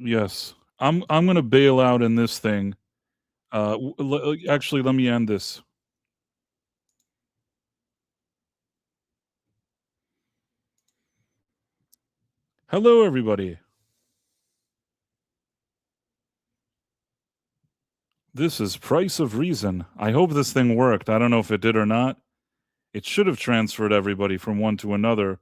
Yes. I'm gonna bail out in this thing. Actually, let me end this. Hello, everybody. This is Price of Reason. I hope this thing worked. I don't know if it did or not. It should have transferred everybody from one to another.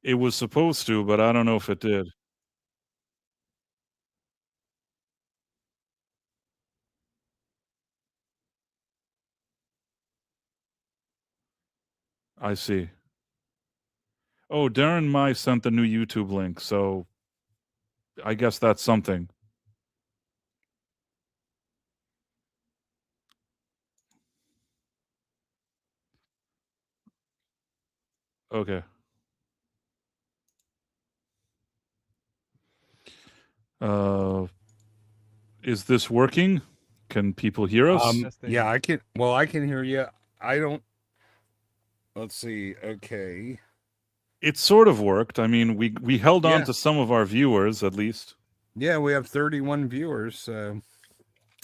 It was supposed to, but I don't know if it did. I see. Oh, Darren Mai sent the new YouTube link, so I guess that's something. Okay. Is this working? Can people hear us? Yeah, I can. Well, I can hear you. I don't. Let's see. Okay. It sort of worked. I mean, we held on to some of our viewers at least. Yeah, we have 31 viewers. So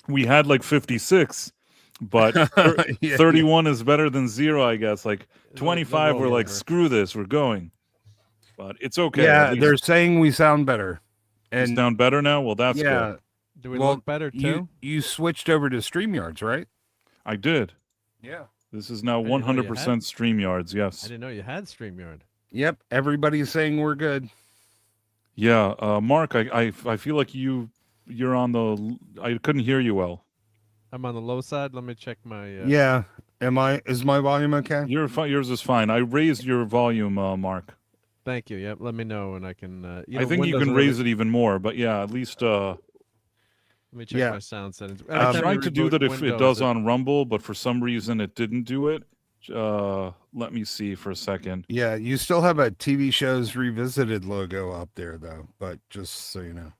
we had like 56, but 31 is better than 0, I guess. Like 25, we're like, screw this, we're going. But it's okay. Yeah, they're saying we sound better. And sound better now? Well, that's good. Do we look better too? You switched over to StreamYards, right? I did. Yeah. This is now 100% StreamYards, yes. I didn't know you had StreamYard. Yep, everybody's saying we're good. Yeah, Mark, I feel like you're on the. I couldn't hear you well. I'm on the low side. Let me check my. Yeah, is my volume okay? Yours is fine. I raised your volume, Mark. Thank you. Yep. Let me know and I can. I think you can raise it even more, but yeah, at least. Let me check my sound settings. I tried to do that if it does on Rumble, but for some reason it didn't do it. Let me see for a second. Yeah, you still have a TV Shows Revisited logo up there, though, but just so you know.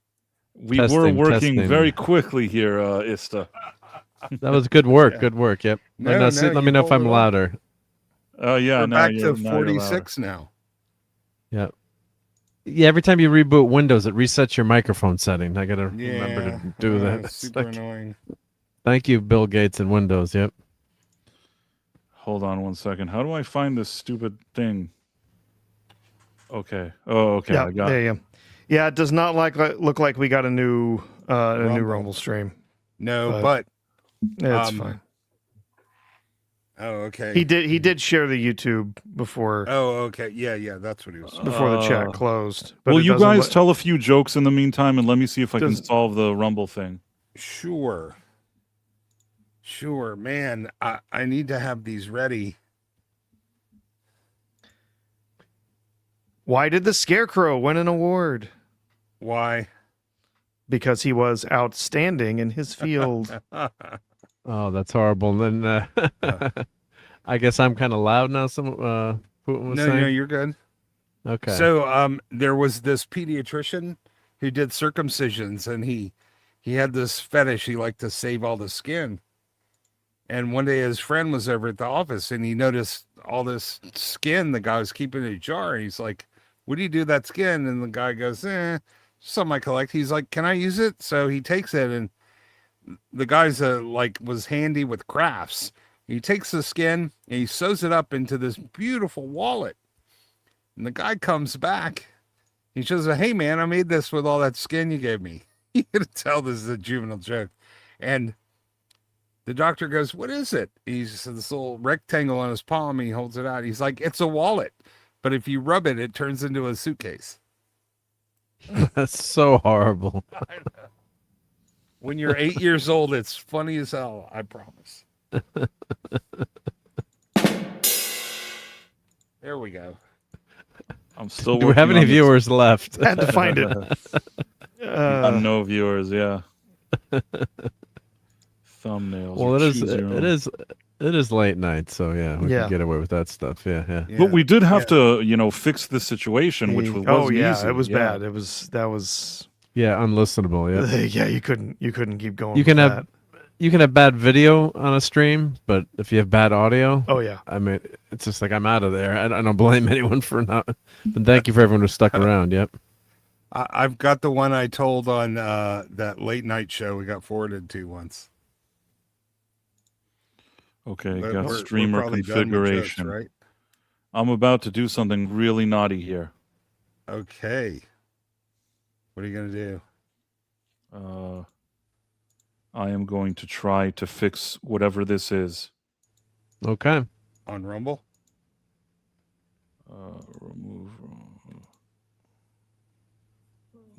We were working very quickly here, Ista. That was good work. Good work. Yep. Let me know if I'm louder. Yeah, we're back to 46 now. Yeah. Yeah, every time you reboot Windows, it resets your microphone setting. I gotta remember to do that. Super annoying. Thank you, Bill Gates and Windows. Yep. Hold on one second. How do I find this stupid thing? Okay. Oh, okay. Yeah, I got there you go. Yeah, it does not look like we got a new Rumble stream. No, but it's fine. Oh, okay. He did share the YouTube before. Oh, okay. Yeah, that's what he was. Before the chat closed. But will you guys tell a few jokes in the meantime, and let me see if I can solve the Rumble thing. Sure, man. I need to have these ready. Why did the Scarecrow win an award? Why? Because he was outstanding in his field. Oh, that's horrible. And then I guess I'm kind of loud now. Putin was saying. No, you're good. Okay. So there was this pediatrician who did circumcisions, and he had this fetish. He liked to save all the skin. And one day his friend was over at the office, and he noticed all this skin the guy was keeping in a jar. And he's like, "What do you do with that skin?" And the guy goes, "Something I collect." He's like, "Can I use it?" So he takes it, and the guy's was handy with crafts. He takes the skin and he sews it up into this beautiful wallet. And the guy comes back. He says, "Hey man, I made this with all that skin you gave me." You can tell this is a juvenile joke. And the doctor goes, "What is it?" He's this little rectangle on his palm. And he holds it out. He's like, "It's a wallet, but if you rub it, it turns into a suitcase." That's so horrible. I know. When you're 8 years old, it's funny as hell, I promise. There we go. I'm still. Do we have any viewers left? I had to find it. No viewers. Yeah. Thumbnails. Well, it is late night, so yeah, we can get away with that stuff. Yeah. But we did have to, fix the situation, which was easy. It was bad. That was. Yeah, unlistenable. Yeah. Yeah, you couldn't keep going. You can have bad video on a stream, but if you have bad audio, oh yeah. I mean, it's just like I'm out of there. I don't blame anyone for not. But thank you for everyone who stuck around. Yep. I've got the one I told on that late night show we got forwarded to once. Okay, But got we're streamer probably done with jokes, configuration. right? I'm about to do something really naughty here. Okay. What are you gonna do? I am going to try to fix whatever this is. Okay. On Rumble? Remove.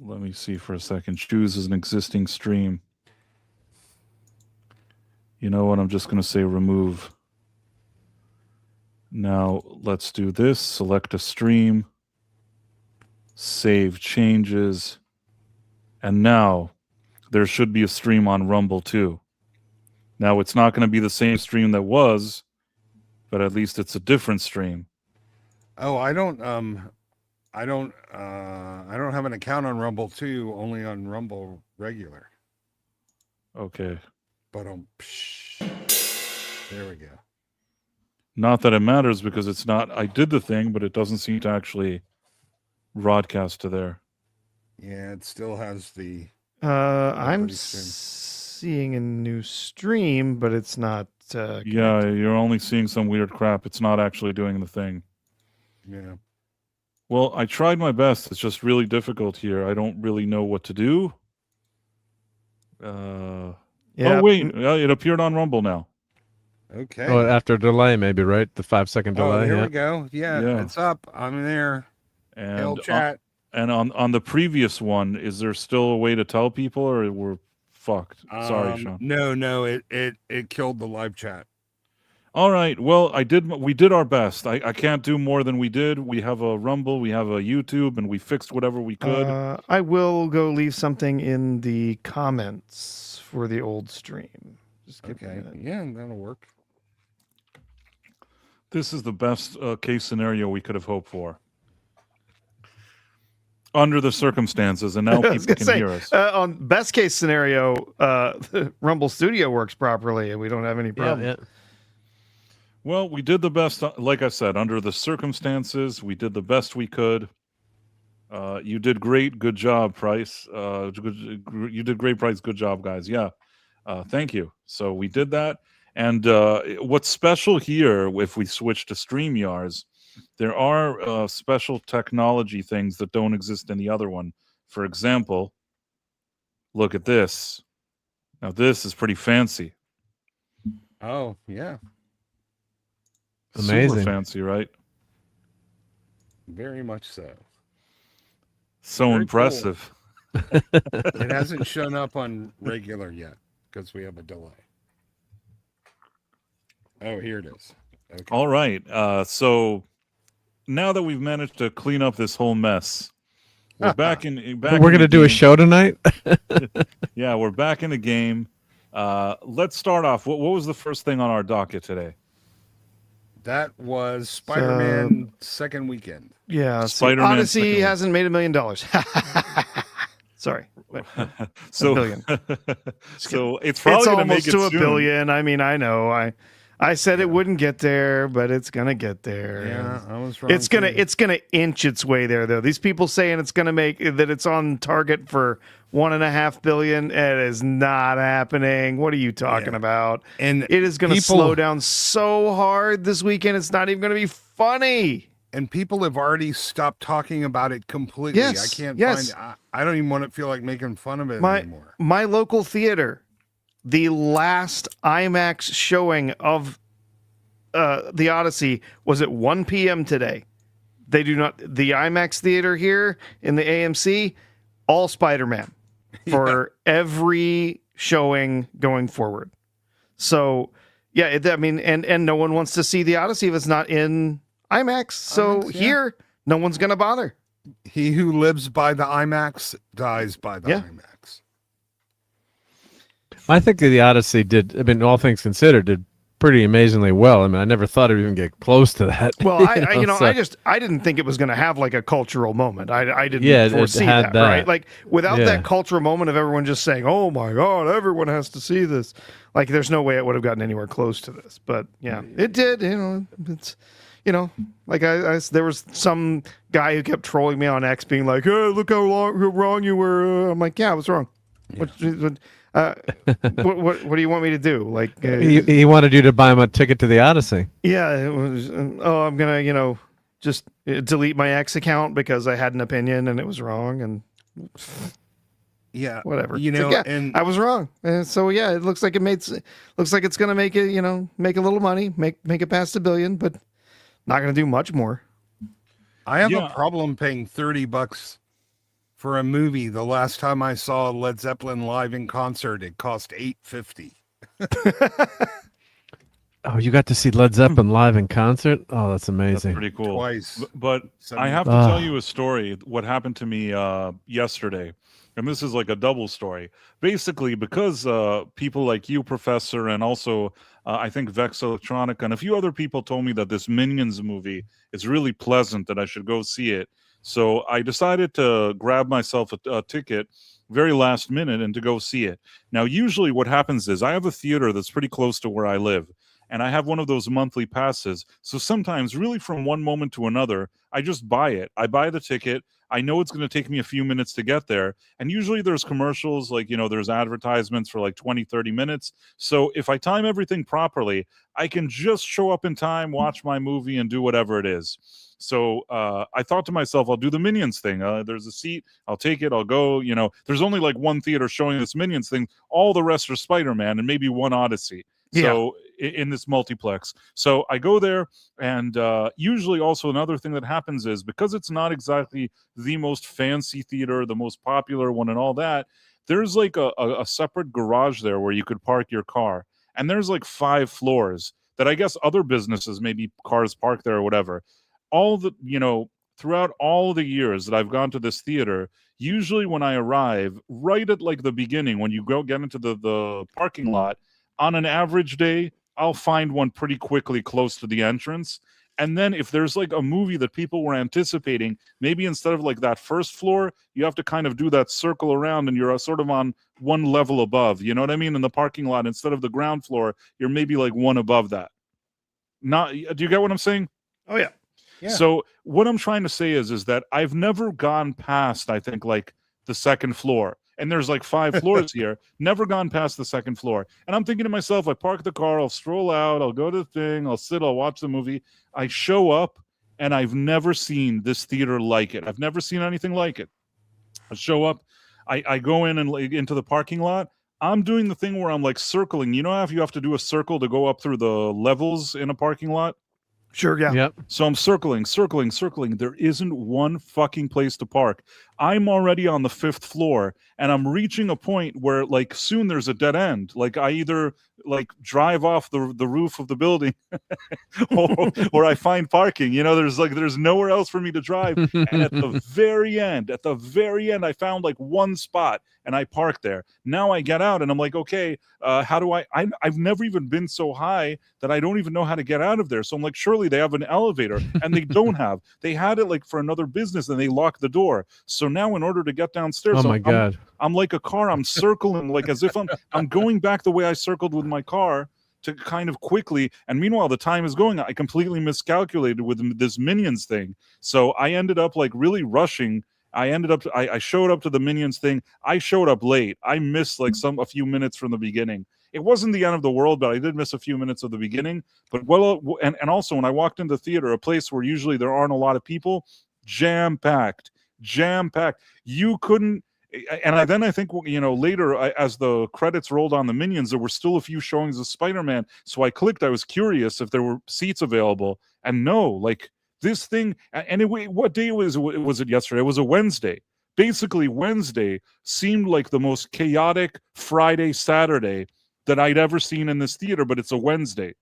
Let me see for a second. Choose as an existing stream. You know what? I'm just going to say remove. Now let's do this. Select a stream. Save changes. And now there should be a stream on Rumble too. Now it's not going to be the same stream that was, but at least it's a different stream. Oh, I don't have an account on Rumble too, only on Rumble regular. Okay. But there we go. Not that it matters because it's not. I did the thing, but it doesn't seem to actually broadcast to there. Yeah, it still has the. I'm pretty soon. seeing a new stream, but it's not. Yeah, you're only seeing some weird crap. It's not actually doing the thing. Yeah. Well, I tried my best. It's just really difficult here. I don't really know what to do. Yeah. Oh, wait. It appeared on Rumble now. Okay. Oh, after a delay, maybe, right? The 5-second delay. Oh, here yeah. we go. Yeah, Yeah. it's up. I'm there. And Hail chat. and on the previous one, is there still a way to tell people, or we're fucked? Sorry, Sean. No, it killed the live chat. All right. Well, we did our best. I can't do more than we did. We have a Rumble, we have a YouTube, and we fixed whatever we could. I will go leave something in the comments for the old stream. Just give me a Okay. minute. Yeah, that'll work. This is the best case scenario we could have hoped for. Under the circumstances, and now I was people gonna can hear us. On best case scenario, the Rumble Studio works properly and we don't have any Yeah, problem. yeah. Well, we did the best, like I said, under the circumstances, we did the best we could. You did great. Good job, Price. You did great, Price. Good job, guys. Yeah. Thank you. So we did that. And what's special here, if we switch to StreamYards, there are special technology things that don't exist in the other one. For example, look at this. Now, this is pretty fancy. Oh, yeah. Amazing. Super fancy, right? Very much so. So Very impressive. It hasn't shown up on regular yet because we have a delay. Oh, here it is. Okay. All right. So now that we've managed to clean up this whole mess, we're back in. We're going to do a show tonight? Yeah, we're back in the game. Let's start off. What was the first thing on our docket today? That was Spider-Man second weekend. Yeah. Spider-Man Odyssey second- hasn't made $1 million. Sorry. So, billion. so it's It's probably going to make almost it to $1 soon. billion. I mean, I know. I said it wouldn't get there, but it's gonna get there. Yeah, I was wrong. It's gonna too. inch its way there though. These people saying it's gonna make that it's on target for $1.5 billion. It is not happening. What are you talking about? And It is gonna people- slow down so hard this weekend. It's not even gonna be funny. And people have already stopped talking about it completely. Yes, I can't yes. find. I don't even want to feel like making fun of it My anymore. my local theater, the last IMAX showing of the Odyssey was at 1 p.m. today. They do not. The IMAX theater here in the AMC, all Spider-Man for every showing going forward. So yeah, I mean, and no one wants to see the Odyssey if it's not in IMAX. So IMAX, yeah. here, no one's gonna bother. He who lives by the IMAX dies by the Yeah. IMAX. I think the Odyssey did, I mean, all things considered, did pretty amazingly well. I mean, I never thought it would even get close to that. Well, So- I didn't think it was going to have like a cultural moment. I didn't Yeah, it foresee had that, that. right? Like without Yeah. that cultural moment of everyone just saying, "Oh my God, everyone has to see this," like there's no way it would have gotten anywhere close to this. But yeah, it did. You know, it's you know, like there was some guy who kept trolling me on X, being like, "Hey, look how wrong you were." I'm like, "Yeah, I was wrong." Yeah. What do you want me to do? Like, He wanted you to buy him a ticket to the Odyssey. yeah, it was. Oh, I'm gonna, just delete my X account because I had an opinion and it was wrong, and Yeah, whatever. you It's know, like, yeah, and I was wrong. And so yeah, it looks like it's gonna make it, make a little money, make it past $1 billion, but not gonna do much more. I have Yeah. a problem paying $30 for a movie. The last time I saw Led Zeppelin live in concert, it cost $8.50. Oh, you got to see Led Zeppelin live in concert? Oh, that's That's amazing. pretty cool. Twice. But I have to tell you a story. What happened to me yesterday, and this is like a double story. Basically, because people like you, Professor, and also I think Vex Electronica and a few other people told me that this Minions movie is really pleasant, that I should go see it. So I decided to grab myself a ticket very last minute and to go see it. Now, usually what happens is I have a theater that's pretty close to where I live, and I have one of those monthly passes. So sometimes, really from one moment to another, I just buy it. I buy the ticket. I know it's going to take me a few minutes to get there. And usually there's commercials, like, there's advertisements for like 20, 30 minutes. So if I time everything properly, I can just show up in time, watch my movie, and do whatever it is. So I thought to myself, I'll do the Minions thing. There's a seat. I'll take it. I'll go. There's only like one theater showing this Minions thing. All the rest are Spider-Man and maybe one Odyssey. So in this multiplex. So I go there, and usually also another thing that happens is, because it's not exactly the most fancy theater, the most popular one and all that, there's like a separate garage there where you could park your car. And there's like 5 floors that I guess other businesses, maybe cars park there or whatever. Throughout all the years that I've gone to this theater, usually when I arrive, right at like the beginning, when you get into the parking lot, on an average day, I'll find one pretty quickly close to the entrance. And then if there's like a movie that people were anticipating, maybe instead of like that first floor, you have to kind of do that circle around and you're sort of on one level above. You know what I mean? In the parking lot, instead of the ground floor, you're maybe like one above that. Do you get what I'm saying? Oh yeah. Yeah. So what I'm trying to say is that I've never gone past, I think, like the second floor. And there's like 5 floors here, never gone past the second floor. And I'm thinking to myself, I park the car, I'll stroll out, I'll go to the thing, I'll sit, I'll watch the movie. I show up, and I've never seen this theater like it. I've never seen anything like it. I show up, I go in and into the parking lot. I'm doing the thing where I'm like circling. You know how you have to do a circle to go up through the levels in a parking lot? Sure. Yeah. Yep. So I'm circling. There isn't one fucking place to park. I'm already on the 5th floor, and I'm reaching a point where like soon there's a dead end. Like I either like drive off the roof of the building or I find parking. There's nowhere else for me to drive. And at the very end, I found like one spot and I parked there. Now I get out and I'm like, okay, how do I've never even been so high that I don't even know how to get out of there. So I'm like, surely they have an elevator, and they don't have. They had it like for another business and they locked the door. So now in order to get downstairs, Oh my God. I'm like a car. I'm circling like as if I'm going back the way I circled with my car to kind of quickly. And meanwhile, the time is going. I completely miscalculated with this Minions thing. So I ended up like really rushing. I showed up to the Minions thing. I showed up late. I missed like a few minutes from the beginning. It wasn't the end of the world, but I did miss a few minutes of the beginning. But and also when I walked into the theater, a place where usually there aren't a lot of people, jam-packed. You couldn't. And I think later, as the credits rolled on the Minions, there were still a few showings of Spider-Man. So I clicked. I was curious if there were seats available, and no, like this thing. And what day was it yesterday? It was a Wednesday. Basically, Wednesday seemed like the most chaotic Friday, Saturday that I'd ever seen in this theater, but it's a Wednesday.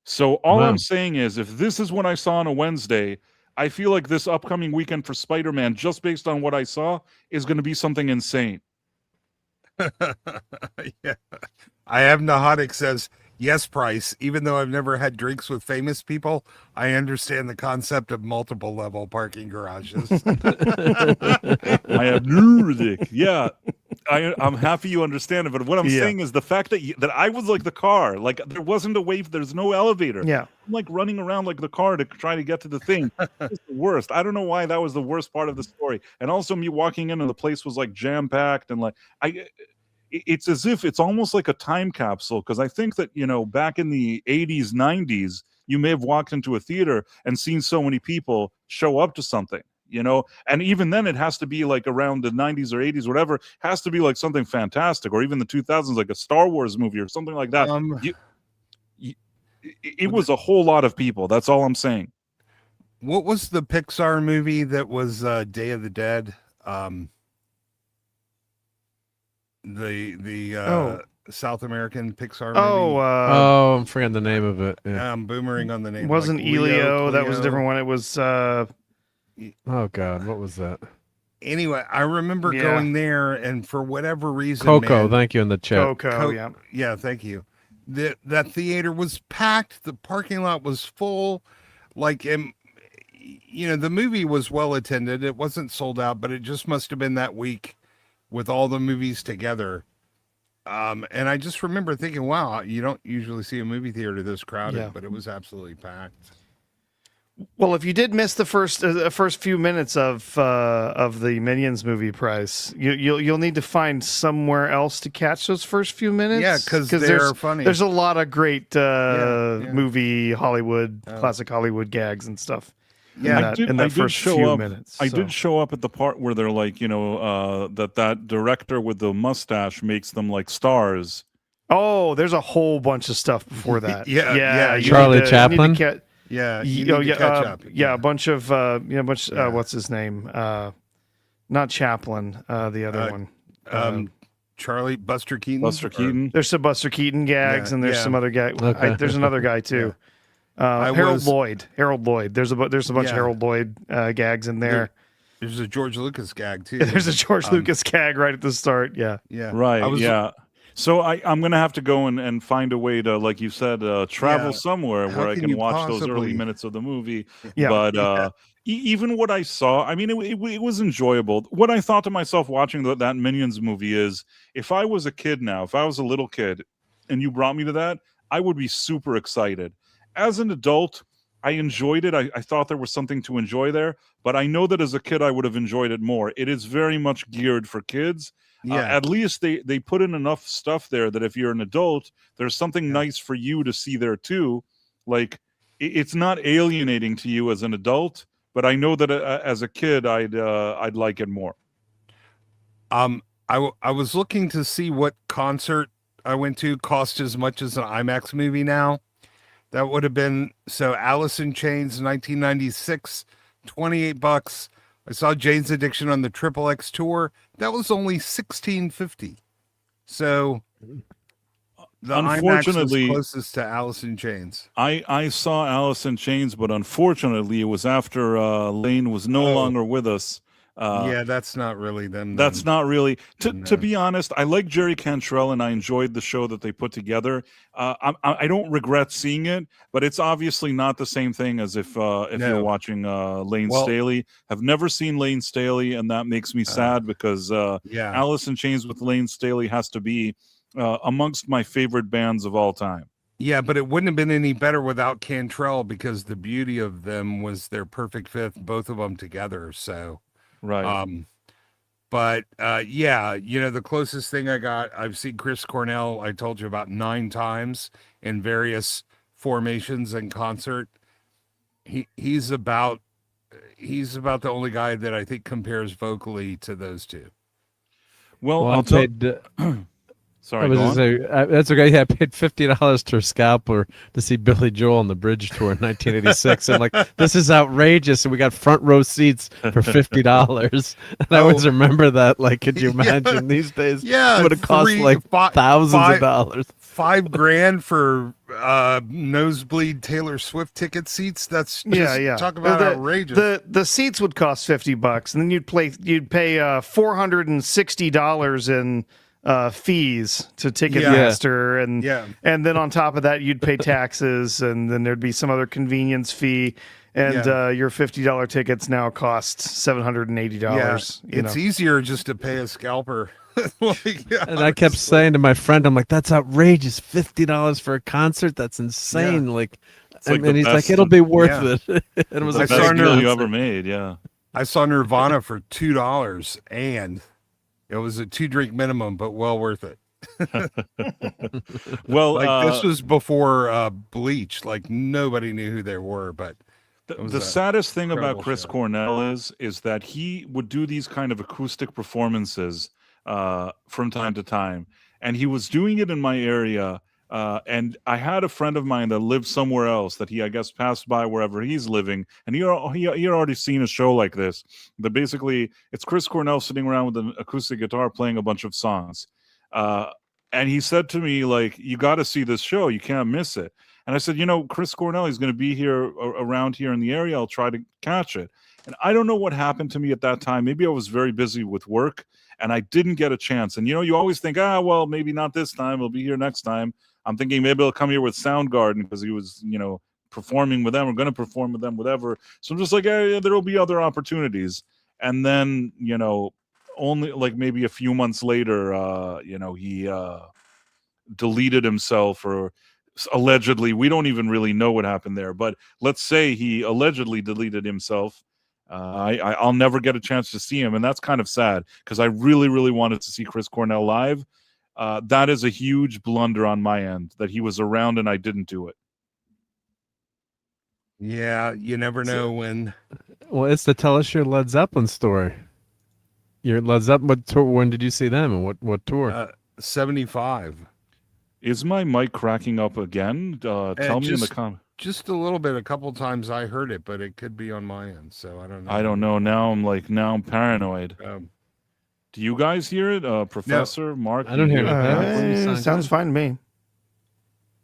So all Wow. I'm saying is, if this is what I saw on a Wednesday, I feel like this upcoming weekend for Spider-Man, just based on what I saw, is going to be something insane. Yeah. I have Nahadik says, yes, Price. Even though I've never had drinks with famous people, I understand the concept of multiple level parking garages. I have Nurdik. Yeah. I'm happy you understand it, but what I'm saying is the fact that I was like the car, like there wasn't a way, there's no elevator. Yeah. I'm like running around like the car to try to get to the thing. It's the worst. I don't know why that was the worst part of the story. And also me walking in and the place was like jam packed and like it's as if it's almost like a time capsule, because I think that, back in the 80s, 90s, you may have walked into a theater and seen so many people show up to something, and even then it has to be like around the 90s or 80s, whatever, has to be like something fantastic, or even the 2000s, like a Star Wars movie or something like that. It was a whole lot of people. That's all I'm saying. What was the Pixar movie that was Day of the Dead? The South American Pixar movie. I'm forgetting the name of it. Yeah. I'm boomering on the name. Wasn't like Elio? That was a Cleo. different one. It was. Oh God, what was that? Anyway, I remember going there, and for whatever reason, Coco. man, Thank you in the chat. Coco. Yeah, thank you. That theater was packed. The parking lot was full. Like, the movie was well attended. It wasn't sold out, but it just must have been that week with all the movies together. And I just remember thinking, wow, you don't usually see a movie theater this crowded, but it was absolutely packed. Well, if you did miss the first few minutes of the Minions movie, Price, you'll need to find somewhere else to catch those first few minutes. Yeah, because they're funny. There's a lot of great movie Hollywood, classic Hollywood gags and stuff. Yeah, in that first few minutes. I did show up at the part where they're like, that director with the mustache makes them like stars. Oh, there's a whole bunch of stuff before that. Yeah. Charlie Chaplin. Catch up. A bunch of what's his name? Not Chaplin. The other one. Charlie Buster Keaton. Buster Keaton. There's some Buster Keaton gags, and there's some other guy. Okay. There's another guy too. Harold Lloyd. There's a bunch of Harold Lloyd gags in there. There's a George Lucas gag too. There's a George Lucas gag right at the start. Yeah. Right. So I'm gonna have to go and find a way to, like you said, travel somewhere where I can watch those early minutes of the movie. Yeah. But even what I saw, I mean, it was enjoyable. What I thought to myself watching that Minions movie is, if I was a kid now, if I was a little kid, and you brought me to that, I would be super excited. As an adult, I enjoyed it. I thought there was something to enjoy there, but I know that as a kid, I would have enjoyed it more. It is very much geared for kids. At least they put in enough stuff there that if you're an adult, there's something nice for you to see there too. Like, it's not alienating to you as an adult, but I know that as a kid, I'd like it more. I was looking to see what concert I went to cost as much as an IMAX movie now. That would have been Alice in Chains, 1996, $28. I saw Jane's Addiction on the XXX tour. That was only $16.50. So the unfortunately, IMAX is closest to Alice in Chains. I saw Alice in Chains, but unfortunately, it was after Lane was no longer with us. That's not really them. That's not really. To be honest, I like Jerry Cantrell, and I enjoyed the show that they put together. I don't regret seeing it, but it's obviously not the same thing as if you're watching Lane Staley. I've never seen Lane Staley, and that makes me sad because Alice in Chains with Lane Staley has to be amongst my favorite bands of all time. Yeah, but it wouldn't have been any better without Cantrell, because the beauty of them was their perfect fifth, both of them together. So. Right. But the closest thing I've seen Chris Cornell, I told you about 9 times in various formations and concert. He's about the only guy that I think compares vocally to those two. Well, I'll tell. Sorry, that's okay. Yeah, I paid $50 to a scalper to see Billy Joel on the Bridge tour in 1986. And this is outrageous. And we got front row seats for $50. And I always remember that. Like, could you imagine these days? Yeah, it would have cost thousands of dollars. $5,000 for nosebleed Taylor Swift ticket seats. That's just, talk about outrageous. The seats would cost $50, and then you'd pay $460 in fees to Ticketmaster, and then on top of that you'd pay taxes, and then there'd be some other convenience fee, and your $50 tickets now cost $780. It's easier just to pay a scalper. And I kept saying to my friend, I'm like, that's outrageous. $50 for a concert? That's insane. Like, like and the he's like, best- it'll be worth yeah. it. And it was The like, saw best deal Nirvana- you ever made, yeah. I saw Nirvana for $2, and it was a 2-drink minimum, but well worth it. Well, Like this was before Bleach. Like nobody knew who they were, but it was the a saddest thing about incredible Chris show. Cornell is that he would do these kind of acoustic performances from time to time, and he was doing it in my area. And I had a friend of mine that lived somewhere else that he, I guess, passed by wherever he's living, and he had already seen a show like this. That basically it's Chris Cornell sitting around with an acoustic guitar playing a bunch of songs. And he said to me, like, you got to see this show. You can't miss it. And I said, Chris Cornell, he's going to be here around here in the area. I'll try to catch it. And I don't know what happened to me at that time. Maybe I was very busy with work and I didn't get a chance. And, you always think, well, maybe not this time. He'll be here next time. I'm thinking maybe he'll come here with Soundgarden because he was, performing with them or going to perform with them, whatever. So I'm just like, yeah, there'll be other opportunities. And then, only like maybe a few months later, he deleted himself, or allegedly, we don't even really know what happened there, but let's say he allegedly deleted himself. I'll never get a chance to see him, and that's kind of sad because I really, really wanted to see Chris Cornell live. That is a huge blunder on my end that he was around and I didn't do it. Yeah, you never know when. well, it's to tell us your Led Zeppelin story. Your Led Zeppelin, what tour, when did you see them and what tour? 75. Is my mic cracking up again? Tell me in the comments. Just a little bit. A couple times I heard it, but it could be on my end. So I don't know. I don't know. Now I'm paranoid. Do you guys hear it, Professor Mark? I don't hear it. Sounds fine to me.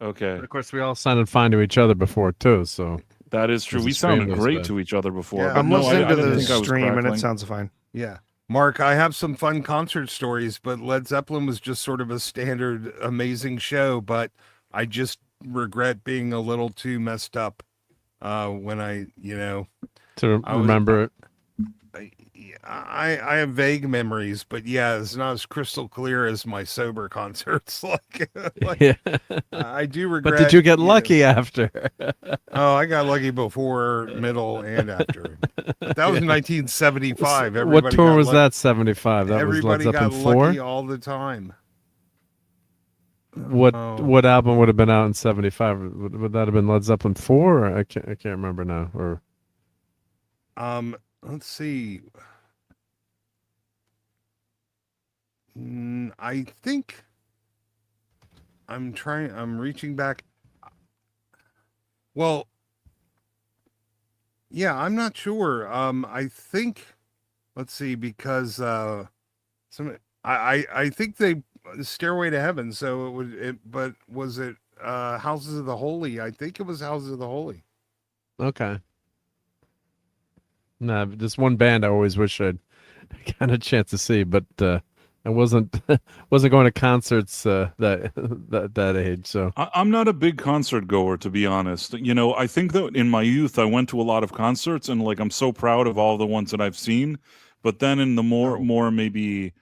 Okay, Of course, we all sounded fine to each other before too. So that is true. There's a We stream sounded goes great bad. to each other before. Yeah, but I'm no, listening I to didn't the think I was stream and it crackling. sounds fine. Yeah. Mark, I have some fun concert stories, but Led Zeppelin was just sort of a standard amazing show, but I just regret being a little too messed up when I remember it. I have vague memories, but yeah, it's not as crystal clear as my sober concerts. Yeah. I do regret. But did you get know- lucky after? Oh, I got lucky before, middle, and after. That was 1975. What Everybody tour got was lucky. that? 75. That Everybody was Led got Zeppelin lucky 4. all the time. What Oh. what album would have been out in 75? Would that have been Led Zeppelin 4? Or I can't remember now. Or Let's see. I think I'm reaching back. Well, yeah, I'm not sure. I think, let's see, because I think they Stairway to Heaven. So but was it Houses of the Holy? I think it was Houses of the Holy. okay. Nah, this one band I always wish I'd got a chance to see, but I wasn't going to concerts that age. So I'm not a big concert goer, to be honest. I think that in my youth I went to a lot of concerts, and like I'm so proud of all the ones that I've seen. But then in the more maybe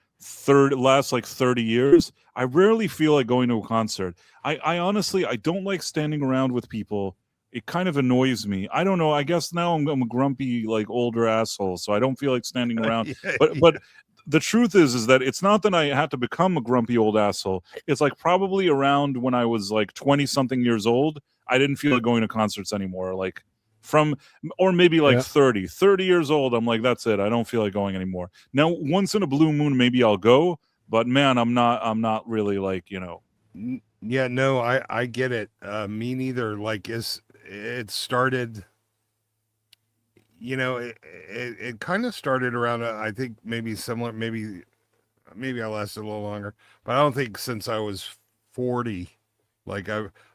last like 30 years, I rarely feel like going to a concert. I honestly I don't like standing around with people. It kind of annoys me. I don't know. I guess now I'm a grumpy, like older asshole, so I don't feel like standing around. But the truth is that it's not that I had to become a grumpy old asshole. It's like probably around when I was like 20 something years old, I didn't feel like going to concerts anymore. Like or maybe like 30 years old. I'm like, that's it. I don't feel like going anymore. Now, once in a blue moon, maybe I'll go, but man, I'm not really like, Yeah, no, I get it. Me neither. Like it started, it kind of started around, I think maybe similar, maybe I lasted a little longer, but I don't think since I was 40. Like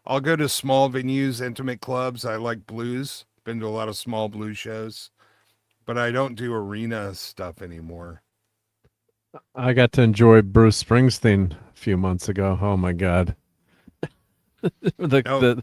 I'll go to small venues, intimate clubs. I like blues. Been to a lot of small blues shows, but I don't do arena stuff anymore. I got to enjoy Bruce Springsteen a few months ago. Oh my God. The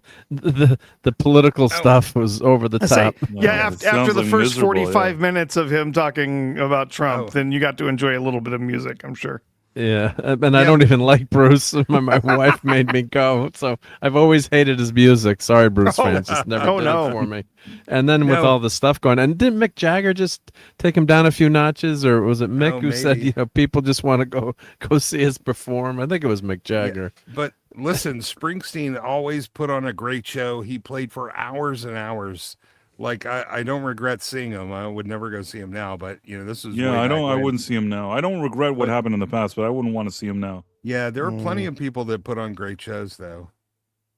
political stuff was over the top. Yeah, it after sounds the like first miserable, 45 minutes of him talking about Trump, then you got to enjoy a little bit of music, I'm sure. Yeah, and I don't even like Bruce. My wife made me go, so I've always hated his music. Sorry, Bruce fans, just never did it for me. And then with all the stuff going, and didn't Mick Jagger just take him down a few notches, or was it Mick who said, people just want to go see us perform? I think it was Mick Jagger. Yeah, but listen, Springsteen always put on a great show. He played for hours and hours. Like I don't regret seeing him. I would never go see him now, but this was I wouldn't see him now. I don't regret what happened in the past, but I wouldn't want to see him now. Yeah, there are plenty of people that put on great shows though.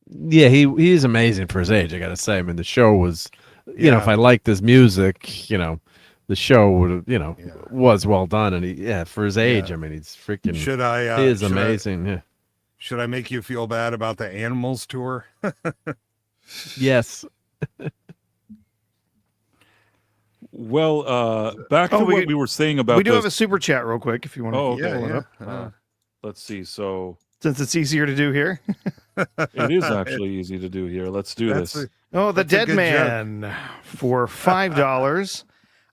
Yeah, he is amazing for his age, I gotta say. I mean, the show was, if I liked his music, the show would was well done, and for his age, I mean, he's freaking. He is amazing. Should I make you feel bad about the Animals tour? Yes. Well, back to what we were saying about. We do have a super chat real quick if you want to. Oh, okay. Pull it up. Let's see. So since it's easier to do here, it is actually easy to do here. Let's do this. The Dead Man for $5.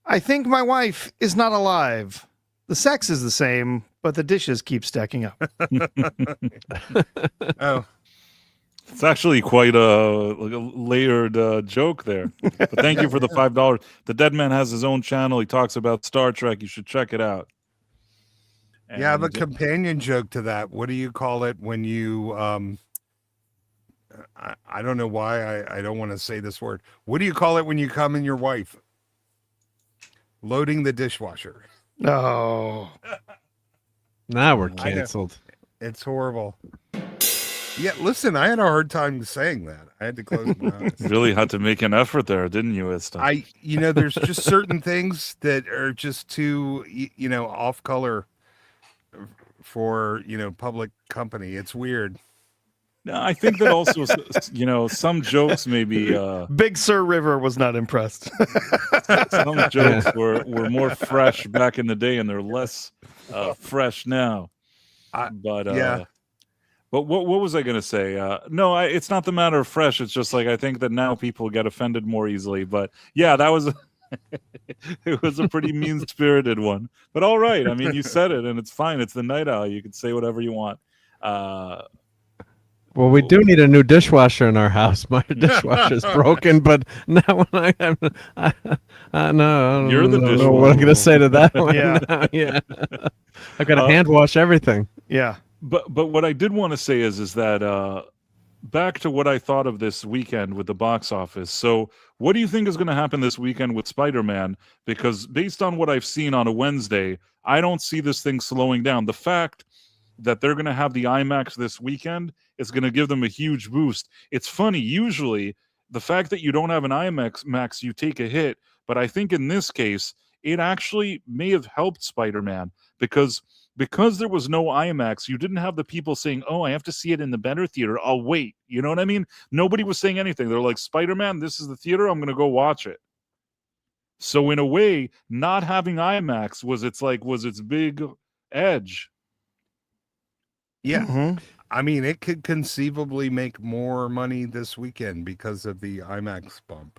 I think my wife is not alive. The sex is the same, but the dishes keep stacking up. Oh. It's actually quite a layered joke there. But thank you for the $5. The Dead Man has his own channel. He talks about Star Trek. You should check it out. I have a companion joke to that. What do you call it when you I don't know why I don't want to say this word. What do you call it when you come in your wife? Loading the dishwasher. Oh. Now we're canceled. It's horrible. Yeah, listen, I had a hard time saying that. I had to close my eyes. You really had to make an effort there, didn't you, Ista? There's just certain things that are just too, off color for, public company. It's weird. No, I think that also, some jokes maybe. Big Sur River was not impressed. Some jokes were more fresh back in the day, and they're less fresh now. But what was I going to say? No, it's not the matter of fresh. It's just like I think that now people get offended more easily. But yeah, that was it was a pretty mean-spirited one. But all right. I mean, you said it, and it's fine. It's the Night Owl. You can say whatever you want. Well, we do need a new dishwasher in our house. My dishwasher's broken, but now when I know you're the dishwasher. What I'm going to say to that one. Yeah. I've got to hand wash everything. Yeah. But what I did want to say is that back to what I thought of this weekend with the box office. So what do you think is going to happen this weekend with Spider-Man? Because based on what I've seen on a Wednesday, I don't see this thing slowing down. The fact that they're going to have the IMAX this weekend is going to give them a huge boost. It's funny. Usually the fact that you don't have an IMAX, you take a hit. But I think in this case, it actually may have helped Spider-Man because there was no IMAX, you didn't have the people saying, oh, I have to see it in the better theater. I'll wait. You know what I mean? Nobody was saying anything. They're like, Spider-Man, this is the theater. I'm going to go watch it. So in a way, not having IMAX was its big edge. Yeah. Mm-hmm. I mean, it could conceivably make more money this weekend because of the IMAX bump.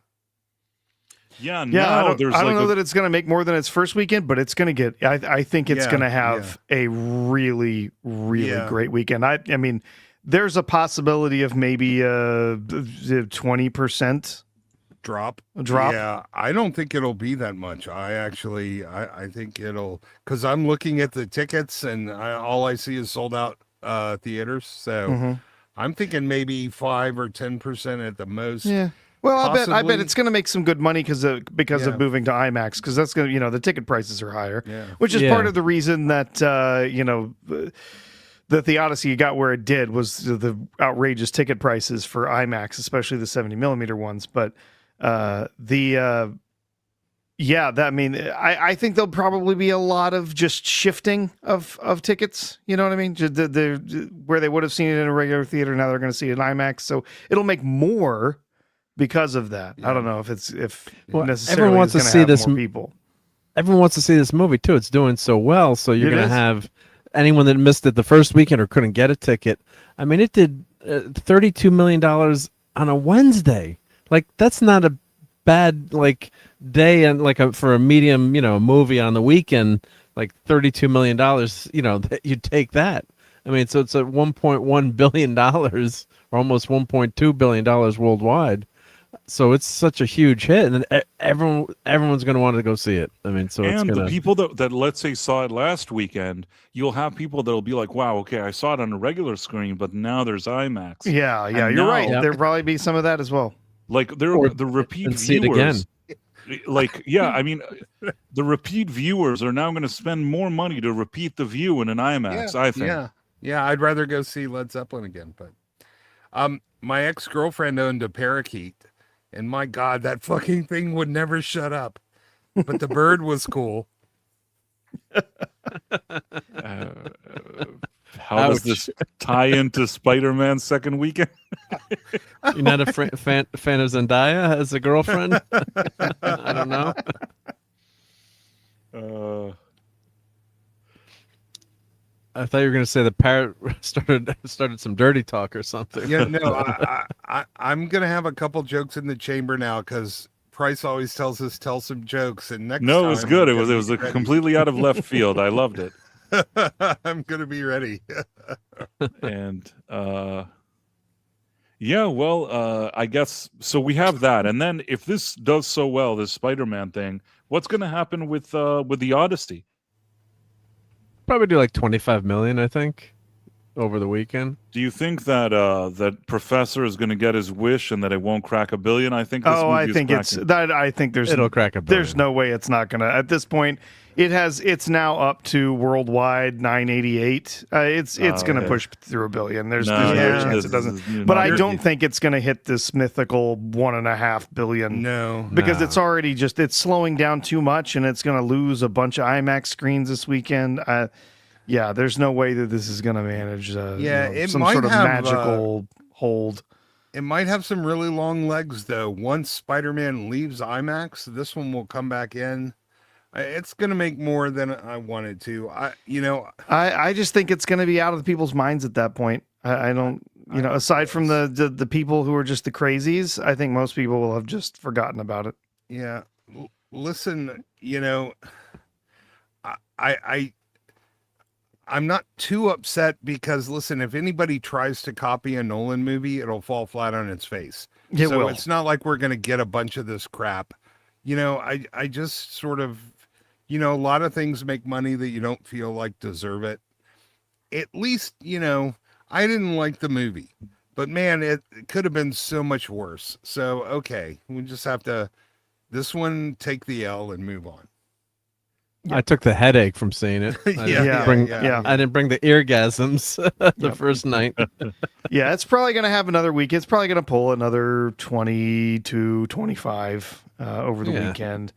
Yeah, I don't know that it's going to make more than its first weekend, but it's going to get. I think it's going to have a really, really great weekend. I mean, there's a possibility of maybe a 20% drop. Drop. Yeah, I don't think it'll be that much. I think it'll, because I'm looking at the tickets and all I see is sold out theaters. So I'm thinking maybe 5 or 10% at the most. Yeah. Well, I bet it's going to make some good money because of moving to IMAX, because that's going to, the ticket prices are higher, which is part of the reason that that the Odyssey got where it did was the outrageous ticket prices for IMAX, especially the 70 millimeter ones. But I think there'll probably be a lot of just shifting of tickets. You know what I mean? Where they would have seen it in a regular theater, now they're going to see it in IMAX. So it'll make more because of that. I don't know if necessarily everyone wants to see this. More people. Everyone wants to see this movie too. It's doing so well, so you're going to have anyone that missed it the first weekend or couldn't get a ticket. I mean, it did $32 million on a Wednesday. Like, that's not a bad day and for a medium movie on the weekend like $32 million, that you'd take that. I mean, so it's at $1.1 billion or almost $1.2 billion worldwide. So it's such a huge hit, and then everyone's going to want to go see it. I mean, so it's And going the people that let's say saw it last weekend, you'll have people that'll be like, "Wow, okay, I saw it on a regular screen, but now there's IMAX." Yeah, And you're right. now- There'll probably be some of that as well. Like the repeat and see it again. viewers, like I mean, the repeat viewers are now going to spend more money to repeat the view in an IMAX. I think. Yeah. I'd rather go see Led Zeppelin again, but my ex-girlfriend owned a parakeet, and my God, that fucking thing would never shut up. But the bird was cool. How does this tie into Spider-Man's second weekend? You're not a fan of Zendaya as a girlfriend? I don't know. I thought you were going to say the parrot started some dirty talk or something. Yeah, no, I'm gonna have a couple jokes in the chamber now because Price always tells us tell some jokes, and next No, time it was good. It I'm was gonna it was be a ready. completely out of left field. I loved it. I'm gonna be ready. And yeah, well, I guess so. We have that, and then if this does so well, this Spider-Man thing, what's going to happen with the Odyssey? Probably do like 25 million, I think, over the weekend. Do you think that that Professor is going to get his wish and that it won't crack $1 billion? I think. This movie I is think cracking. I think It'll crack $1 billion. There's no way it's not gonna. At this point, it's now up to worldwide 988. It's gonna okay. push through $1 billion. There's No, no yeah, chance this it doesn't. is But not I good. don't think it's gonna hit this mythical $1.5 billion. No, Because No. it's already it's slowing down too much, and it's going to lose a bunch of IMAX screens this weekend. Yeah, there's no way that this is going to manage. it some might sort of have, magical hold. it might have some really long legs though. Once Spider-Man leaves IMAX, this one will come back in. It's gonna make more than I wanted to. I just think it's going to be out of the people's minds at that point. I don't, aside from the people who are just the crazies, I think most people will have just forgotten about it. Yeah. Listen, I'm not too upset because listen, if anybody tries to copy a Nolan movie, it'll fall flat on its face. It So will. it's not like we're going to get a bunch of this crap. I just sort of, a lot of things make money that you don't feel like deserve it. At least, I didn't like the movie, but man, it could have been so much worse. So, okay, we just have to, this one, take the L and move on. I took the headache from seeing it. I didn't bring the eargasms the first night. Yeah, it's probably going to have another week. It's probably going to pull another 20 to 25 over the weekend.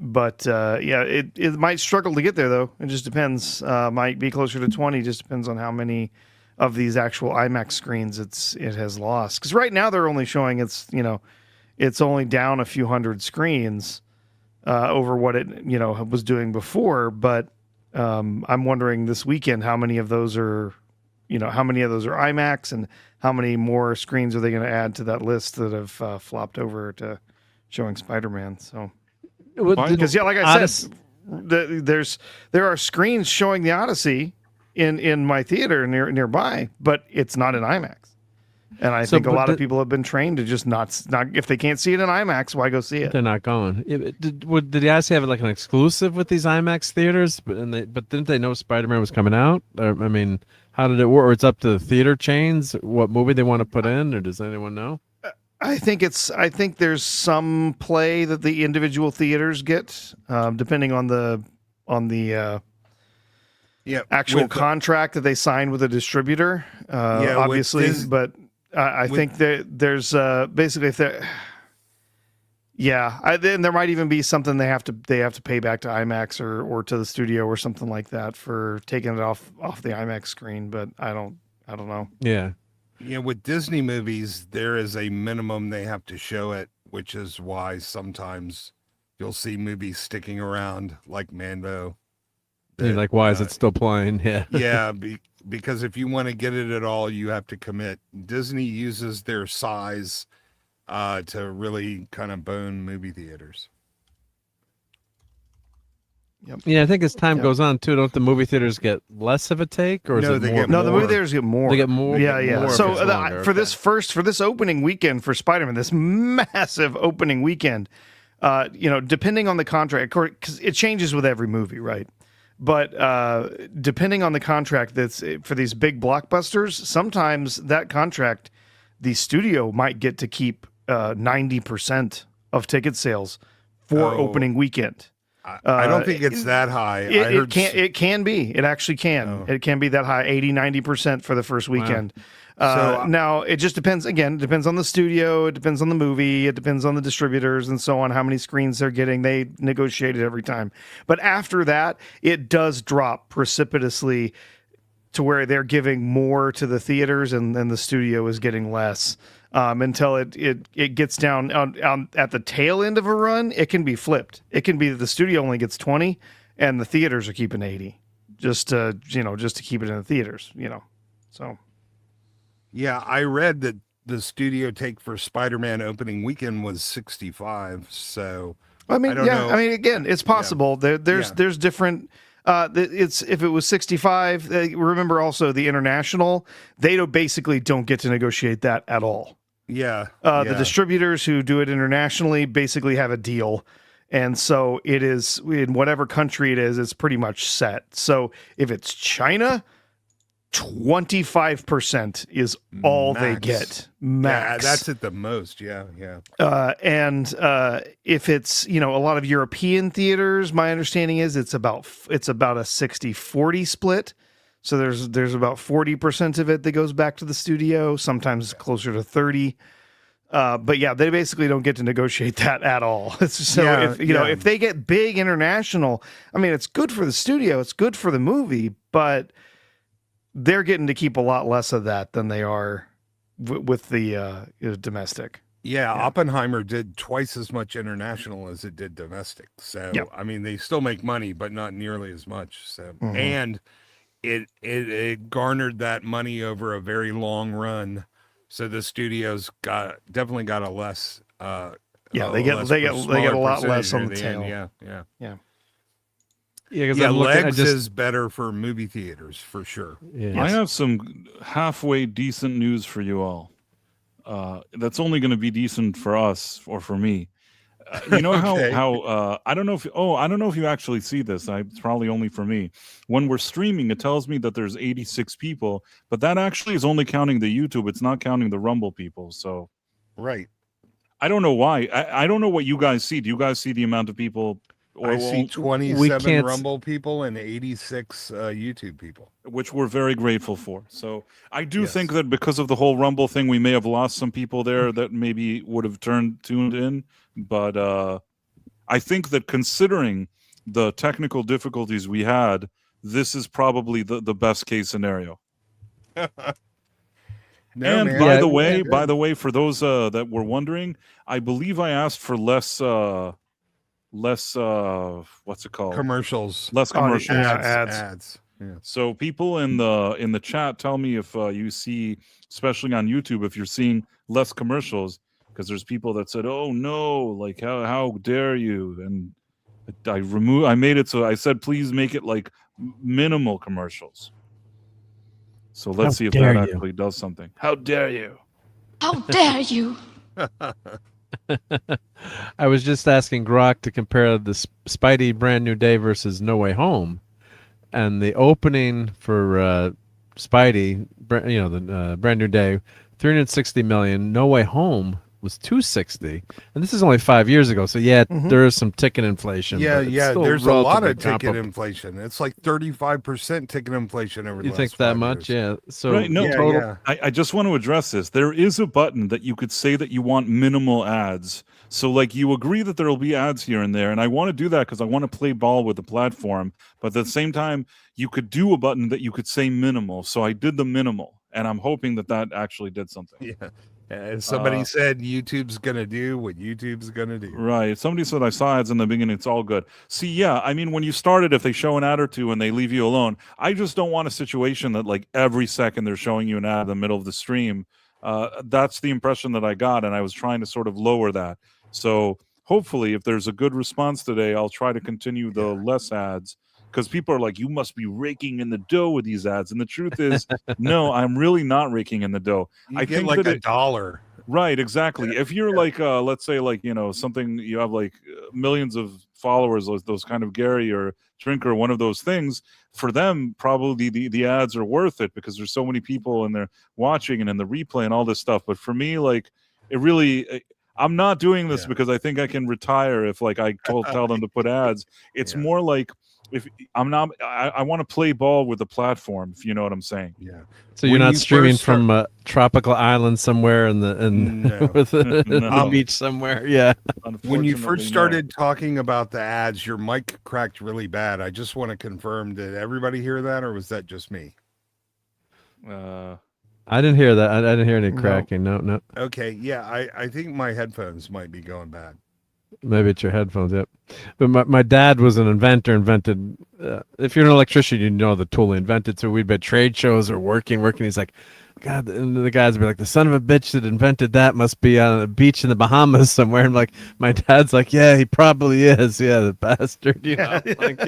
But it might struggle to get there, though. It just depends. Might be closer to 20. Just depends on how many of these actual IMAX screens it has lost. Because right now they're only showing it's only down a few hundred screens over what it was doing before. But I'm wondering this weekend how many of those are IMAX and how many more screens are they going to add to that list that have flopped over to showing Spider-Man. So. Because like I said, there are screens showing the Odyssey in my theater nearby, but it's not in IMAX. And I think a lot of people have been trained to just not if they can't see it in IMAX, why go see it? They're not going. Did the Odyssey have like an exclusive with these IMAX theaters? But didn't they know Spider-Man was coming out? Or, I mean, how did it work? Or it's up to the theater chains what movie they want to put in, or does anyone know? I think there's some play that the individual theaters get, depending on the actual contract that they sign with a distributor. Obviously, but I think that there's basically if there. Yeah, then there might even be something they have to pay back to IMAX or to the studio or something like that for taking it off the IMAX screen. But I don't know. Yeah. With Disney movies, there is a minimum they have to show it, which is why sometimes you'll see movies sticking around like Mando. Like, why is it still playing? Yeah. Yeah, because if you want to get it at all, you have to commit. Disney uses their size to really kind of bone movie theaters. Yeah, I think as time Yep. goes on too, don't the movie theaters get less of a take, or is No, it they more? get No, the movie more. theaters get more. They get more. Yeah, yeah. more if So it's longer, for okay. for this opening weekend for Spider-Man, this massive opening weekend, depending on the contract, because it changes with every movie, right? But depending on the contract that's for these big blockbusters, sometimes that contract, the studio might get to keep 90% of ticket sales for Oh. opening weekend. I don't think it's that high. I heard It can be. It actually can. Oh. It can be that high, 80-90% for the first weekend. So, Now, it just depends. Again, it depends on the studio. It depends on the movie. It depends on the distributors and so on, how many screens they're getting. They negotiate it every time. But after that, it does drop precipitously to where they're giving more to the theaters and the studio is getting less. Until it gets down on at the tail end of a run, it can be flipped. It can be that the studio only gets 20 and the theaters are keeping 80 just to keep it in the theaters, So yeah, I read that the studio take for Spider-Man opening weekend was 65. So I mean, I don't yeah, know. I mean, again, it's possible. There's different. It's if it was 65. Remember also the international. They basically don't get to negotiate that at all. yeah, The distributors who do it internationally basically have a deal. And so it is in whatever country it is, it's pretty much set. So if it's China, 25% is all they Max. get. yeah, Max. that's at the most. Yeah. And if it's, a lot of European theaters, my understanding is it's about a 60-40 split. So there's about 40% of it that goes back to the studio, sometimes closer to 30. But yeah, they basically don't get to negotiate that at all. So if they get big international, I mean, it's good for the studio, it's good for the movie, but they're getting to keep a lot less of that than they are with the domestic. Yeah, Oppenheimer did twice as much international as it did domestic. So Yep. I mean, they still make money, but not nearly as much. So Mhm. and it garnered that money over a very long run. So the studios definitely got a less. They get a lot less on the tail. Yeah. Yeah, because Yeah, I'm looking, Legs is better for movie theaters for sure. yeah. I have some halfway decent news for you all. That's only going to be decent for us or for me. You know Okay. how I don't know if you actually see this. It's probably only for me. When we're streaming, it tells me that there's 86 people, but that actually is only counting the YouTube. It's not counting the Rumble people. So Right. I don't know why. I don't know what you guys see. Do you guys see the amount of people? I see we 27 can't Rumble people and 86 YouTube people. Which we're very grateful for. So I do Yes. think that because of the whole Rumble thing, we may have lost some people there that maybe would have tuned in. But I think that considering the technical difficulties we had, this is probably the best case scenario. No, And man. by Yeah, the way, for those that were wondering, I believe I asked for less what's it called? Commercials. Less commercials. Ads. Yeah. So people in the chat, tell me if you see, especially on YouTube, if you're seeing less commercials, because there's people that said, "Oh no, like how dare you?" And I made it so I said, "Please make it like minimal commercials." So let's see if that actually does something. How dare you? How dare you? I was just asking Grok to compare the Spidey Brand New Day versus No Way Home, and the opening for Spidey, the Brand New Day, 360 million. No Way Home was 260, and this is only 5 years ago. So yeah, there is some ticket inflation. Yeah, but it's yeah. still There's a lot relatively of ticket comparable. inflation. It's like 35% ticket inflation over the You last think that 5 much? years. Yeah. So Right, no, Yeah, total. yeah. I just want to address this. There is a button that you could say that you want minimal ads. So, like, you agree that there will be ads here and there. And I want to do that because I want to play ball with the platform. But at the same time, you could do a button that you could say minimal. So I did the minimal. And I'm hoping that actually did something. Yeah. And somebody said YouTube's going to do what YouTube's going to do. Right. Somebody said I saw ads in the beginning. It's all good. See, yeah, I mean, when you started, if they show an ad or two and they leave you alone, I just don't want a situation that like every second they're showing you an ad in the middle of the stream. That's the impression that I got, and I was trying to sort of lower that. So hopefully, if there's a good response today, I'll try to continue the less ads, because people are like, you must be raking in the dough with these ads. And the truth is, no, I'm really not raking in the dough. You I get think like that $1. right, exactly. If you're like, let's say, like, something, you have like millions of followers, those kind of Gary or Drinker, one of those things, for them, probably the ads are worth it because there's so many people and they're watching and in the replay and all this stuff. But for me, like, it really, I'm not doing this because I think I can retire if like I tell them to put ads. It's more like, if I'm not, I want to play ball with the platform, if you know what I'm saying. Yeah. So you're not streaming from a tropical island somewhere in the with the beach somewhere. Yeah. When you first started talking about the ads, your mic cracked really bad. I just want to confirm, did everybody hear that, or was that just me? I didn't hear that. I didn't hear any cracking. No. Okay. Yeah. I think my headphones might be going bad. Maybe it's your headphones, yep. But my dad was an inventor, invented, if you're an electrician, you know the tool he invented. So we'd be at trade shows or working. He's like, God, and the guys would be like, the son of a bitch that invented that must be on a beach in the Bahamas somewhere. And like, my dad's like, yeah, he probably is. Yeah, the bastard, like,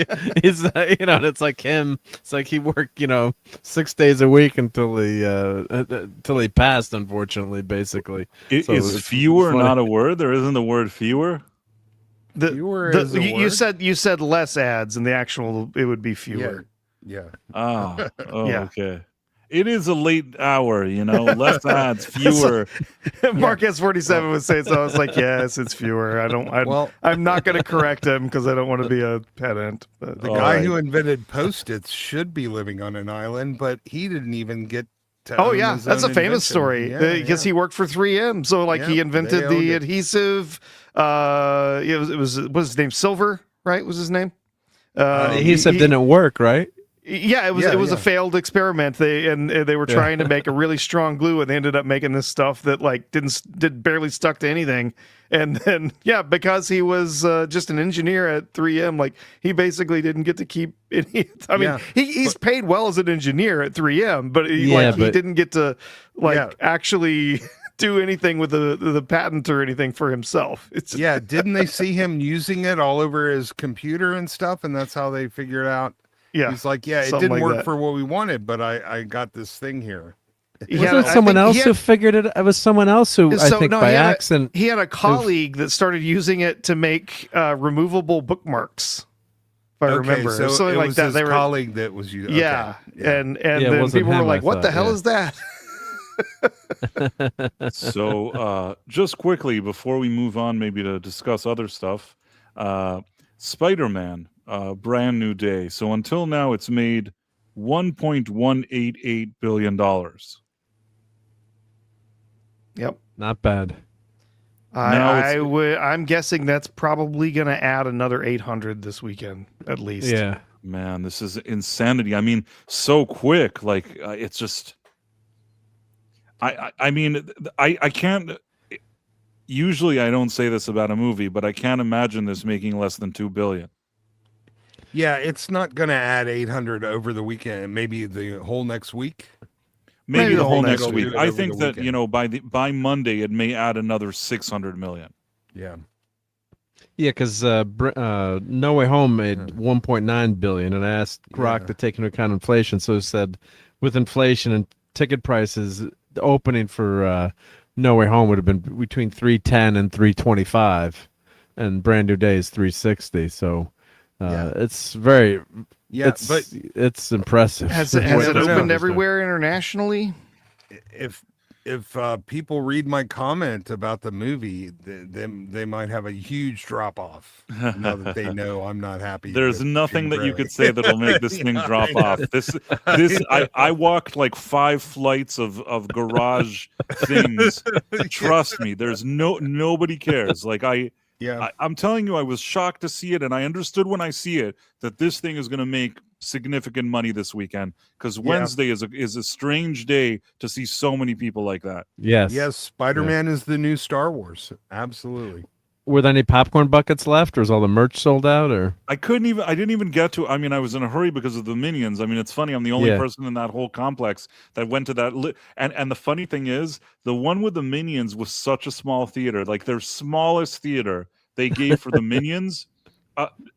he's, and it's like him. It's like he worked, 6 days a week until he passed, unfortunately, basically. Is fewer not a word? There isn't the word fewer? You said less ads, and the actual it would be fewer. Yeah. Oh, okay. It is a late hour, less ads, fewer. Mark S47 was saying so. I was like, yes, it's fewer. I'm not going to correct him because I don't want to be a pedant. But. The guy who invented Post-its should be living on an island, but he didn't even get to own his that's a own famous story because he worked for 3M. So he invented the adhesive. It was his name? Silver, right? Was his name? Adhesive didn't work, right? Yeah, it was a failed experiment. They were trying to make a really strong glue, and they ended up making this stuff that did barely stuck to anything. And then because he was just an engineer at 3M, he basically didn't get to keep any. I mean, he's paid well as an engineer at 3M, but he didn't get to actually do anything with the patent or anything for himself. Didn't they see him using it all over his computer and stuff, and that's how they figured out. Yeah, he's like, it didn't work for what we wanted, but I got this thing here. Wasn't it someone else who figured it? It was someone else who I think by accident. He had a colleague that started using it to make removable bookmarks. If I remember, so something it like was that. His colleague that was using. Yeah, and then people were like, "What the hell is that?" So, just quickly before we move on, maybe to discuss other stuff, Spider-Man. Brand new day. So until now, it's made $1.188 billion. Yep, not bad. I'm guessing that's probably going to add another 800 this weekend at least. Yeah, man, this is insanity. I mean, so quick. It's just. I can't. Usually, I don't say this about a movie, but I can't imagine this making less than $2 billion. Yeah, it's not going to add 800 over the weekend. Maybe the whole next week. Maybe the whole next week. I think that by Monday it may add another 600 million. Yeah. Yeah, because No Way Home made 1.9 billion, and I asked Grok to take into account inflation. So it said with inflation and ticket prices, the opening for No Way Home would have been between 310 and 325, and Brand New Day is 360. So. It's very, but it's impressive. Has it opened everywhere internationally? If people read my comment about the movie, they might have a huge drop off now that they know I'm not happy. There's nothing that you could say that'll make this thing drop off. I walked like 5 flights of garage things. Trust me, there's nobody cares. I'm telling you, I was shocked to see it, and I understood when I see it that this thing is going to make significant money this weekend, because Wednesday is a strange day to see so many people like that. Yes, Spider-Man is the new Star Wars. Absolutely. Were there any popcorn buckets left, or is all the merch sold out? Or I didn't even get to. I mean, I was in a hurry because of the Minions. I mean, it's funny. I'm the only person in that whole complex that went to that. And the funny thing is, the one with the Minions was such a small theater, like their smallest theater. they gave for the Minions.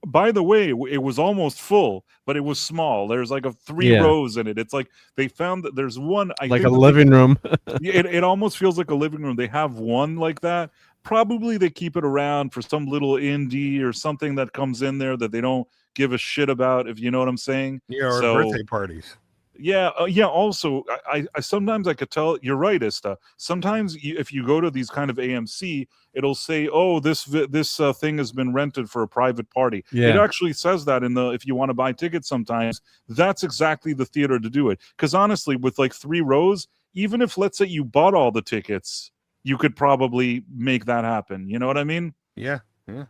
By the way, it was almost full, but it was small. There's like three rows in it. It's like they found that there's one. I like think a living room. it almost feels like a living room. They have one like that. Probably they keep it around for some little indie or something that comes in there that they don't give a shit about, if you know what I'm saying. Yeah, or So, birthday parties. yeah, yeah. Also, I sometimes I could tell. You're right, Ista. Sometimes if you go to these kind of AMC, it'll say, "Oh, this thing has been rented for a private party." Yeah. It actually says that if you want to buy tickets. Sometimes that's exactly the theater to do it. Because honestly, with like 3 rows, even if let's say you bought all the tickets, you could probably make that happen. You know what I mean? Yeah, yeah.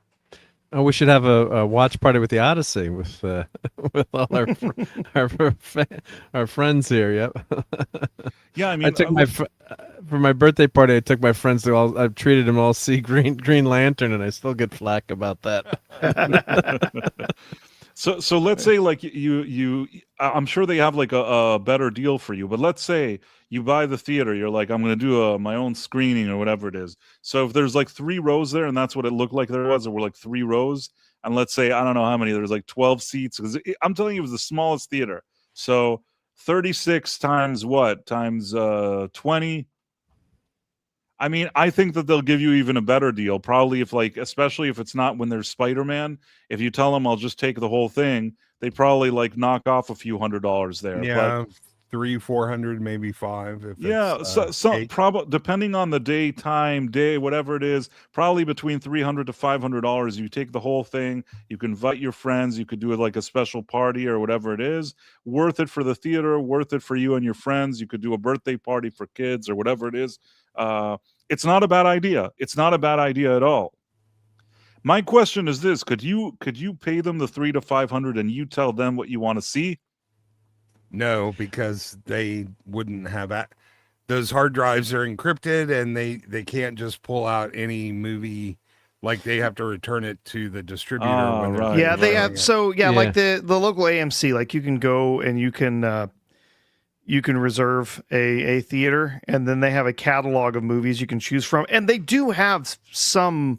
Oh, we should have a watch party with the Odyssey with with all our friends here. Yep. Yeah, I mean, I took for my birthday party. I took my friends to all. I've treated them all see Green Lantern, and I still get flack about that. So let's say like you I'm sure they have like a better deal for you, but let's say you buy the theater, you're like, I'm going to do my own screening or whatever it is. So if there's like 3 rows there, and that's what it looked like there were like 3 rows, and let's say, I don't know how many, there's like 12 seats, because I'm telling you, it was the smallest theater. So 36 times what? Times 20. I mean, I think that they'll give you even a better deal. Probably especially if it's not when there's Spider-Man. If you tell them I'll just take the whole thing, they probably like knock off a few $100s there. Yeah, 300-400, maybe 5. If Yeah, it's, so probably depending on the day, whatever it is, probably between $300 to $500. You take the whole thing. You can invite your friends. You could do it like a special party or whatever it is. Worth it for the theater. Worth it for you and your friends. You could do a birthday party for kids or whatever it is. It's not a bad idea. It's not a bad idea at all. My question is this: Could you pay them the $300 to $500 and you tell them what you want to see? no, because they wouldn't have those hard drives are encrypted, and they can't just pull out any movie. Like, they have to return it to the distributor. When right. Yeah, they have. have. So like the local AMC, like you can go and you can reserve a theater, and then they have a catalog of movies you can choose from, and they do have some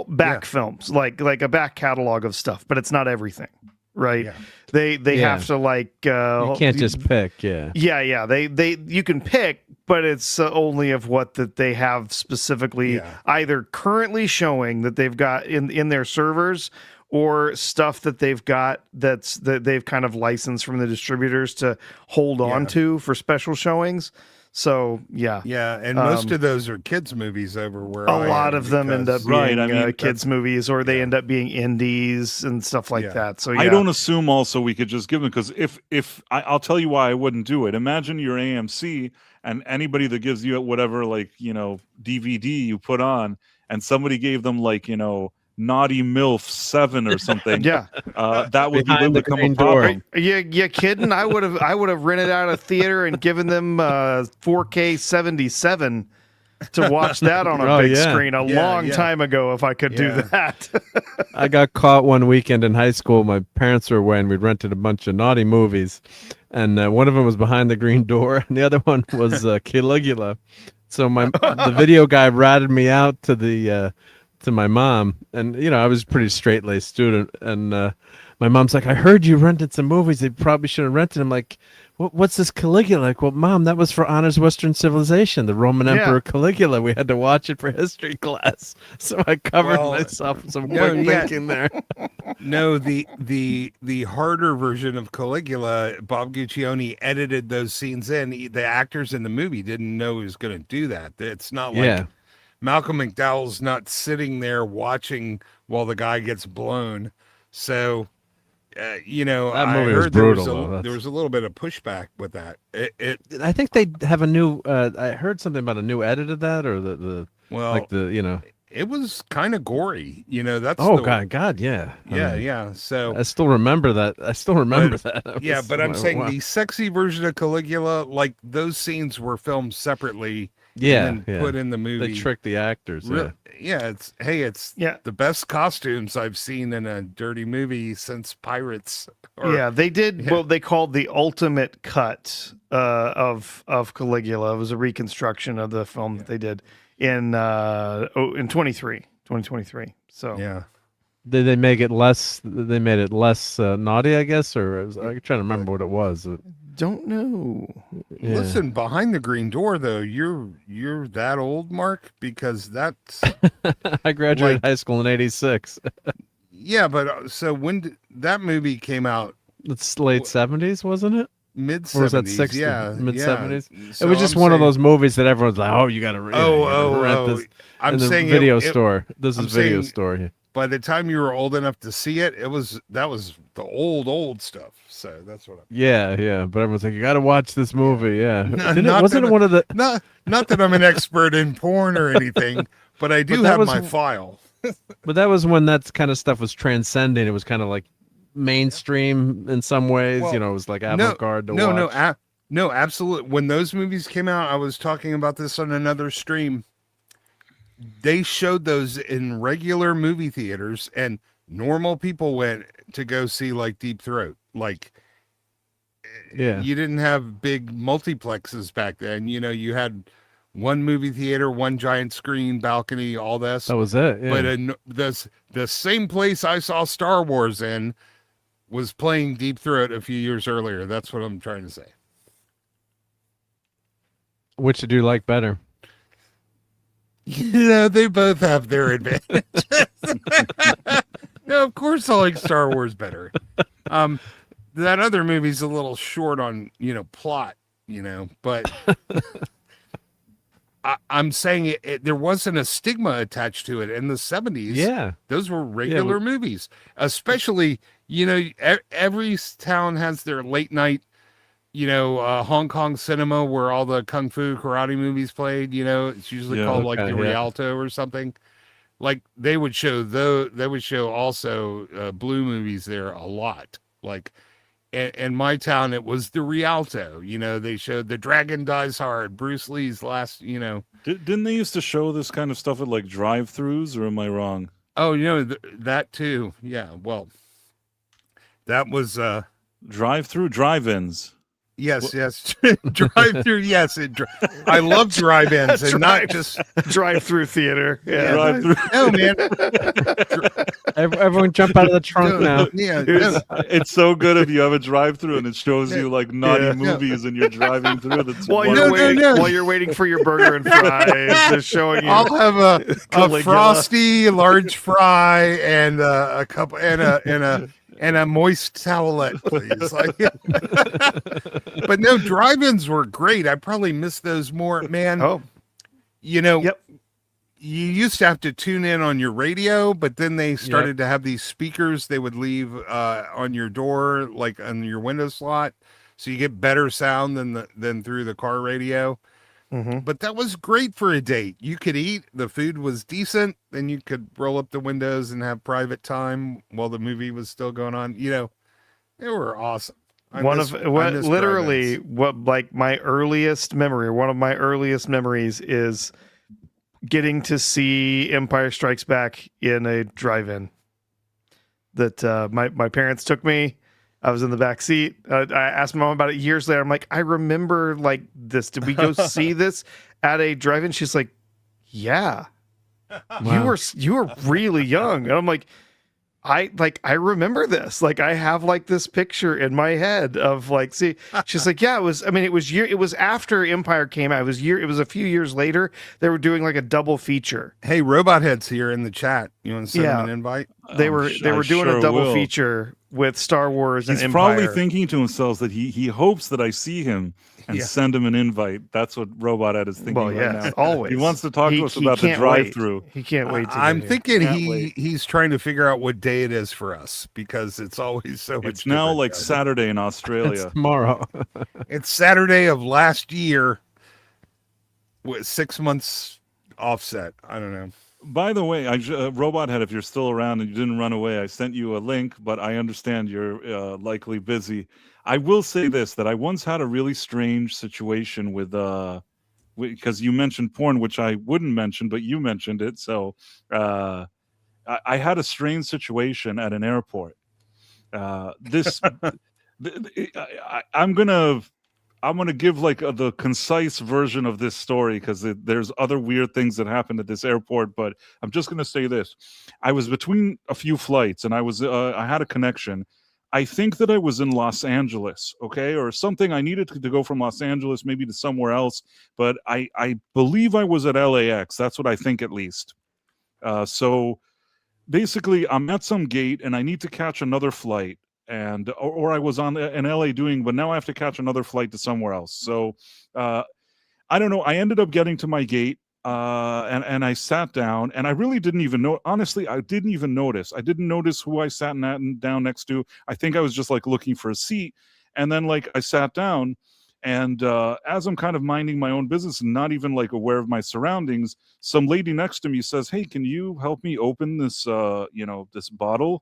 back films, like a back catalog of stuff, but it's not everything, right? Yeah. They have to like You can't just pick. Yeah. yeah they you can pick, but it's only of what that they have specifically either currently showing that they've got in their servers, or stuff that they've got that they've kind of licensed from the distributors to hold on to for special showings. So yeah, and most of those are kids movies over where a lot of them end up being kids movies, or they end up being indies and stuff like that. So I don't assume also we could just give them, because if I'll tell you why I wouldn't do it. Imagine you're AMC and anybody that gives you whatever, like, DVD you put on, and somebody gave them like, Naughty MILF 7 or something. That would become a problem. You kidding? I would have rented out a theater and given them 4K 77 to watch that on a big screen a long time ago if I could do that. I got caught one weekend in high school. My parents were away, and we rented a bunch of naughty movies, and one of them was Behind the Green Door, and the other one was Caligula. So the video guy ratted me out to my mom, and I was a pretty straight-laced student, and my mom's like, I heard you rented some movies they probably should have rented. I'm like, what's this Caligula? Like, well, Mom, that was for Honors Western Civilization, the Roman Emperor Caligula. We had to watch it for history class, so I covered myself with some quick thinking there. No, the harder version of Caligula, Bob Guccione edited those scenes in. The actors in the movie didn't know he was going to do that. It's not like Malcolm McDowell's not sitting there watching while the guy gets blown. So, that I movie heard was brutal. There was a little bit of pushback with that. I think they have a new. I heard something about a new edit of that, or it was kind of gory. That's God, yeah. Yeah. So I still remember that. That. But I'm saying the sexy version of Caligula, like, those scenes were filmed separately. And put in the movie. They tricked the actors. It's the best costumes I've seen in a dirty movie since Pirates. They did what they called the ultimate cut of Caligula. It was a reconstruction of the film that they did in 23 2023. So Yeah. Did they make it less? They made it less naughty, I guess, or I'm trying to remember what it was. don't know. Yeah. Listen, behind the green door though, you're that old, Mark, because that's I graduated like- high school in '86. yeah. But so when that movie came out, It's late '70s, wasn't it? mid Or was that 70s, 60? yeah, Mid-70s? yeah. It So was just I'm one of saying- those movies that everyone's like, "Oh, you got to rent this I'm in the saying video it, store." This is I'm video saying- store. Yeah. by the time you were old enough to see it, that was the old stuff. So that's what I'm. Yeah. But everyone's like, "You got to watch this movie." Yeah. Not Wasn't that- it one of the? Not that I'm an expert in porn or anything, but I do that have was- my file. But that was when that kind of stuff was transcending. It was kind of like mainstream in some ways. Well, It was like avant-garde to no, watch. no, absolutely. When those movies came out, I was talking about this on another stream. They showed those in regular movie theaters, and normal people went to go see like Deep Throat. Like, Yeah. you didn't have big multiplexes back then. You had one movie theater, one giant screen, balcony, all this. That was it. Yeah. But the same place I saw Star Wars in was playing Deep Throat a few years earlier. That's what I'm trying to say. Which did you like better? They both have their advantages. No, of course I like Star Wars better. That other movie's a little short on, plot, but I'm saying there wasn't a stigma attached to it in the 70s. Yeah. Those were regular movies, especially, every town has their late night, Hong Kong cinema where all the kung fu karate movies played. It's usually called like the Rialto or something. Like they would show also blue movies there a lot. Like in my town, it was the Rialto. They showed The Dragon Dies Hard, Bruce Lee's last. Didn't they used to show this kind of stuff at like drive-throughs, or am I wrong? Oh, that too. Yeah. Well, that was Drive-through, drive-ins. yes. Drive through. Yes. I love drive-ins and not just Drive-through theater. Yeah. Drive-through. no, man. Everyone jump out of the trunk now. Yeah. It's so good if you have a drive-through and it shows you like naughty movies and you're driving through. That's While wonderful. while you're waiting for your burger and fries, they're showing you. I'll have a Caligula. frosty large fry and a cup and a moist towelette, please. But no, drive-ins were great. I probably missed those more, man. Oh, Yep. You used to have to tune in on your radio, but then they started to have these speakers they would leave on your door, like on your window slot, so you get better sound than through the car radio. mhm. But that was great for a date. You could eat, the food was decent, then you could roll up the windows and have private time while the movie was still going on. They were awesome. I miss literally drive-ins. what like my earliest memory, or one of my earliest memories, is getting to see Empire Strikes Back in a drive-in. That my parents took me. I was in the back seat. I asked my mom about it years later. I'm like, I remember like this. Did we go see this at a drive-in? She's like, yeah. Wow. You were really young. And I'm like, I remember this. Like I have like this picture in my head of like, see, she's like, yeah, it was after Empire came out. It was a few years later. They were doing like a double feature. Hey, Robot Head's here in the chat. You want to send Yeah. him an invite? They were doing sure a double will. feature with Star Wars He's and Empire. probably thinking to himself that he hopes that I see him and Yeah. send him an invite. That's what Robot Ed is thinking Well, right yes, now. always. He wants to talk to us about the can't wait. drive-through. He can't wait. To I'm get here. thinking Can't wait. he's trying to figure out what day it is for us because it's always so much. It's now different, like guys. Saturday in It's Australia. tomorrow. It's Saturday of last year with 6 months offset. I don't know. By the way, Robot Head, if you're still around and you didn't run away, I sent you a link, but I understand you're likely busy. I will say this, that I once had a really strange situation with because you mentioned porn, which I wouldn't mention, but you mentioned it. So I had a strange situation at an airport. I'm gonna I'm gonna give like the concise version of this story because there's other weird things that happened at this airport. But I'm just gonna say this: I was between a few flights, and I had a connection. I think that I was in Los Angeles, okay, or something. I needed to go from Los Angeles maybe to somewhere else, but I believe I was at LAX. That's what I think at least. So basically, I'm at some gate and I need to catch another flight, and or I was in LA doing, but now I have to catch another flight to somewhere else. So uh, I don't know. I ended up getting to my gate, and I sat down, and I really didn't even know. Honestly, I didn't even notice. I didn't notice who I sat down next to. I think I was just like looking for a seat, and then like I sat down, and as I'm kind of minding my own business and not even like aware of my surroundings, some lady next to me says, "Hey, can you help me open this, this bottle?"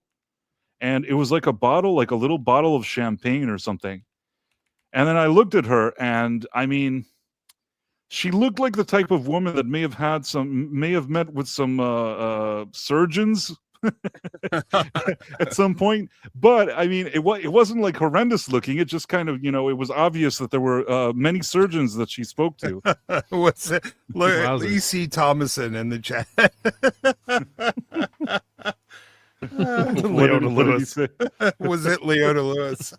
And it was like a bottle, like a little bottle of champagne or something. And then I looked at her, and I mean, she looked like the type of woman that may have met with some surgeons at some point. But I mean, it wasn't like horrendous looking. It just kind of, it was obvious that there were many surgeons that she spoke to. What's it? Look, Wowzers. E.C. Thomason in the chat. What did he say? Was it Leona Lewis?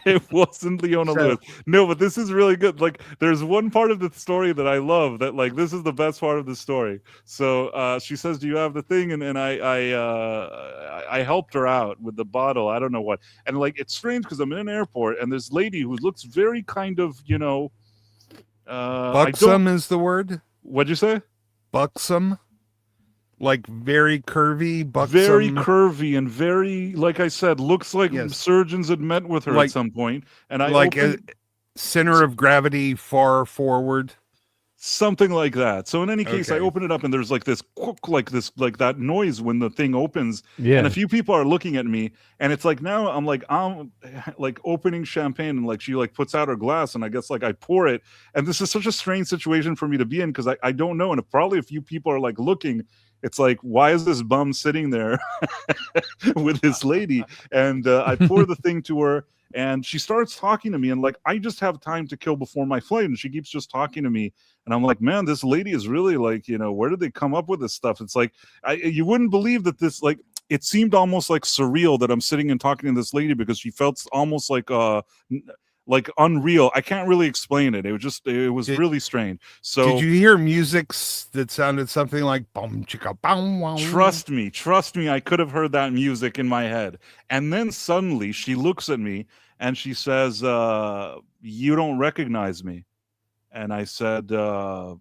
It wasn't Leona Lewis. No, but this is really good. Like, there's one part of the story that I love. That like this is the best part of the story. So she says, "Do you have the thing?" And I helped her out with the bottle. I don't know what. And like it's strange because I'm in an airport and this lady who looks very kind of Buxom is the word. What'd you say? Buxom. Like very curvy, buxom. Very curvy and very, like I said, looks like Yes. surgeons had met with her Like- at some point. And I like opened, a center of gravity far forward. something like that. So in any case, I Okay. open it up and there's like this like that noise when the thing opens. Yeah. And a few people are looking at me, and it's like now I'm like opening champagne, and like she like puts out her glass, and I guess like I pour it. And this is such a strange situation for me to be in because I don't know. And if probably a few people are like looking, it's like, why is this bum sitting there with this lady? And I pour the thing to her, and she starts talking to me, and like I just have time to kill before my flight, and she keeps just talking to me, and I'm like, man, this lady is really like, where did they come up with this stuff? It's like you wouldn't believe that this like. It seemed almost like surreal that I'm sitting and talking to this lady because she felt almost like unreal. I can't really explain it. It was really strange. So Did you hear music that sounded something like bum chicka bum wow? trust me, I could have heard that music in my head. And then suddenly she looks at me and she says, "You don't recognize me." And I said, I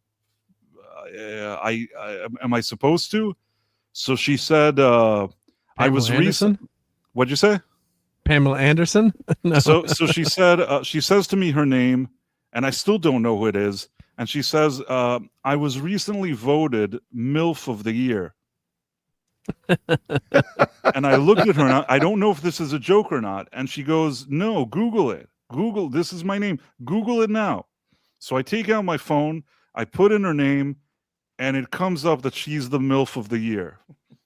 am I supposed to? So she said, I Pamela was Anderson? What'd you say? Pamela Anderson? No. So she said, she says to me her name, and I still don't know who it is. And she says, I was recently voted MILF of the Year. And I looked at her, and I don't know if this is a joke or not. And she goes, "No, Google it. Google, this is my name. Google it now." So I take out my phone, I put in her name, and it comes up that she's the MILF of the Year.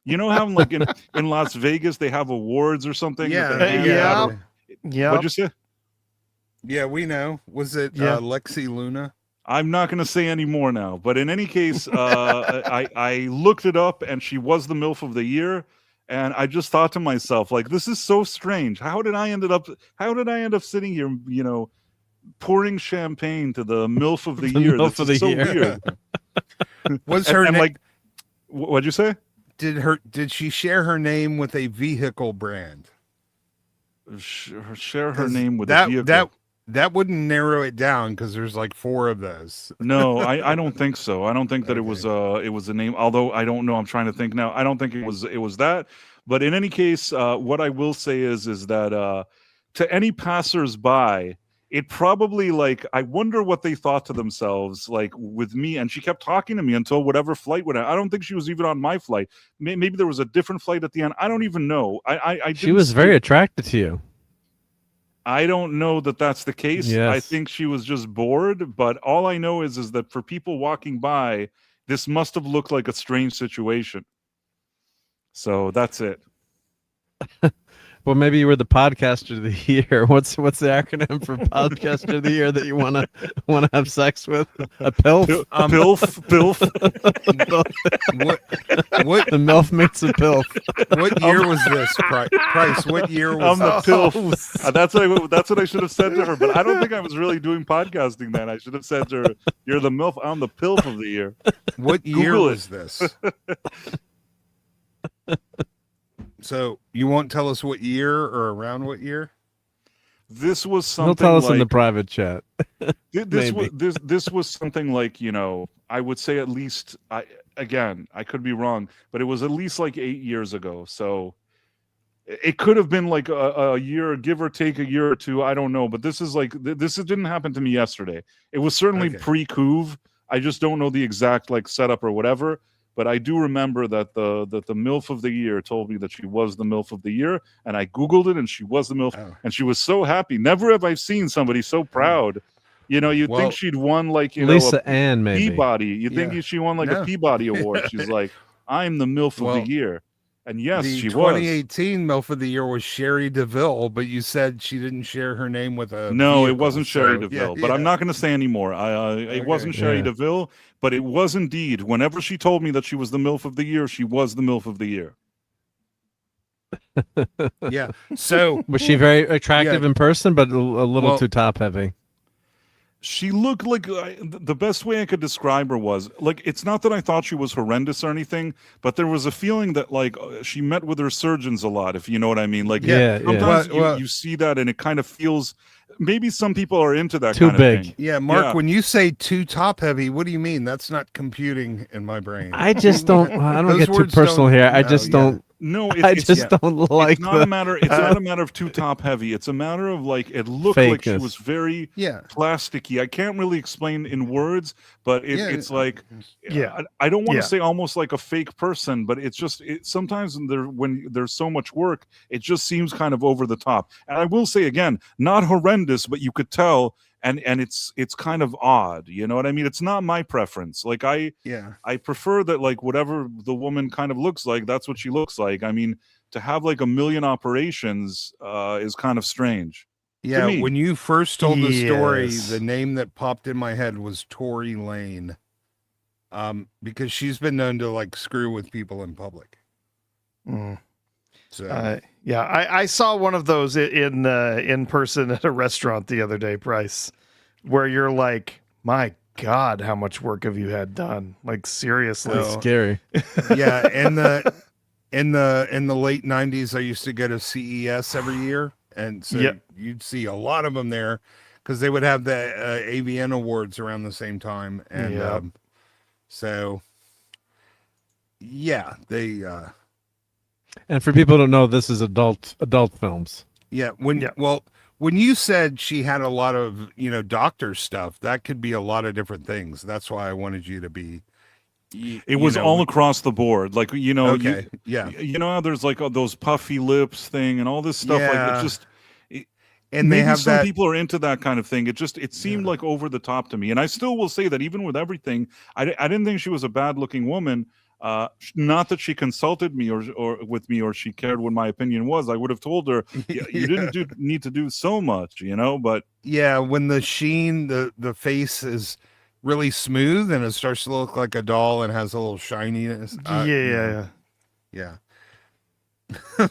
You know how like in Las Vegas they have awards or something? that they hand yeah. out? Yeah. What'd you say? Yeah, we know. Was it Yeah. Lexi Luna? I'm not going to say any more now, but in any case, I looked it up, and she was the MILF of the Year, and I just thought to myself, like, this is so strange. How did I end up sitting here, pouring champagne to the MILF of the The Year? MILF This of is the so year. weird. Was And- her and, name? like, what'd you say? Did she share her name with a vehicle brand? Share her 'Cause name with that a vehicle. that wouldn't narrow it down because there's like 4 of those. No, I don't think so. I don't think that Okay. it was a name. Although I don't know. I'm trying to think now. I don't think it was that. But in any case, what I will say is that to any passersby, it probably like I wonder what they thought to themselves like with me. And she kept talking to me until whatever flight went out. I don't think she was even on my flight. Maybe there was a different flight at the end. I don't even know. I She didn't was see- very attracted to you. I don't know that that's the case. I Yes. think she was just bored, but all I know is that for people walking by, this must have looked like a strange situation. So that's it. Well, maybe you were the podcaster of the year. What's the acronym for podcaster of the year that you wanna have sex with? A pilf? Pilf. What The MILF makes a pilf. what year was this? Price? What year was I'm the this? pilf. That's what I should have said to her. But I don't think I was really doing podcasting then. I should have said to her, "You're the MILF. I'm the pilf of the year." What year Google it. was this? So you won't tell us what year or around what year? This was He'll something tell us like in the private chat. this was something like, I would say at least I could be wrong, but it was at least like 8 years ago. So it could have been like a year, give or take a year or two. I don't know, but this is like this didn't happen to me yesterday. It was certainly Okay. pre-Couve. I just don't know the exact like setup or whatever. But I do remember that the MILF of the year told me that she was the MILF of the year, and I Googled it, and she was the MILF, Oh. and she was so happy. Never have I seen somebody so proud. You'd Well, think she'd won like Lisa a Ann, maybe. Peabody. You'd think Yeah. she won like No. a Peabody award. She's like, I'm the MILF Well, of the year, and yes, the she was. 2018 MILF of the year was Sherry DeVille, but you said she didn't share her name with a No, it vehicle, wasn't Sherry so, DeVille, yeah, but I'm yeah. not going to say anymore. It wasn't Sherry Yeah. DeVille, but it was indeed. Whenever she told me that she was the MILF of the year, she was the MILF of the year. Yeah. So Was she very attractive in person, but a little Well- too top heavy? She looked like the best way I could describe her was like, it's not that I thought she was horrendous or anything, but there was a feeling that like she met with her surgeons a lot, if you know what I mean. Like, Yeah, sometimes Well- you see that and it kind of feels, maybe some people are into that Too kind big. of thing. yeah, Mark, Yeah. when you say too top heavy, what do you mean? That's not computing in my brain. I just don't. I don't Those get too words personal don't- here. I no, just yeah. don't. No, I just don't like it's not the a matter. It's not a matter of too top heavy. It's a matter of like it looked like she Fakeness. was very Yeah. plasticky. I can't really explain in words, but Yeah, it's like Yeah. I don't want Yeah. to say almost like a fake person, but it's just sometimes when there's so much work, it just seems kind of over the top. And I will say again, not horrendous, but you could tell. And it's kind of odd, you know what I mean? It's not my preference. Like I prefer that like whatever the woman kind of looks like, that's what she looks like. I mean, to have like a million operations is kind of strange. Yeah, me. when you first told the story, Yes. the name that popped in my head was Tory Lane. Because she's been known to like screw with people in public. Mm. So Yeah, I saw one of those in person at a restaurant the other day, Bryce, where you're like, my God, how much work have you had done? Like seriously. Oh. scary. yeah, in the late 90s, I used to go to CES every year, and so Yep. you'd see a lot of them there because they would have the AVN awards around the same time, and Yep. so yeah, they And for people who don't know, this is adult films. yeah Yeah. when you said she had a lot of doctor stuff, that could be a lot of different things. That's why I wanted you to be. It was all across the board. Like, okay. Yeah, you know how there's like all those puffy lips thing and all this stuff. Like Yeah. it's just and maybe they have some that. people are into that kind of thing. It seemed Yeah. like over the top to me. And I still will say that even with everything, I didn't think she was a bad looking woman. Not that she consulted me or with me or she cared what my opinion was. I would have told her, you didn't need to do so much, but Yeah, when the sheen, the face is really smooth and it starts to look like a doll and has a little shininess. Yeah.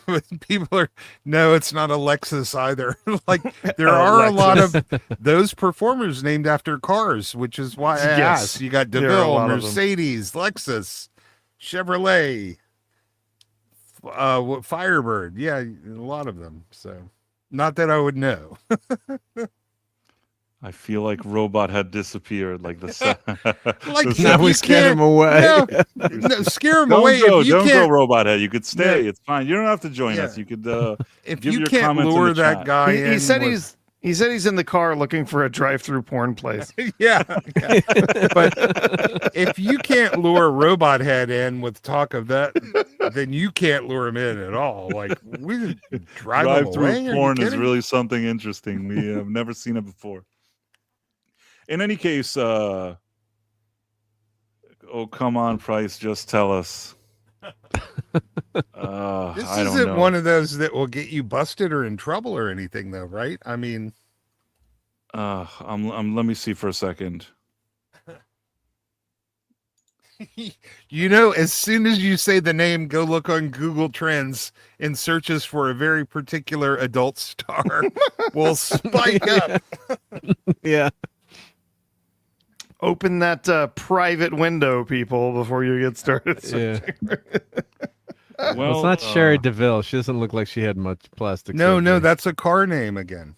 But people are no, it's not Alexis either. Like there are a lot of those performers named after cars, which is why I Yes, asked. You got there are a DeVille, lot of them. Mercedes, Lexus, Chevrolet, Firebird. Yeah, a lot of them. So not that I would know. I feel like Robot had disappeared. Like the Like, the Now you we scared him can't- away. No, scare them Don't away. go, If you don't go, can't, Robot Head. You could stay. Yeah. It's fine. You don't have to join Yeah. us. You could if give you your can't comments in lure the that chat. guy He in said with- he's in the car looking for a drive-through porn place. yeah. But if you can't lure Robot Head in with talk of that, then you can't lure him in at all. Like we drive him away. Drive-through Are you porn is kidding? really something interesting. We have never seen it before. In any case, oh come on, Price, just tell us. This I don't isn't know. one of those that will get you busted or in trouble or anything, though, right? I mean, Let me see for a second. as soon as you say the name, go look on Google Trends and searches for a very particular adult star will spike up. Yeah. Open that private window, people, before you get started. Yeah. Well, It's not Sherry DeVille. She doesn't look like she had much plastic No, surgery. that's a car name again.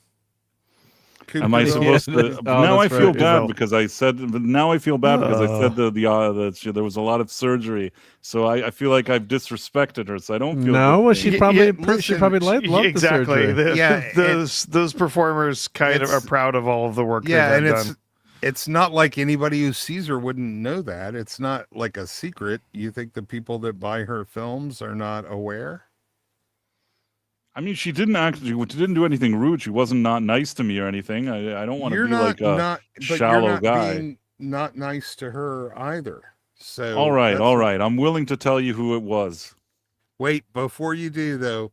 am I Cooperville. supposed to? Oh, now I that's feel right. bad Isabel. because I said. Now I feel bad because I said that there was a lot of surgery. So I feel like I've disrespected her. So I don't feel. No, good well, thing. she probably listen, she probably loved Exactly. the surgery. Yeah, those performers kind of it's- are proud of all of the work Yeah, they've and done. it's not like anybody who sees her wouldn't know that. It's not like a secret. You think the people that buy her films are not aware? I mean, she didn't do anything rude. She wasn't not nice to me or anything. I don't want to You're be like a but you're shallow not guy. being not nice to her either. So All right, that's- all right. I'm willing to tell you who it was. Wait, before you do though,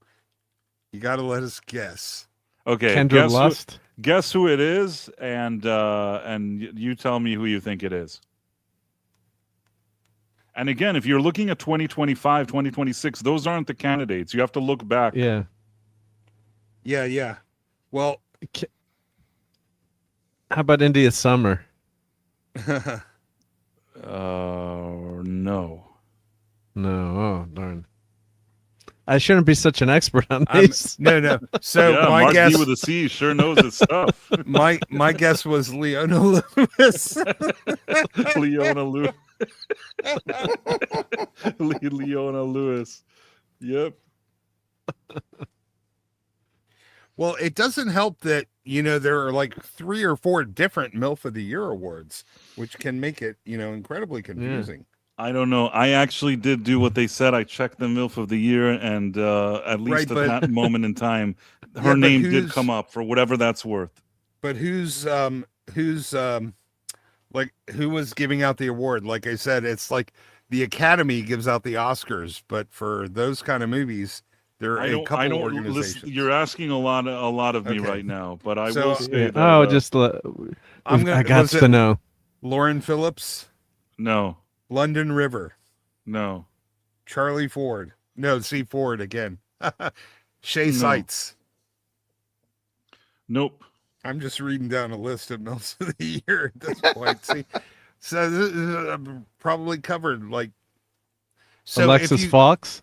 you got to let us guess. Okay, Kendra Lust. guess who it is, and you tell me who you think it is. And again, if you're looking at 2025, 2026, those aren't the candidates. You have to look back. Yeah. Yeah. Well, How about India Summer? No. No. Oh, darn. I shouldn't be such an expert on I'm- these. no. So Yeah, my Mark guess, D with a C sure knows his stuff. my guess was Leona Lewis. Leona Lewis. Leona Lewis. Yep. Well, it doesn't help that, there are like 3 or 4 different MILF of the Year awards, which can make it, incredibly confusing. I don't know. I actually did do what they said. I checked the MILF of the year, and at least Right, at that moment in time, Yeah, her but name did who's- come up for whatever that's worth. But who's like who was giving out the award? Like I said, it's like the Academy gives out the Oscars, but for those kind of movies, there are I a don't. couple I don't. organizations. Listen, you're asking a lot of me Okay. right now, but I So- will say that. Oh, just I'm gonna, I got was to it know. Lauren Phillips, no, London River, no. Charlie Ford. No, C. Ford again. Shay No. Seitz. Nope. I'm just reading down a list of MILFs of the year at this point. See, so this is probably covered. Like, so Alexis Fox.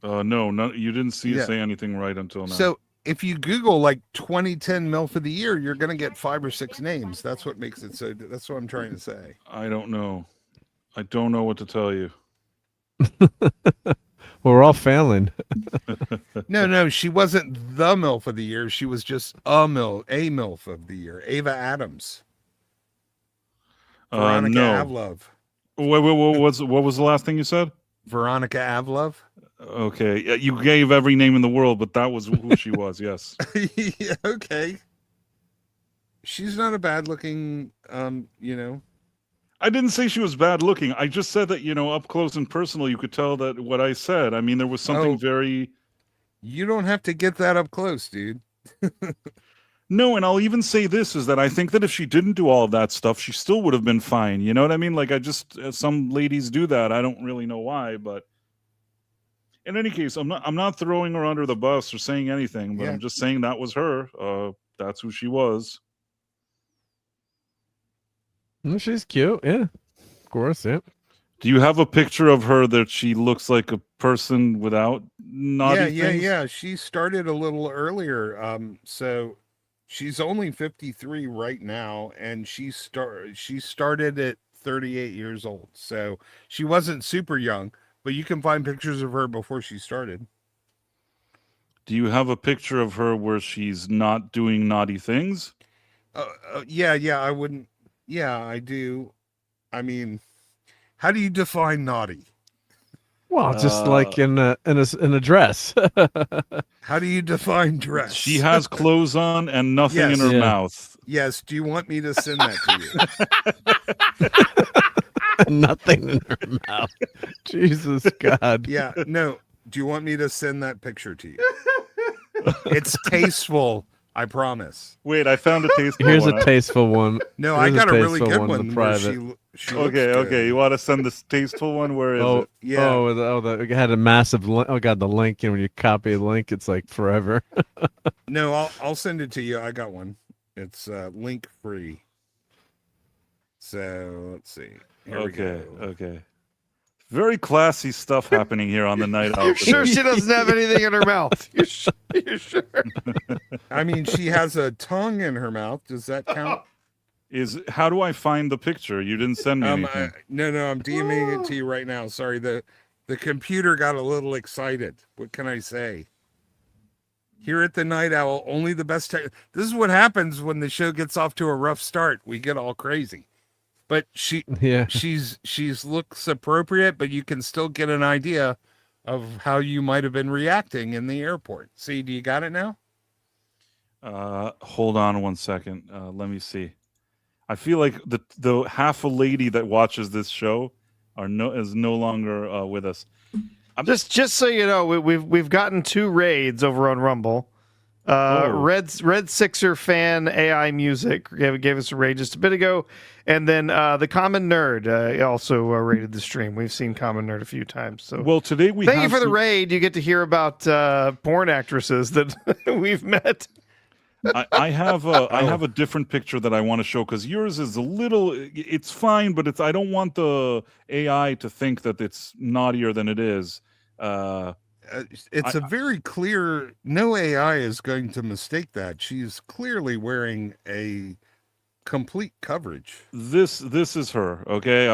No. You didn't Yeah. say anything right until now. So if you Google like 2010 MILF of the year, you're going to get 5 or 6 names. That's what makes it so. That's what I'm trying to say. I don't know. I don't know what to tell you. We're all failing. No, she wasn't the MILF of the year. She was just a MILF of the year. Ava Adams, Veronica No. Avlov, What was the last thing you said? Veronica Avlov. Okay, yeah, you gave every name in the world, but that was who she was. Yes. Yeah, okay. She's not a bad looking, I didn't say she was bad looking. I just said that, up close and personal, you could tell that what I said. I mean, there was something Oh. very. You don't have to get that up close, dude. No, and I'll even say this is that I think that if she didn't do all of that stuff, she still would have been fine. You know what I mean? Like, some ladies do that. I don't really know why, but in any case, I'm not throwing her under the bus or saying anything, but Yeah. I'm just saying that was her. That's who she was. Oh, she's cute. Yeah. Of course. Yeah. Do you have a picture of her that she looks like a person without naughty things? Yeah. She started a little earlier. So she's only 53 right now, and she started at 38 years old. So she wasn't super young, but you can find pictures of her before she started. Do you have a picture of her where she's not doing naughty things? Yeah, I wouldn't. Yeah, I do. I mean, how do you define naughty? Well, just like in a dress. How do you define dress? She has clothes on and nothing in Yes. her Yeah. mouth. Yes. Do you want me to send that to you? Nothing in her mouth. Jesus God. Yeah, no. Do you want me to send that picture to you? It's tasteful, I promise. Wait, I found a tasteful Here's one. a tasteful one. No, I Here's got a really tasteful good in the one where private. she looks Okay, good. okay. You want to send this tasteful one? Where is Oh, it? Yeah. it had a massive link. Oh God, the link. And when you copy a link, it's like forever. No, I'll send it to you. I got one. It's link free. So let's see. Here we Okay, go. okay. Very classy stuff happening here on the night out. You're sure she doesn't have anything in her mouth? You're sure? I mean, she has a tongue in her mouth. Does that count? How do I find the picture? You didn't send me anything. No, I'm DMing it to you right now. Sorry, the computer got a little excited. What can I say? Here at the Night Owl, only the best. This is what happens when the show gets off to a rough start. We get all crazy. But Yeah. she's looks appropriate, but you can still get an idea of how you might have been reacting in the airport. See, do you got it now? Hold on one second. Let me see. I feel like the half a lady that watches this show is no longer with us. Just so you know, we've gotten 2 raids over on Rumble. Red Sixer fan AI music gave us a raid just a bit ago, and then the Common Nerd also raided the stream. We've seen Common Nerd a few times. So Well, today thank you for the raid. You get to hear about porn actresses that we've met. I have a different picture that I want to show because yours is a little. It's fine, but I don't want the AI to think that it's naughtier than it is. It's a very clear. No AI is going to mistake that. She's clearly wearing a complete coverage. This is her. Okay,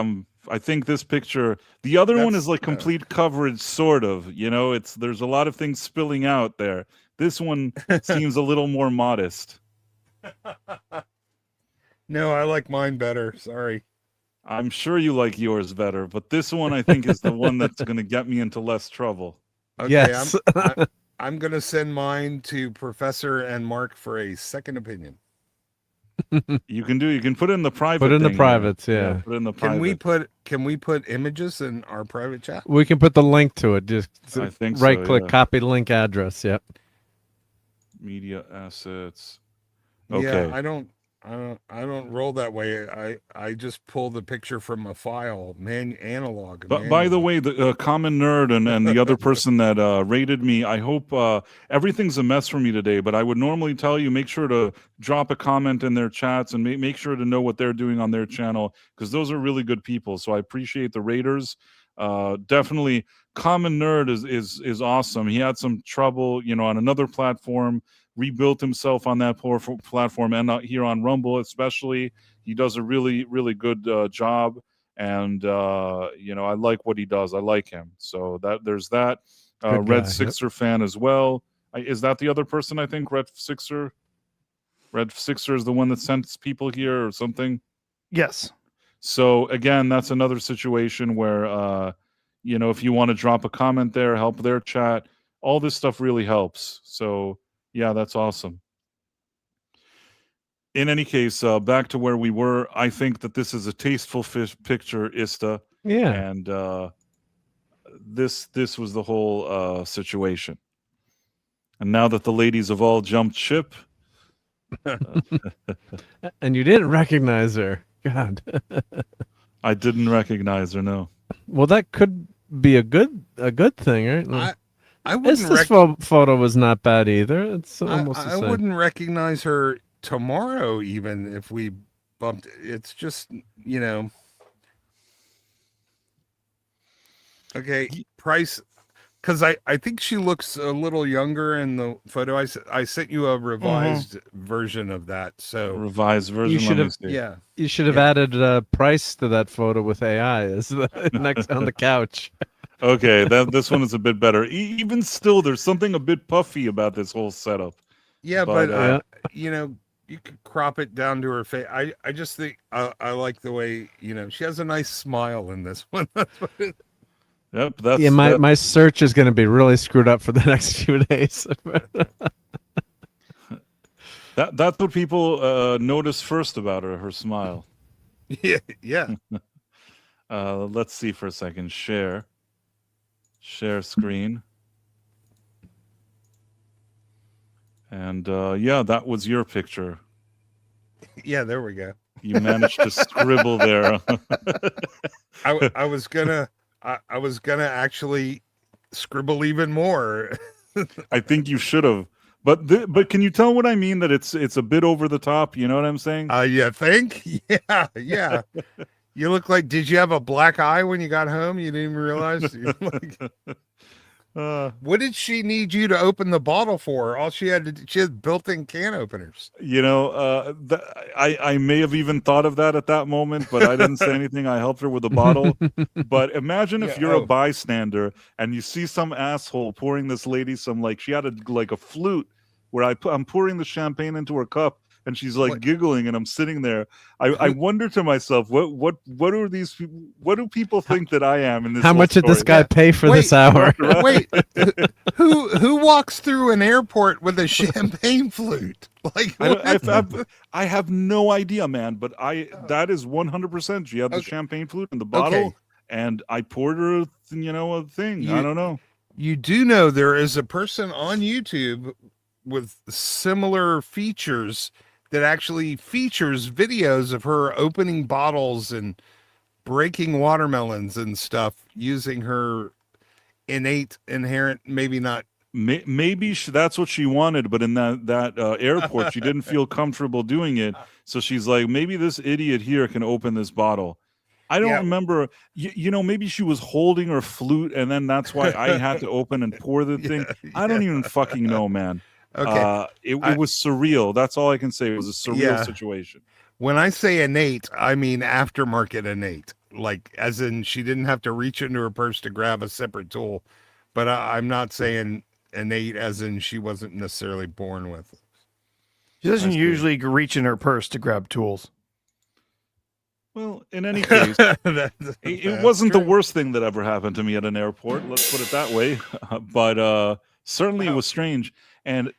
I think this picture. The other one is like complete coverage, sort of. You know, there's a lot of things spilling out there. This one seems a little more modest. No, I like mine better. Sorry. I'm sure you like yours better, but this one I think is the one that's going to get me into less trouble. Okay, Yes. I'm going to send mine to Professor and Mark for a second opinion. You can put it in the private. Put it in the thing, privates, yeah. Put it in the private. Can we put images in our private chat? We can put the link to it. Just I think right so, click, yeah. copy link address. Yep. Media assets. Okay. Yeah, I don't roll that way. I just pull the picture from a file, analog. But by the way, the Common Nerd and the other person that rated me, I hope everything's a mess for me today, but I would normally tell you, make sure to drop a comment in their chats and make sure to know what they're doing on their channel, because those are really good people. So I appreciate the raters. Definitely Common Nerd is awesome. He had some trouble, on another platform, rebuilt himself on that platform, and here on Rumble especially. He does a really, really good job, and I like what he does. I like him. So there's that. Good Red guy, Sixer fan as well. Is that the other person? I think Red Sixer is the one that sends people here or something. Yes. So again, that's another situation where if you want to drop a comment there, help their chat, all this stuff really helps. So yeah, that's awesome. In any case, back to where we were. I think that this is a tasteful picture, Ista. Yeah. And this was the whole situation. And now that the ladies have all jumped ship, And you didn't recognize her. God. I didn't recognize her. No. Well, that could be a good thing, right? I wouldn't. This photo was not bad either. It's almost the I same. wouldn't recognize her tomorrow, even if we bumped. It's just Okay, price, because I think she looks a little younger in the photo. I sent you a revised version of that. So Revised version. You should let me have- see. yeah, You should have added price to that photo with AI as the next on the couch. Okay, this one is a bit better. Even still, there's something a bit puffy about this whole setup. yeah, But, but you could crop it down to her face. I just think I like the way she has a nice smile in this one. That's what it, Yep, that's Yeah, my search is going to be really screwed up for the next few days. that's what people notice first about her smile. yeah. Let's see for a second. Share screen. And yeah, that was your picture. Yeah, there we go. You managed to scribble there. I was gonna actually scribble even more. I think you should have. But can you tell what I mean? That it's a bit over the top. You know what I'm saying? You think? Yeah. You look like, did you have a black eye when you got home? You didn't even realize? What did she need you to open the bottle for? She had built-in can openers. You know, I may have even thought of that at that moment, but I didn't say anything. I helped her with a bottle. But imagine if you're a bystander and you see some asshole pouring this lady some, like, she had a flute where I'm pouring the champagne into her cup, and she's like giggling, and I'm sitting there. I wonder to myself, what are these people? What do people think that I am in this? How much did this guy pay for this hour? Wait, who walks through an airport with a champagne flute? Like, I have no idea, man. But that is 100%. She had the champagne flute in the bottle, and I poured her, a thing. I don't know. You do know there is a person on YouTube with similar features that actually features videos of her opening bottles and breaking watermelons and stuff using her inherent, maybe not. Maybe that's what she wanted, but in that airport, she didn't feel comfortable doing it. So she's like, maybe this idiot here can open this bottle. I don't remember, maybe she was holding her flute, and then that's why I had to open and pour the thing. I don't even fucking know, man. Okay. It was surreal. That's all I can say. It was a surreal situation. When I say innate, I mean aftermarket innate. Like, as in, she didn't have to reach into her purse to grab a separate tool. But I'm not saying innate as in she wasn't necessarily born with it. She doesn't usually reach in her purse to grab tools. Well, in any case, it wasn't the worst thing that ever happened to me at an airport. Let's put it that way. But certainly it was strange. And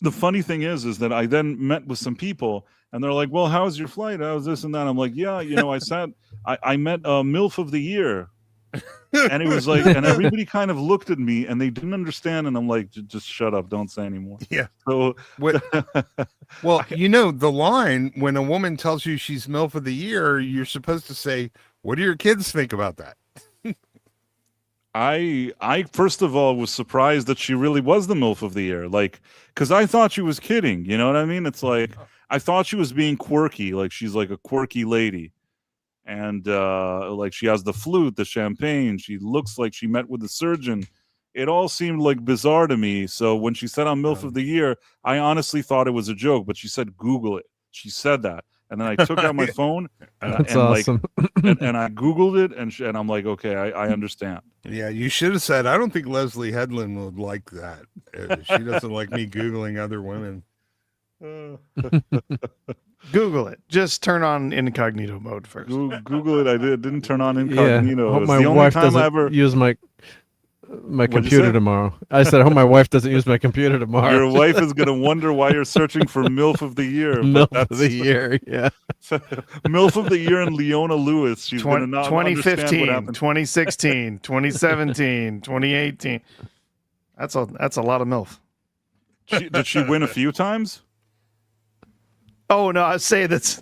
the funny thing is that I then met with some people, and they're like, well, how's your flight? How's this and that? I'm like, yeah, I met a MILF of the year. And it was like, and everybody kind of looked at me and they didn't understand. And I'm like, just shut up. Don't say anymore. Yeah. So, well, the line, when a woman tells you she's MILF of the year, you're supposed to say, what do your kids think about that? I first of all was surprised that she really was the MILF of the year, like, because I thought she was kidding. You know what I mean? It's like, I thought she was being quirky, like she's like a quirky lady, and like she has the flute, the champagne. She looks like she met with the surgeon. It all seemed like bizarre to me. So when she said I'm MILF of the year, I honestly thought it was a joke. But she said, Google it. She said that. And then I took out my phone and awesome. and I Googled it, and I'm like, okay, I understand. Yeah, you should have said, I don't think Leslie Headland would like that. She doesn't like me Googling other women. Google it. Just turn on incognito mode first. Google it. I didn't turn on incognito. I hope It's my the only wife time doesn't I ever use my What'd you computer say? tomorrow. I said, I hope my wife doesn't use my computer tomorrow. Your wife is gonna wonder why you're searching for MILF of the year. MILF of the year, yeah. MILF of the year and Leona Lewis. She's gonna not understand 2015, what happened. 2016, 2017, 2018. That's a lot of MILF. Did she win a few times? Oh no, I say that's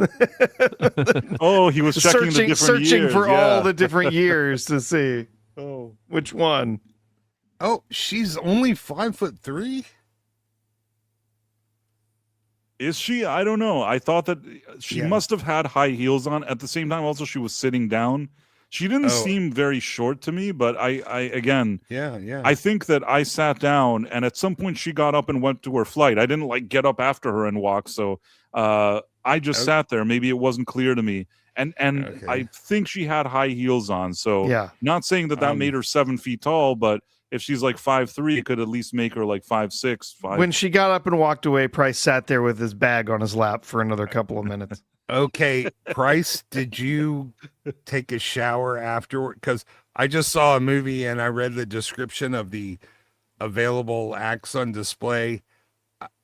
Oh, he was checking the different searching years. for Yeah. all the different years to see which one. Oh, she's only 5'3"? Is she? I don't know. I thought that she must have had high heels on. At the same time, also she was sitting down. She didn't seem very short to me, but I again, I think that I sat down, and at some point she got up and went to her flight. I didn't like get up after her and walk, so I just sat there. Maybe it wasn't clear to me, and I think she had high heels on. So not saying that made her 7 feet tall, but if she's like 5'3", it could at least make her like 5'6". When she got up and walked away, Price sat there with his bag on his lap for another couple of minutes. Okay, Price, did you take a shower afterward? Because I just saw a movie and I read the description of the available acts on display.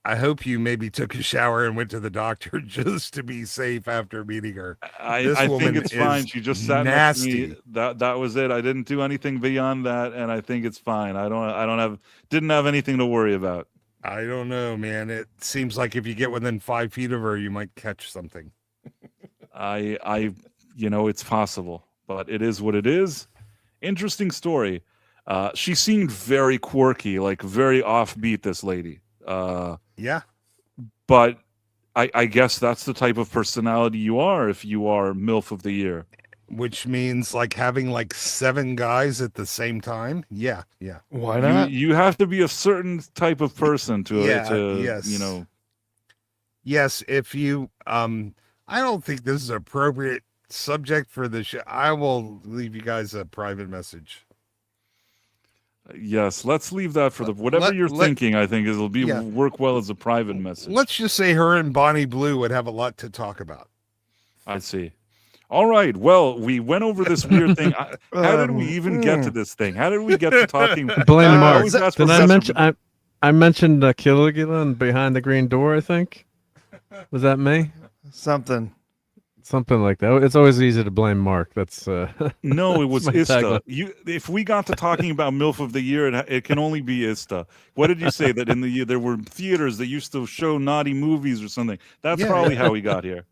I hope you maybe took a shower and went to the doctor just to be safe after meeting her. This I think woman it's fine. is She just sat next to me. nasty. That was it. I didn't do anything beyond that, and I think it's fine. Didn't have anything to worry about. I don't know, man. It seems like if you get within 5 feet of her, you might catch something. It's possible, but it is what it is. Interesting story. She seemed very quirky, like very offbeat, this lady. Yeah. But I guess that's the type of personality you are if you are MILF of the Year. Which means like having like 7 guys at the same time. Yeah. Yeah. Why not? You have to be a certain type of person Yes. Yes. If you, I don't think this is appropriate subject for the show. I will leave you guys a private message. Yes, let's leave that for whatever you're thinking. I think it'll work well as a private message. Let's just say her and Bonnie Blue would have a lot to talk about. I see. All right. Well, we went over this weird thing. How did we even get to this thing? How did we get to talking? Blame Mark. always ask Did I Professor- mention? I mentioned Caligula and Behind the Green Door. I think was that me? Something. Something like that. It's always easy to blame Mark. That's No, it was my Ista. tagline. If we got to talking about MILF of the Year, it can only be Ista. What did you say that in the year there were theaters that used to show naughty movies or something? That's probably how we got here.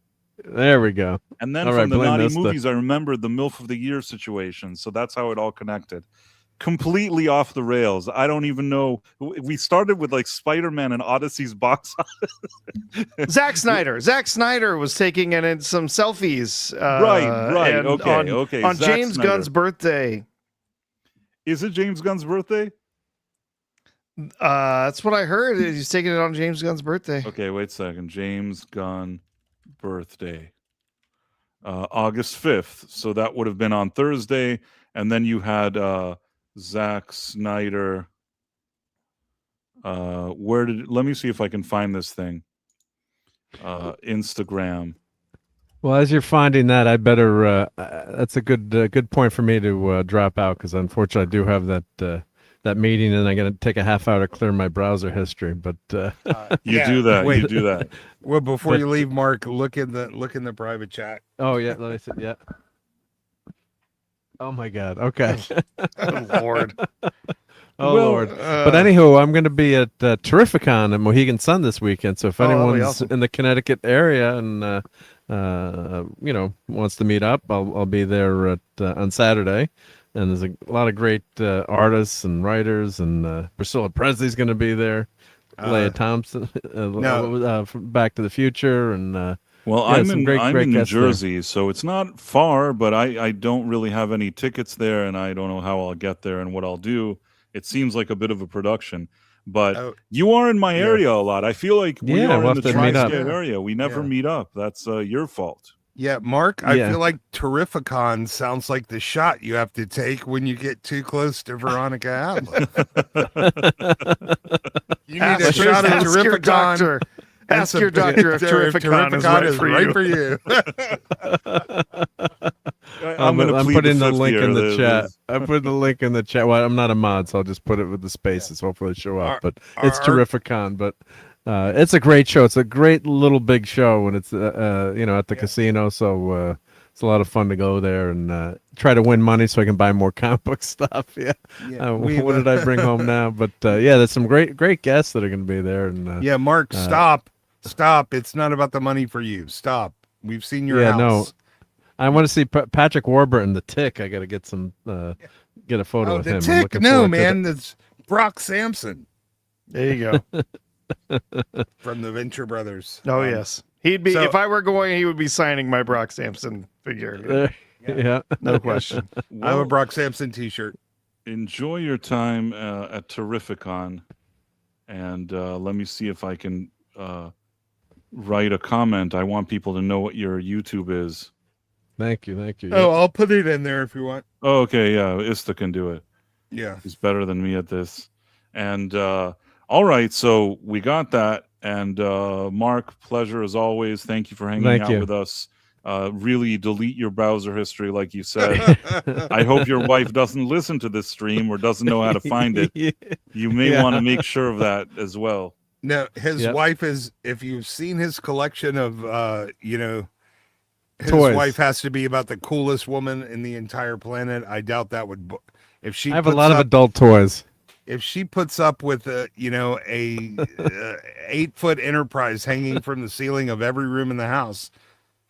There we go. And then All from right, the blame naughty Ista. movies, I remembered the MILF of the Year situation. So that's how it all connected. Completely off the rails. I don't even know. We started with like Spider-Man and Odyssey's box office. Zack Snyder. Zack Snyder was taking in some selfies. Right. and Okay. On Zack James Snyder. Gunn's birthday. Is it James Gunn's birthday? That's what I heard. He's taking it on James Gunn's birthday. Okay, wait a second. James Gunn birthday. August 5th. So that would have been on Thursday. And then you had Zack Snyder. Let me see if I can find this thing. Instagram. Well, as you're finding that, I better. That's a good point for me to drop out because unfortunately I do have that meeting and I got to take a half hour to clear my browser history. But You do that. Wait. You do that. Well, before But- you leave, Mark, look in the private chat. oh yeah, let me see. Yeah. Oh my God. Okay. Oh, Lord. Oh Well, Lord. But anywho, I'm going to be at Terrificon at Mohegan Sun this weekend. So if Oh, that'll be anyone's awesome. in the Connecticut area and wants to meet up, I'll be there on Saturday. And there's a lot of great artists and writers, and Priscilla Presley's going to be there. Leah Thompson, from Back to the Future, and Well, Yeah, I'm some in great New guests there. Jersey, so it's not far, but I don't really have any tickets there, and I don't know how I'll get there and what I'll do. It seems like a bit of a production, but Oh, you are in my yeah. area a lot. I feel like we Yeah, are we'll in the have to meet up. tri-state area. We never Yeah. meet up. That's your fault. Yeah, Mark, I Yeah. feel like Terrificon sounds like the shot you have to take when you get too close to Veronica Adler. You need a shot of Ask your Terrificon. doctor. and Ask some- your doctor if Terrificon is right for you. I'm going to I'm plead putting the the fifth link here. in the There's- chat. I'm putting the link in the chat. Well, I'm not a mod, so I'll just put it with the spaces. Hopefully, show up. But it's Terrificon. But it's a great show. It's a great little big show, and it's at the casino. So it's a lot of fun to go there and try to win money so I can buy more comic book stuff. Yeah. What did I bring home now? But there's some great guests that are going to be there. And Yeah, Mark, stop. It's not about the money for you. Stop. We've seen your Yeah, no. house. I want to see Patrick Warburton, the Tick. I got to get get a photo Oh, of the him. I'm Tick. looking No, forward to man. That's Brock Sampson There you go. from the Venture Brothers. Oh, yes. He'd be, so- if I were going, he would be signing my Brock Sampson figure. that. Yeah. No question. I have a Well, Brock Sampson t-shirt. enjoy your time at Terrificon, and let me see if I can write a comment. I want people to know what your YouTube is. Thank you. Oh, I'll put it in there if you want. Oh, okay, yeah, Ista can do it. Yeah. He's better than me at this. And all right, so we got that. And Mark, pleasure as always. Thank you for hanging Thank out you. with us. Really delete your browser history, like you said. I hope your wife doesn't listen to this stream or doesn't know how to find it. You may Yeah. want to make sure of that as well. No, his Yep. wife is. If you've seen his collection of, his Toys. wife has to be about the coolest woman in the entire planet. I doubt that would. If she I have a puts lot of up, adult toys. if she puts up with a 8-foot Enterprise hanging from the ceiling of every room in the house,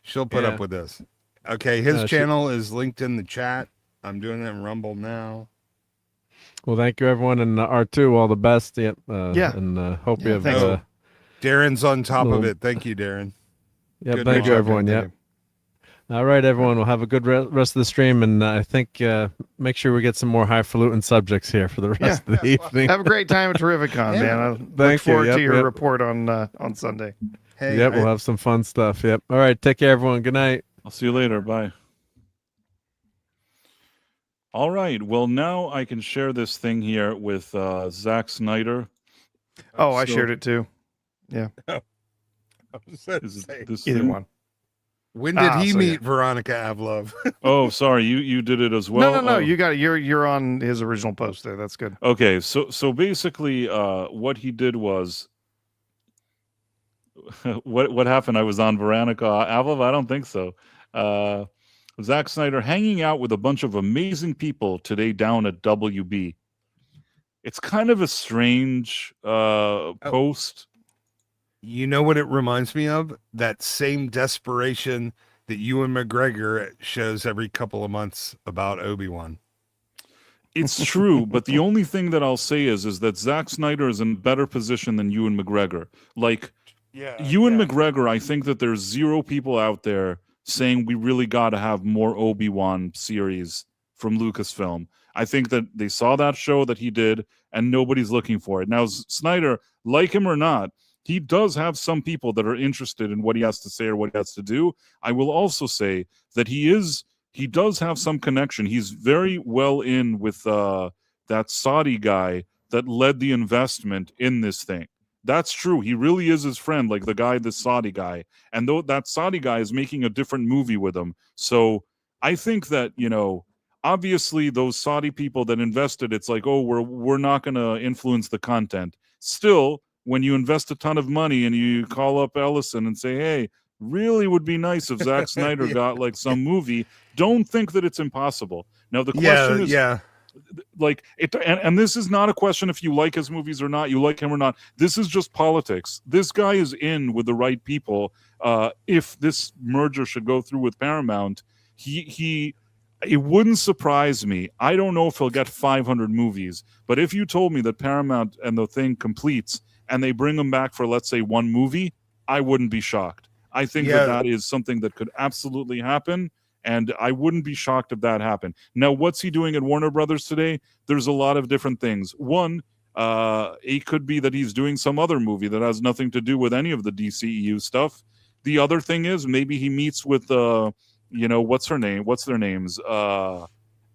she'll put Yeah. up with this. Okay, his She- channel is linked in the chat. I'm doing it in Rumble now. Well, thank you, everyone, and R2, all the best. Yep. Yeah. And hope you have. thanks. Darren's on top of Little- it. Thank you, Darren. Yep. Good Thank you, job, everyone. man. Yep. All right, everyone. We'll have a good rest of the stream, and I think make sure we get some more highfalutin subjects here for the rest of the evening. Have a great time at Terrificon, man. I look Thank you. forward Yep, to your yep. report on Sunday. Hey, Yep, we'll have some fun stuff. Yep. All right, take care, everyone. Good night. I'll see you later. Bye. All right. Well, now I can share this thing here with Zack Snyder. Oh, I So- shared it too. I was gonna Is say, this Either thing? one. when did he so meet Veronica Avlov? Oh, sorry. You did it as well. no. Oh. You got it. You're on his original post there. That's good. Okay, so basically, what he did was, what happened? I was on Veronica Avlov. I don't think so. Zack Snyder hanging out with a bunch of amazing people today down at WB. It's kind of a strange post. You know what it reminds me of? That same desperation that Ewan McGregor shows every couple of months about Obi-Wan. It's true, but the only thing that I'll say is that Zack Snyder is in better position than Ewan McGregor. Like, Ewan McGregor, I think that there's zero people out there saying we really got to have more Obi-Wan series from Lucasfilm. I think that they saw that show that he did, and nobody's looking for it. Now, Snyder, like him or not, he does have some people that are interested in what he has to say or what he has to do. I will also say that he does have some connection. He's very well in with that Saudi guy that led the investment in this thing. That's true. He really is his friend, like the Saudi guy. And though that Saudi guy is making a different movie with him. So I think that, obviously those Saudi people that invested, it's like, oh, we're not going to influence the content. Still, when you invest a ton of money and you call up Ellison and say, hey, really would be nice if Zack Snyder got like some movie, don't think that it's impossible. Now, the question is, like, and this is not a question if you like his movies or not, you like him or not. This is just politics. This guy is in with the right people. If this merger should go through with Paramount, it wouldn't surprise me. I don't know if he'll get 500 movies, but if you told me that Paramount and the thing completes and they bring him back for, let's say, one movie, I wouldn't be shocked. I think that is something that could absolutely happen, and I wouldn't be shocked if that happened. Now, what's he doing at Warner Brothers today? There's a lot of different things. One, it could be that he's doing some other movie that has nothing to do with any of the DCEU stuff. The other thing is maybe he meets with what's their names?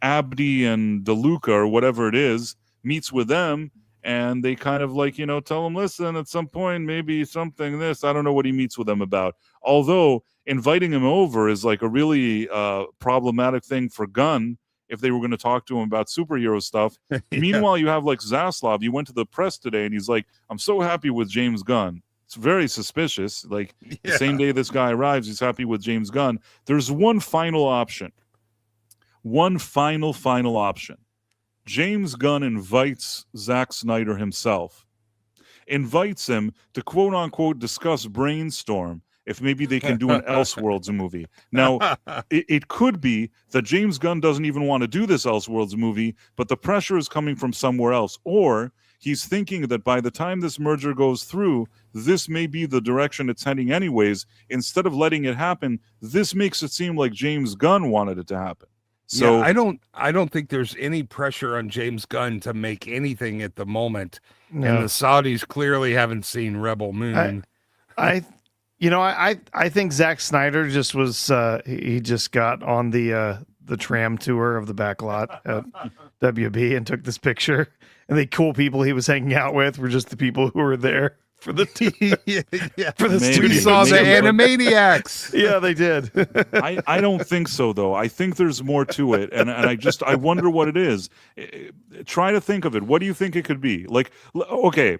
Abdi and DeLuca or whatever it is, meets with them, and they kind of like, tell him, listen, at some point, maybe something this. I don't know what he meets with them about. Although inviting him over is like a really problematic thing for Gunn if they were going to talk to him about superhero stuff. Meanwhile, you have like Zaslav. He went to the press today and he's like, I'm so happy with James Gunn. It's very suspicious. Like the same day this guy arrives, he's happy with James Gunn. There's one final option. One final option. James Gunn invites Zack Snyder himself. Invites him to quote unquote discuss Brainstorm if maybe they can do an Elseworlds movie. Now, it could be that James Gunn doesn't even want to do this Elseworlds movie, but the pressure is coming from somewhere else. Or he's thinking that by the time this merger goes through, this may be the direction it's heading anyways. Instead of letting it happen, this makes it seem like James Gunn wanted it to happen. So I don't think there's any pressure on James Gunn to make anything at the moment. And the Saudis clearly haven't seen Rebel Moon. I think Zack Snyder just was he just got on the tram tour of the back lot at WB and took this picture, and the cool people he was hanging out with were just the people who were there for the for the Maybe. studio. We saw the Maybe. Animaniacs. Yeah, they did. I don't think so, though. I think there's more to it, and I wonder what it is. Try to think of it. What do you think it could be? Like, okay,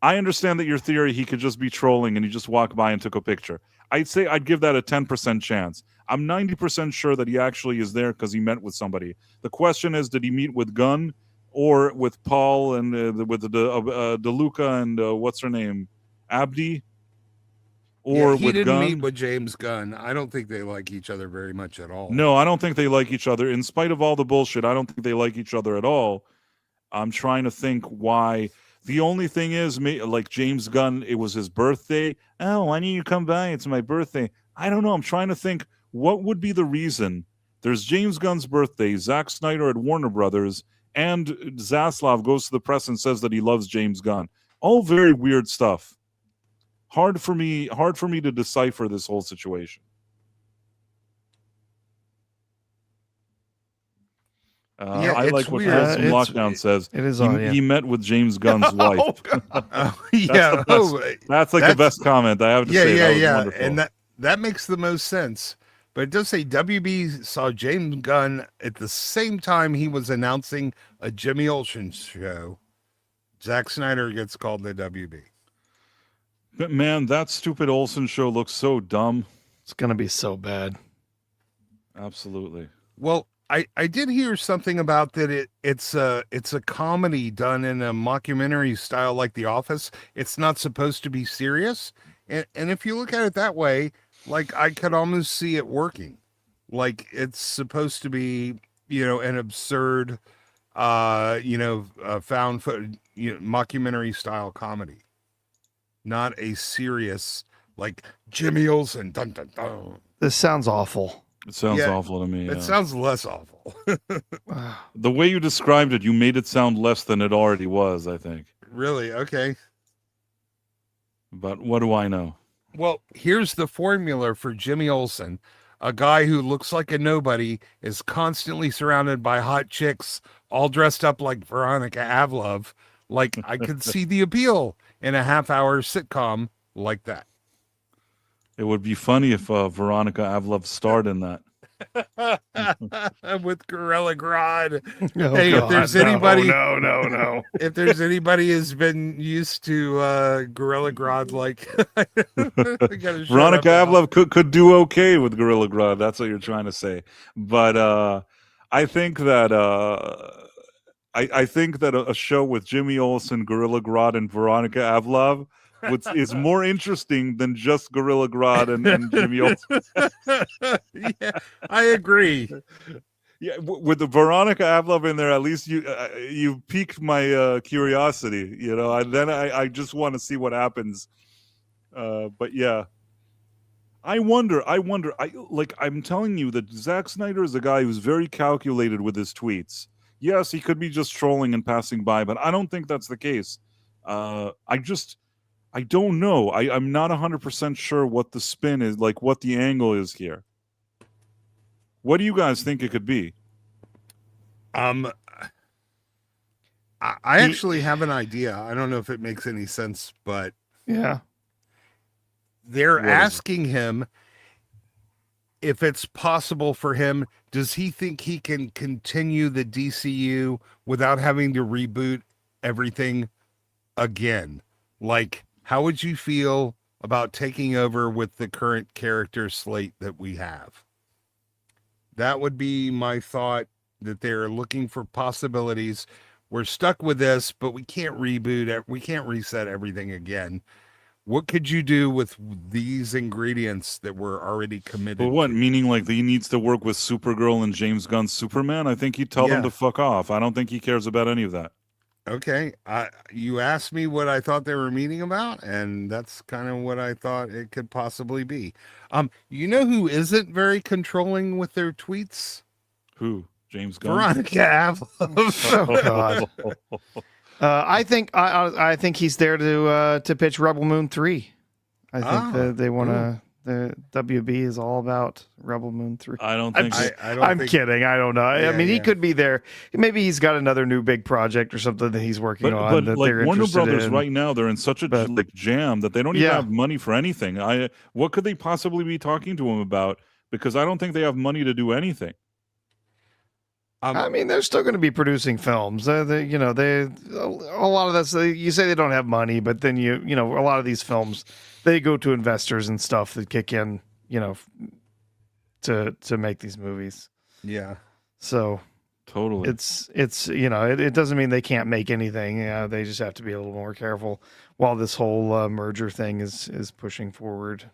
I understand that your theory, he could just be trolling and he just walked by and took a picture. I'd say I'd give that a 10% chance. I'm 90% sure that he actually is there because he met with somebody. The question is, did he meet with Gunn or with Paul and with DeLuca and what's her name? Abdi? Or he with didn't Gunn? meet with James Gunn. I don't think they like each other very much at all. No, I don't think they like each other. In spite of all the bullshit, I don't think they like each other at all. I'm trying to think why. The only thing is, like James Gunn, it was his birthday. Oh, why didn't you come by? It's my birthday. I don't know. I'm trying to think what would be the reason. There's James Gunn's birthday, Zack Snyder at Warner Brothers, and Zaslav goes to the press and says that he loves James Gunn. All very weird stuff. Hard for me to decipher this whole situation. I like what Chris from Lockdown says. It is he met with James Gunn's wife. Yeah, that's the best comment I have to say. That was wonderful. And that makes the most sense. But it does say WB saw James Gunn at the same time he was announcing a Jimmy Olsen show. Zack Snyder gets called the WB. But man, that stupid Olsen show looks so dumb. It's gonna be so bad. Absolutely. Well, I did hear something about that. It's a comedy done in a mockumentary style like The Office. It's not supposed to be serious, and if you look at it that way, like I could almost see it working. Like it's supposed to be, an absurd, found footage, mockumentary style comedy, not a serious like Jimmy Olsen. Dun, dun, dun. This sounds awful. It sounds awful to me. It sounds less awful. The way you described it, you made it sound less than it already was, I think. Really? Okay. But what do I know? Well, here's the formula for Jimmy Olsen. A guy who looks like a nobody is constantly surrounded by hot chicks, all dressed up like Veronica Avlov. Like, I could see the appeal in a half-hour sitcom like that. It would be funny if Veronica Avlov starred in that. With Gorilla Grodd. Oh, hey, God, if there's anybody, no. if there's anybody who's been used to Gorilla Grodd, like Veronica Avlov could do okay with Gorilla Grodd. That's what you're trying to say. But I think that I think that a show with Jimmy Olsen, Gorilla Grodd, and Veronica Avlov is more interesting than just Gorilla Grodd and Jimmy Olsen. Yeah, I agree. Yeah, with the Veronica Avlov in there, at least you piqued my curiosity, and then I just want to see what happens. But yeah, I wonder. I'm telling you that Zack Snyder is a guy who's very calculated with his tweets. Yes, he could be just trolling and passing by, but I don't think that's the case. I don't know. I'm not 100% sure what the spin is, like what the angle is here. What do you guys think it could be? I actually have an idea. I don't know if it makes any sense, but yeah, they're asking him if it's possible for him. Does he think he can continue the DCU without having to reboot everything again? Like, how would you feel about taking over with the current character slate that we have? That would be my thought, that they're looking for possibilities. We're stuck with this, but we can't reboot it. We can't reset everything again. What could you do with these ingredients that were already committed? But what, meaning like he needs to work with Supergirl and James Gunn's Superman? I think he'd tell them to fuck off. I don't think he cares about any of that. Okay. You asked me what I thought they were meaning about, and that's kind of what I thought it could possibly be. You know who isn't very controlling with their tweets? Who? James Gunn? Veronica Avlov. Oh, God. I think he's there to pitch Rebel Moon 3. I think that they want to. The WB is all about Rebel Moon 3. I don't think. I'm kidding. I don't know. Yeah, I mean, he could be there. Maybe he's got another new big project or something that he's working on. But that like they're Warner interested Brothers in. right now, they're in such a jam that they don't even have money for anything. What could they possibly be talking to him about? Because I don't think they have money to do anything. I mean, they're still going to be producing films. A lot of this. You say they don't have money, but then a lot of these films, they go to investors and stuff that kick in, to make these movies. Yeah. So Totally. it doesn't mean they can't make anything. They just have to be a little more careful while this whole merger thing is pushing forward.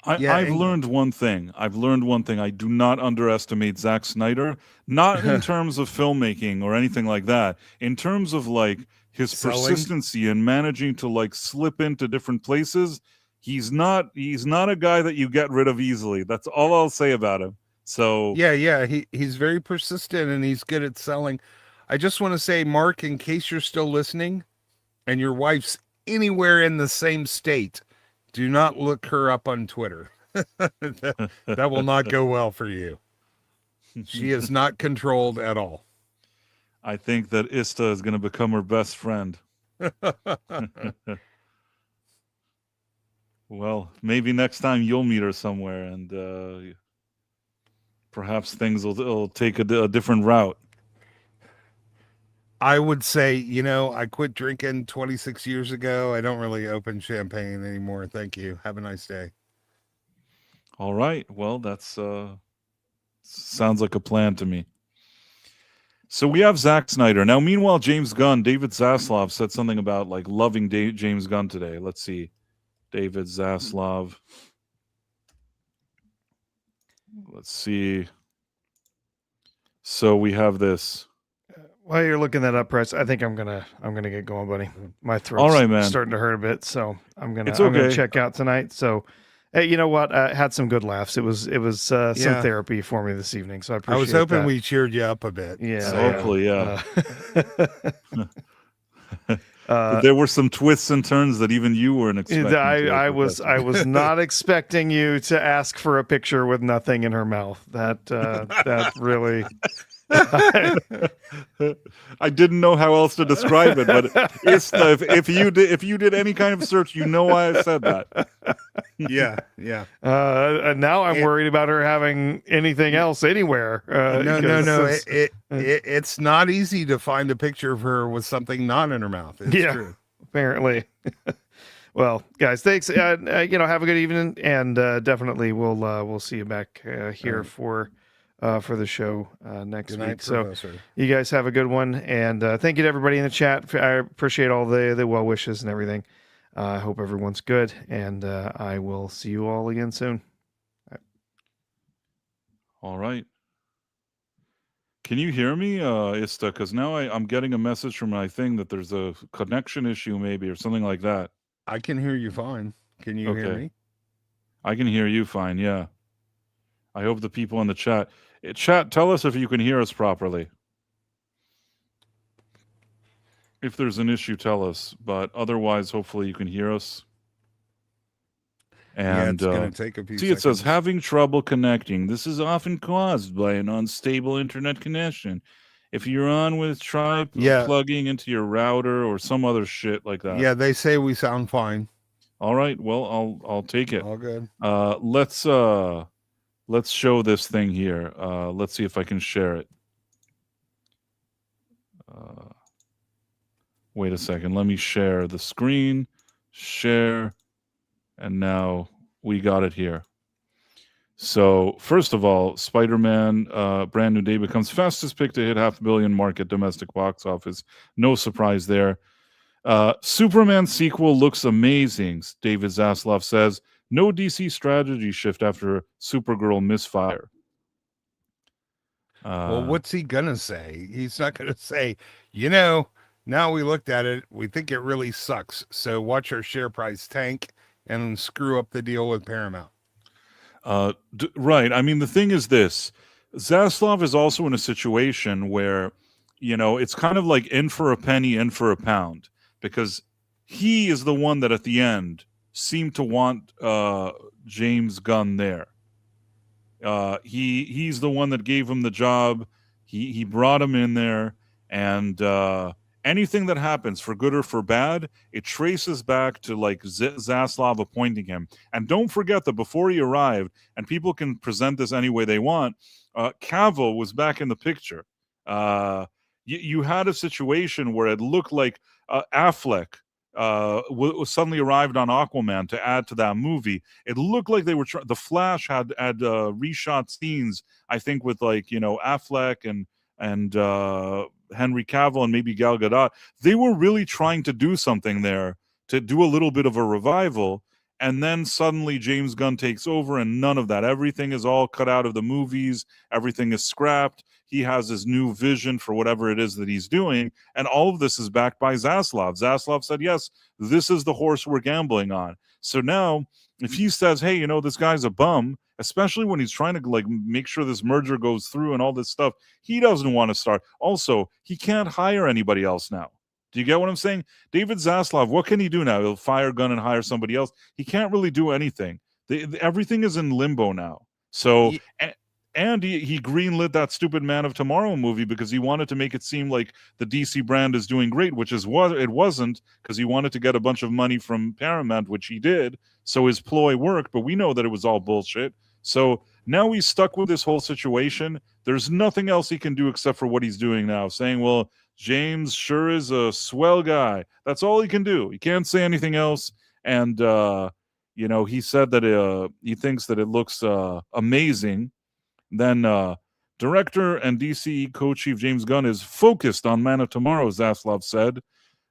I've learned one thing. I do not underestimate Zack Snyder, not in terms of filmmaking or anything like that. In terms of like his persistency and managing to like slip into different places, he's not a guy that you get rid of easily. That's all I'll say about him. So yeah, he's very persistent and he's good at selling. I just want to say, Mark, in case you're still listening, and your wife's anywhere in the same state, do not look her up on Twitter. that will not go well for you. She is not controlled at all. I think that Ista is going to become her best friend. Well, maybe next time you'll meet her somewhere, and perhaps things will take a different route. I would say, I quit drinking 26 years ago. I don't really open champagne anymore. Thank you. Have a nice day. All right. Well, that's sounds like a plan to me. So we have Zack Snyder. Now, meanwhile, James Gunn, David Zaslav said something about like loving James Gunn today. Let's see. David Zaslav. Let's see. So we have this. While you're looking that up, Press, I think I'm gonna get going, buddy. My throat's all right, man. Starting to hurt a bit, so I'm gonna check out tonight. So, hey, you know what? I had some good laughs. It was some therapy for me this evening. So I appreciate. I was hoping that. We cheered you up a bit. Yeah, so hopefully, there were some twists and turns that even you weren't expecting. I was not expecting you to ask for a picture with nothing in her mouth. That really. I didn't know how else to describe it, but if you did any kind of search, you know why I said that. Yeah. And now I'm worried about her having anything else anywhere. No. It's not easy to find a picture of her with something not in her mouth. It's true. Apparently. Well, guys, thanks. Have a good evening, and definitely we'll see you back here for the show next week. Night, so Professor. You guys have a good one, and thank you to everybody in the chat. I appreciate all the well wishes and everything. I hope everyone's good, and I will see you all again soon. All right. Can you hear me, Ista? Because now I'm getting a message from my thing that there's a connection issue maybe or something like that. I can hear you fine. Can you hear me? I can hear you fine, yeah. I hope the people in the chat... Chat, tell us if you can hear us properly. If there's an issue, tell us. But otherwise, hopefully you can hear us. And it's going to take a few seconds. It says, having trouble connecting. This is often caused by an unstable internet connection. If you're on with try plugging into your router or some other shit like that. Yeah, they say we sound fine. All right. Well, I'll take it. All good. Let's show this thing here. Let's see if I can share it. Wait a second. Let me share the screen. Share. And now we got it here. So, first of all, Spider-Man Brand New Day becomes fastest pick to hit $500 million mark at domestic box office. No surprise there. Superman sequel looks amazing, David Zaslav says. No DC strategy shift after Supergirl misfire. Well, what's he going to say? He's not going to say, now we looked at it, we think it really sucks. So watch our share price tank and screw up the deal with Paramount. Right. I mean, the thing is this. Zaslav is also in a situation where, it's kind of like in for a penny, in for a pound. Because he is the one that at the end seemed to want James Gunn there. He's the one that gave him the job. He brought him in there, and anything that happens, for good or for bad, it traces back to like Zaslav appointing him. And don't forget that before he arrived, and people can present this any way they want, Cavill was back in the picture. You had a situation where it looked like Affleck suddenly arrived on Aquaman to add to that movie. It looked like they were the Flash had reshot scenes, I think, with like, you know, Affleck and Henry Cavill and maybe Gal Gadot. They were really trying to do something there, to do a little bit of a revival. And then suddenly James Gunn takes over, and none of that. Everything is all cut out of the movies. Everything is scrapped. He has his new vision for whatever it is that he's doing. And all of this is backed by Zaslav. Zaslav said, yes, this is the horse we're gambling on. So now, if he says, hey, you know, this guy's a bum, especially when he's trying to like make sure this merger goes through and all this stuff, he doesn't want to start. Also, he can't hire anybody else now. Do you get what I'm saying? David Zaslav, what can he do now? He'll fire Gunn and hire somebody else. He can't really do anything. Everything is in limbo now. So, and he greenlit that stupid Man of Tomorrow movie because he wanted to make it seem like the DC brand is doing great, which is what it wasn't, because he wanted to get a bunch of money from Paramount, which he did. So his ploy worked, but we know that it was all bullshit. So now he's stuck with this whole situation. There's nothing else he can do except for what he's doing now, saying, well, James sure is a swell guy. That's all he can do. He can't say anything else. And, you know, he said that he thinks that it looks amazing. Then director and DCE co-chief James Gunn is focused on Man of Tomorrow, Zaslav said,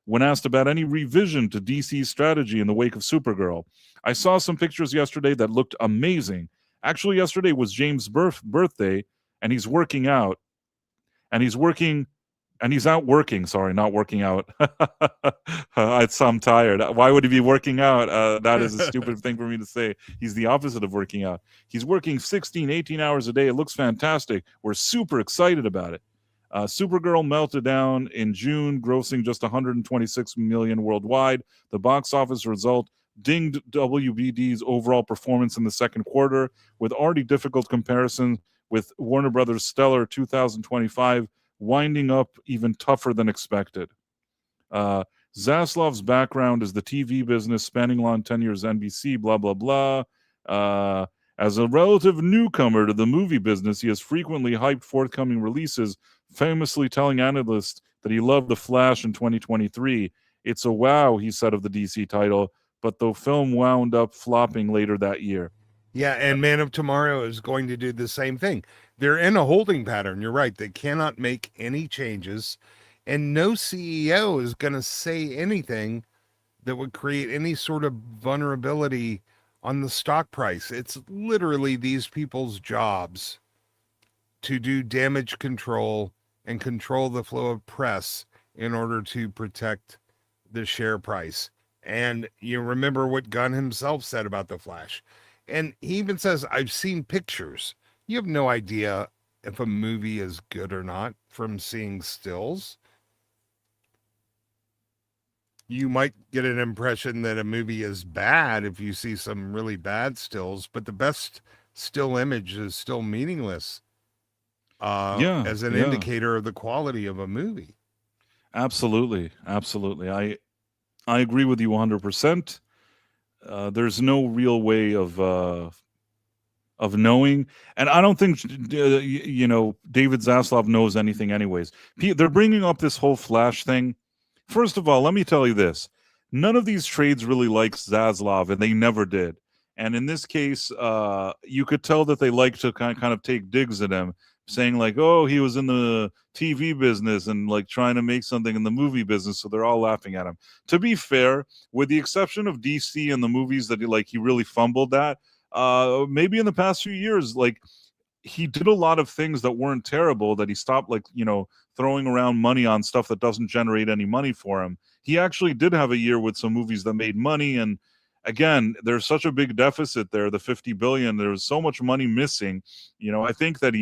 when asked about any revision to DC's strategy in the wake of Supergirl. I saw some pictures yesterday that looked amazing. Actually, yesterday was James' birthday, and he's working out. And he's out working. Sorry, not working out. I'm tired. Why would he be working out? That is a stupid thing for me to say. He's the opposite of working out. He's working 16, 18 hours a day. It looks fantastic. We're super excited about it. Supergirl melted down in June, grossing just $126 million worldwide. The box office result dinged WBD's overall performance in the second quarter, with already difficult comparisons with Warner Brothers' stellar 2025 winding up even tougher than expected. Zaslav's background is the TV business, spanning long 10 years NBC, blah, blah, blah. As a relative newcomer to the movie business, he has frequently hyped forthcoming releases, famously telling analysts that he loved The Flash in 2023. It's a wow, he said of the DC title, but the film wound up flopping later that year. Yeah, and Man of Tomorrow is going to do the same thing. They're in a holding pattern. You're right. They cannot make any changes, and no CEO is going to say anything that would create any sort of vulnerability on the stock price. It's literally these people's jobs to do damage control and control the flow of press in order to protect the share price. And you remember what Gunn himself said about The Flash. And he even says, I've seen pictures. You have no idea if a movie is good or not from seeing stills. You might get an impression that a movie is bad if you see some really bad stills, but the best still image is still meaningless as an indicator of the quality of a movie. Absolutely. Absolutely. I agree with you 100%. There's no real way of knowing, and I don't think you know, David Zaslav knows anything anyways. They're bringing up this whole Flash thing. First of all, let me tell you this: none of these trades really likes Zaslav, and they never did. And in this case, you could tell that they like to kind of take digs at him, saying like, "Oh, he was in the TV business and like trying to make something in the movie business," so they're all laughing at him. To be fair, with the exception of DC and the movies that he really fumbled at, maybe in the past few years, like he did a lot of things that weren't terrible, that he stopped, like, you know, throwing around money on stuff that doesn't generate any money for him. He actually did have a year with some movies that made money, and again, there's such a big deficit there, the 50 billion. There was so much money missing. You know, I think that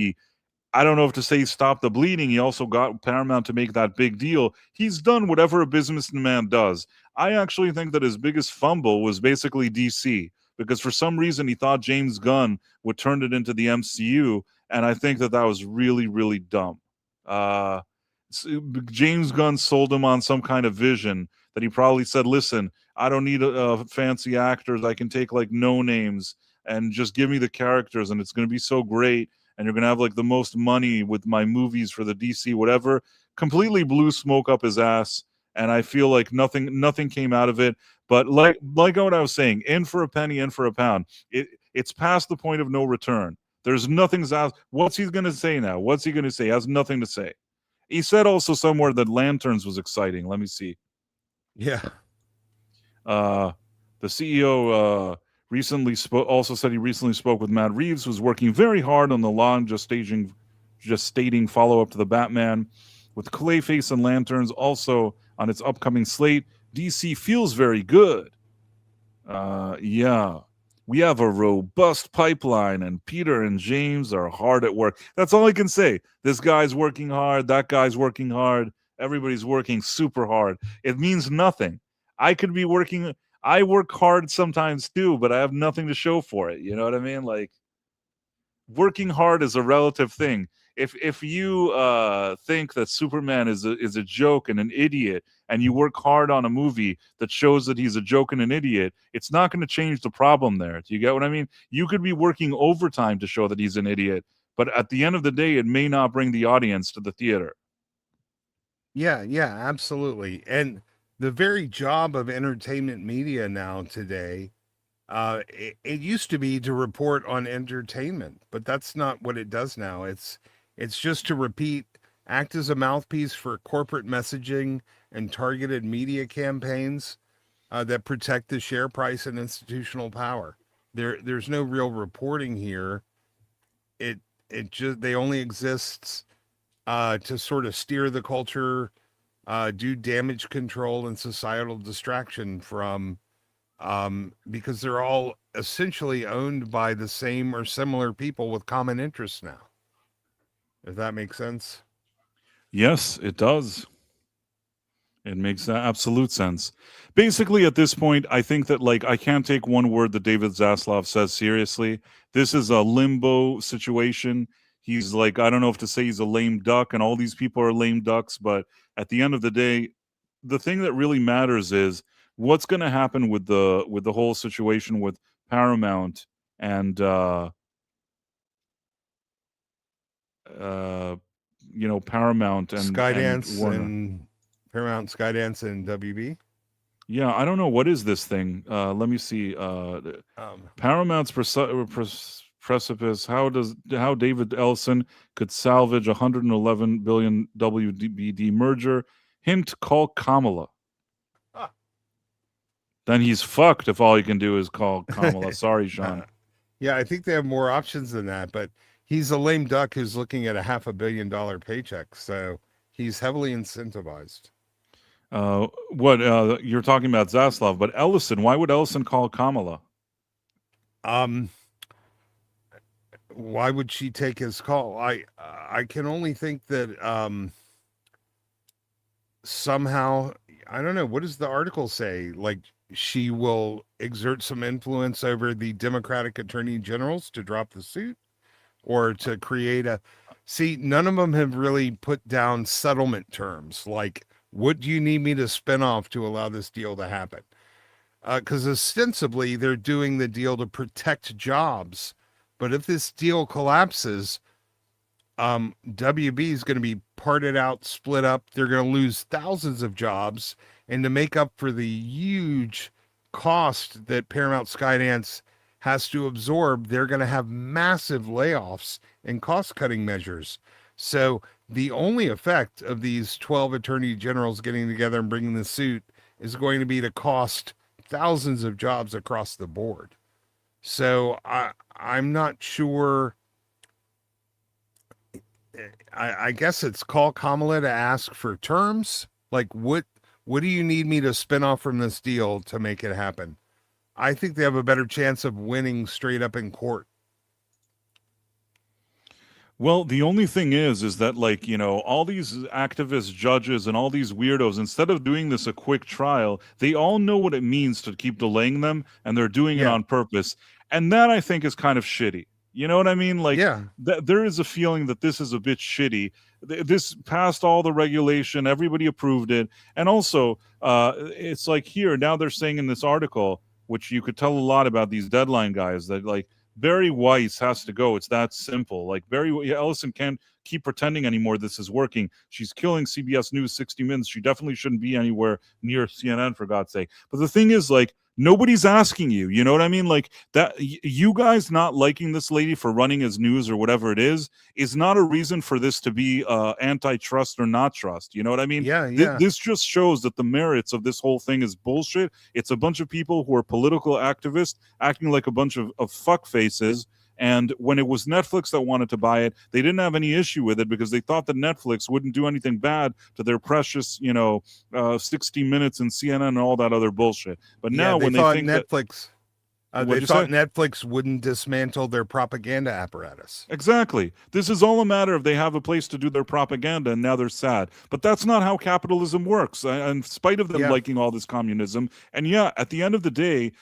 I don't know if to say stop the bleeding. He also got Paramount to make that big deal. He's done whatever a businessman does. I actually think that his biggest fumble was basically DC, because for some reason he thought James Gunn would turn it into the MCU, and I think that was really, really dumb. James Gunn sold him on some kind of vision that he probably said, listen, I don't need fancy actors. I can take like no names and just give me the characters, and it's going to be so great. and you're going to have like the most money with my movies for the DC whatever. Completely blew smoke up his ass, and I feel like nothing came out of it. But like what I was saying, in for a penny, in for a pound. It's past the point of no return. There's nothing's out. What's he going to say now? What's he going to say? He has nothing to say. He said also somewhere that Lanterns was exciting. Let me see. Yeah. The CEO recently also said he recently spoke with Matt Reeves, who's working very hard on the long gestating follow-up to the Batman. With Clayface and Lanterns also on its upcoming slate, DC feels very good. Yeah. We have a robust pipeline, and Peter and James are hard at work. That's all I can say. This guy's working hard. That guy's working hard. Everybody's working super hard. It means nothing. I could be working. I work hard sometimes too, but I have nothing to show for it. You know what I mean? Like, working hard is a relative thing. If you think that Superman is a joke and an idiot, and you work hard on a movie that shows that he's a joke and an idiot, it's not going to change the problem there. Do you get what I mean? You could be working overtime to show that he's an idiot, but at the end of the day, it may not bring the audience to the theater. Yeah, absolutely. And the very job of entertainment media now today, it used to be to report on entertainment, but that's not what it does now. It's just to act as a mouthpiece for corporate messaging and targeted media campaigns that protect the share price and institutional power. There's no real reporting here. They only exists to sort of steer the culture, do damage control and societal distraction from, because they're all essentially owned by the same or similar people with common interests now. If that makes sense. Yes, it does. It makes absolute sense. Basically, at this point, I think that like I can't take one word that David Zaslav says seriously. This is a limbo situation. He's like, I don't know if to say he's a lame duck, and all these people are lame ducks, but at the end of the day, the thing that really matters is what's going to happen with the whole situation with Paramount and Paramount and Skydance Warner. and Paramount, Skydance, and WB. Yeah, I don't know what is this thing. Let me see. Paramount's precipice. How David Ellison could salvage 111 billion WBD merger. Hint: call Kamala. Ah. Then he's fucked if all he can do is call Kamala. Sorry, Sean. Yeah, I think they have more options than that, but he's a lame duck who's looking at a $500 million paycheck, so he's heavily incentivized. You're talking about Zaslav, but Ellison, why would Ellison call Kamala? Why would she take his call? I can only think that somehow, I don't know, what does the article say? Like, she will exert some influence over the Democratic attorney generals to drop the suit, or to create none of them have really put down settlement terms. Like, what do you need me to spin off to allow this deal to happen? Because ostensibly they're doing the deal to protect jobs. But if this deal collapses, WB is going to be parted out, split up. They're going to lose thousands of jobs. And to make up for the huge cost that Paramount Skydance has to absorb, they're going to have massive layoffs and cost-cutting measures. So the only effect of these 12 attorney generals getting together and bringing the suit is going to be to cost thousands of jobs across the board. So I'm not sure. I guess it's call Kamala to ask for terms. Like, what do you need me to spin off from this deal to make it happen? I think they have a better chance of winning straight up in court. Well, the only thing is that, like, all these activist judges and all these weirdos, instead of doing this a quick trial, they all know what it means to keep delaying them, and they're doing it on purpose. And that, I think, is kind of shitty. You know what I mean? Like, there is a feeling that this is a bit shitty. This passed all the regulation. Everybody approved it. And also, it's like here, now they're saying in this article, which you could tell a lot about these deadline guys, that, like, Barry Weiss has to go. It's that simple. Like Ellison can't keep pretending anymore this is working. She's killing CBS News 60 Minutes. She definitely shouldn't be anywhere near CNN, for God's sake. But the thing is, like, nobody's asking you. You know what I mean? Like that. You guys not liking this lady for running as news or whatever it is not a reason for this to be antitrust or not trust. You know what I mean? Yeah, yeah. This just shows that the merits of this whole thing is bullshit. It's a bunch of people who are political activists acting like a bunch of fuck faces. And when it was Netflix that wanted to buy it, they didn't have any issue with it because they thought that Netflix wouldn't do anything bad to their precious, 60 Minutes and CNN and all that other bullshit. But now when they think Netflix, What'd they you thought say? Netflix wouldn't dismantle their propaganda apparatus. Exactly. This is all a matter of they have a place to do their propaganda and now they're sad. But that's not how capitalism works. In spite of them liking all this communism. And yeah, at the end of the day,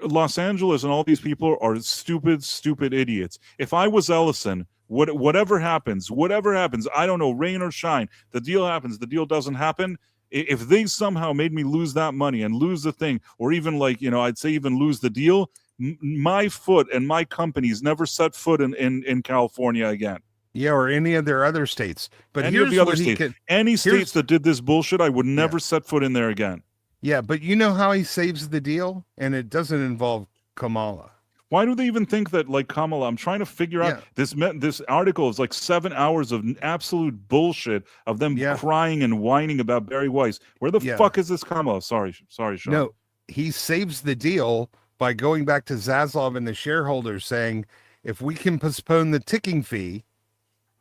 Los Angeles and all these people are stupid, stupid idiots. If I was Ellison, whatever happens, I don't know, rain or shine, the deal happens, the deal doesn't happen. If they somehow made me lose that money and lose the thing, or even I'd say even lose the deal, my foot and my companies never set foot in California again. Yeah, or any of their other states. But Any here's of the other what he states, can. states that did this bullshit, I would never set foot in there again. Yeah, but you know how he saves the deal, and it doesn't involve Kamala. Why do they even think that, like, Kamala? I'm trying to figure out this article is like 7 hours of absolute bullshit of them crying and whining about Barry Weiss. Where the fuck is this Kamala? Sorry, Sean. No, he saves the deal by going back to Zaslav and the shareholders saying, if we can postpone the ticking fee,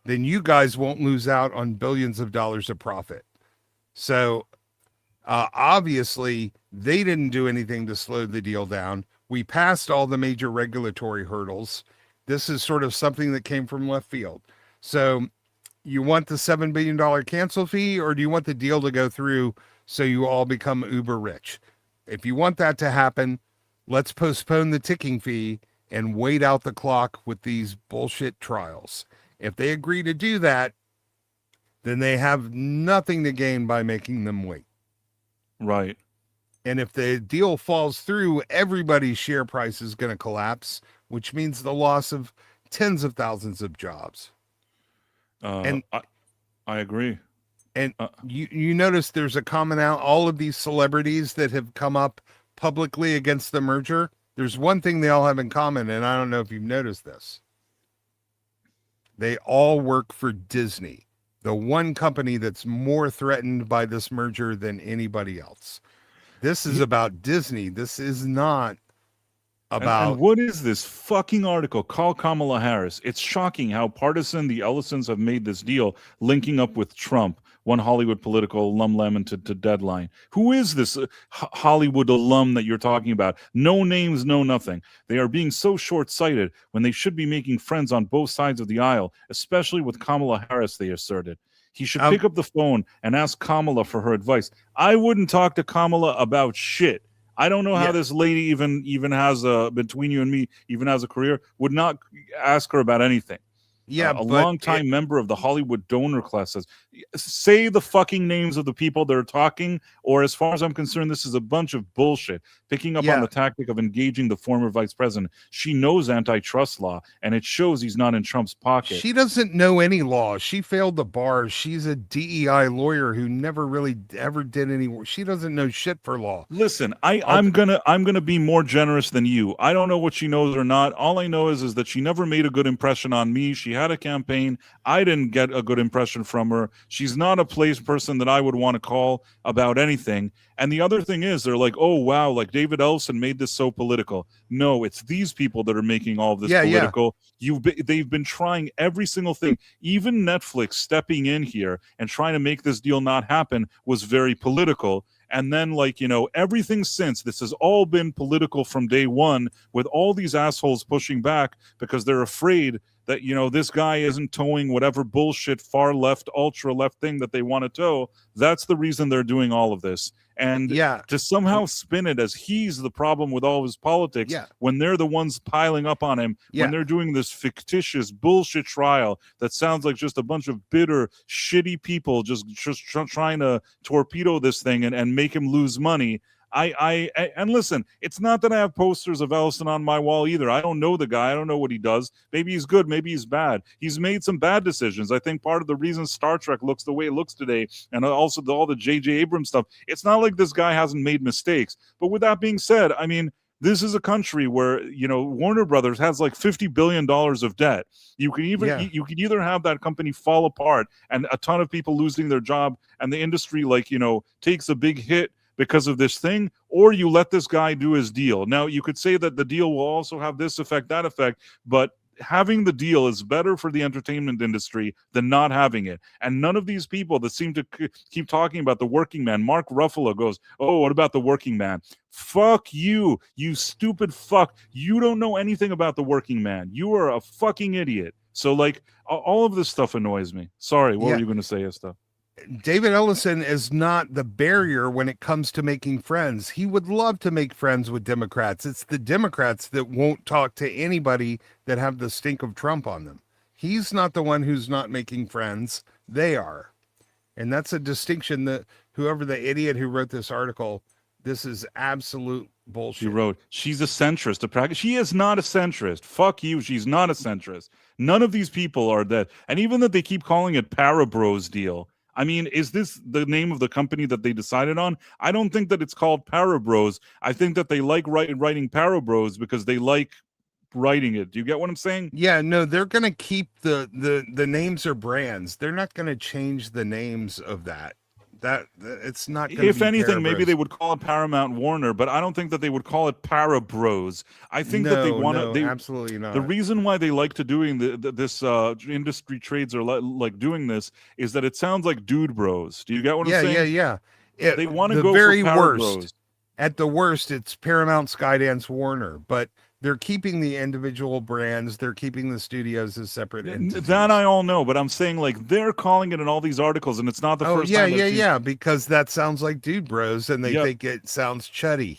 then you guys won't lose out on billions of dollars of profit. So obviously they didn't do anything to slow the deal down. We passed all the major regulatory hurdles. This is sort of something that came from left field. So you want the $7 billion cancel fee, or do you want the deal to go through so you all become uber rich? If you want that to happen, let's postpone the ticking fee and wait out the clock with these bullshit trials. If they agree to do that, then they have nothing to gain by making them wait. Right. And if the deal falls through, everybody's share price is going to collapse, which means the loss of tens of thousands of jobs. And I agree. And you notice there's a common out, all of these celebrities that have come up publicly against the merger. There's one thing they all have in common, and I don't know if you've noticed this. They all work for Disney, the one company that's more threatened by this merger than anybody else. This is about Disney. This is not about... And what is this fucking article? Call Kamala Harris. It's shocking how partisan the Ellisons have made this deal, linking up with Trump, one Hollywood political alum lamented to Deadline. Who is this Hollywood alum that you're talking about? No names, no nothing. They are being so short-sighted when they should be making friends on both sides of the aisle, especially with Kamala Harris, they asserted. He should pick up the phone and ask Kamala for her advice. I wouldn't talk to Kamala about shit. I don't know how this lady even has between you and me, even has a career, would not ask her about anything. Yeah, a longtime member of the Hollywood donor class says, say the fucking names of the people that are talking, or as far as I'm concerned, this is a bunch of bullshit. Picking up on the tactic of engaging the former vice president. She knows antitrust law, and it shows he's not in Trump's pocket. She doesn't know any law. She failed the bar. She's a DEI lawyer who never really ever did any work. She doesn't know shit for law. Listen, I'm gonna be more generous than you. I don't know what she knows or not. All I know is that she never made a good impression on me. She had a campaign. I didn't get a good impression from her. She's not a person that I would want to call about anything. And the other thing is, they're like, oh, wow, like David Ellison made this so political. No, it's these people that are making all of this political. They've been trying every single thing. Even Netflix stepping in here and trying to make this deal not happen was very political. And then, everything since, this has all been political from day one, with all these assholes pushing back because they're afraid that, this guy isn't towing whatever bullshit far left, ultra left thing that they want to tow. That's the reason they're doing all of this. And to somehow spin it as he's the problem with all of his politics, when they're the ones piling up on him, when they're doing this fictitious bullshit trial that sounds like just a bunch of bitter, shitty people just trying to torpedo this thing and make him lose money. And listen, it's not that I have posters of Ellison on my wall either. I don't know the guy. I don't know what he does. Maybe he's good. Maybe he's bad. He's made some bad decisions. I think part of the reason Star Trek looks the way it looks today, and also all the J.J. Abrams stuff, it's not like this guy hasn't made mistakes. But with that being said, I mean, this is a country where, you know, Warner Brothers has like $50 billion of debt. You can you could either have that company fall apart and a ton of people losing their job and the industry, like, you know, takes a big hit because of this thing, or you let this guy do his deal. Now, you could say that the deal will also have this effect, that effect, but having the deal is better for the entertainment industry than not having it. And none of these people that seem to keep talking about the working man, Mark Ruffalo goes, oh, what about the working man? Fuck you, you stupid fuck. You don't know anything about the working man. You are a fucking idiot. So, like, all of this stuff annoys me. Sorry, what were you going to say, Esther? David Ellison is not the barrier when it comes to making friends. He would love to make friends with Democrats. It's the Democrats that won't talk to anybody that have the stink of Trump on them. He's not the one who's not making friends. They are. And that's a distinction that whoever the idiot who wrote this article, this is absolute bullshit. She wrote, she's a centrist. She is not a centrist. Fuck you. She's not a centrist. None of these people are that. And even that they keep calling it Parabros deal. I mean, is this the name of the company that they decided on? I don't think that it's called Parabros. I think that they like writing Parabros because they like writing it. Do you get what I'm saying? Yeah, no, they're going to keep the names or brands. They're not going to change the names of that. It's not going to If be anything, Parabros. maybe they would call it Paramount Warner, but I don't think that they would call it Parabros. I think that they want to. No, absolutely not. The reason why they like to doing this industry trades are like doing this is that it sounds like dude bros. Do you get what I'm saying? Yeah. They want to the go very for Parabros. worst. At the worst, it's Paramount, Skydance, Warner, but they're keeping the individual brands. They're keeping the studios as separate entities. That I all know, but I'm saying, like, they're calling it in all these articles, and it's not the first time. Yeah, because that sounds like dude bros, and they think it sounds chuddy.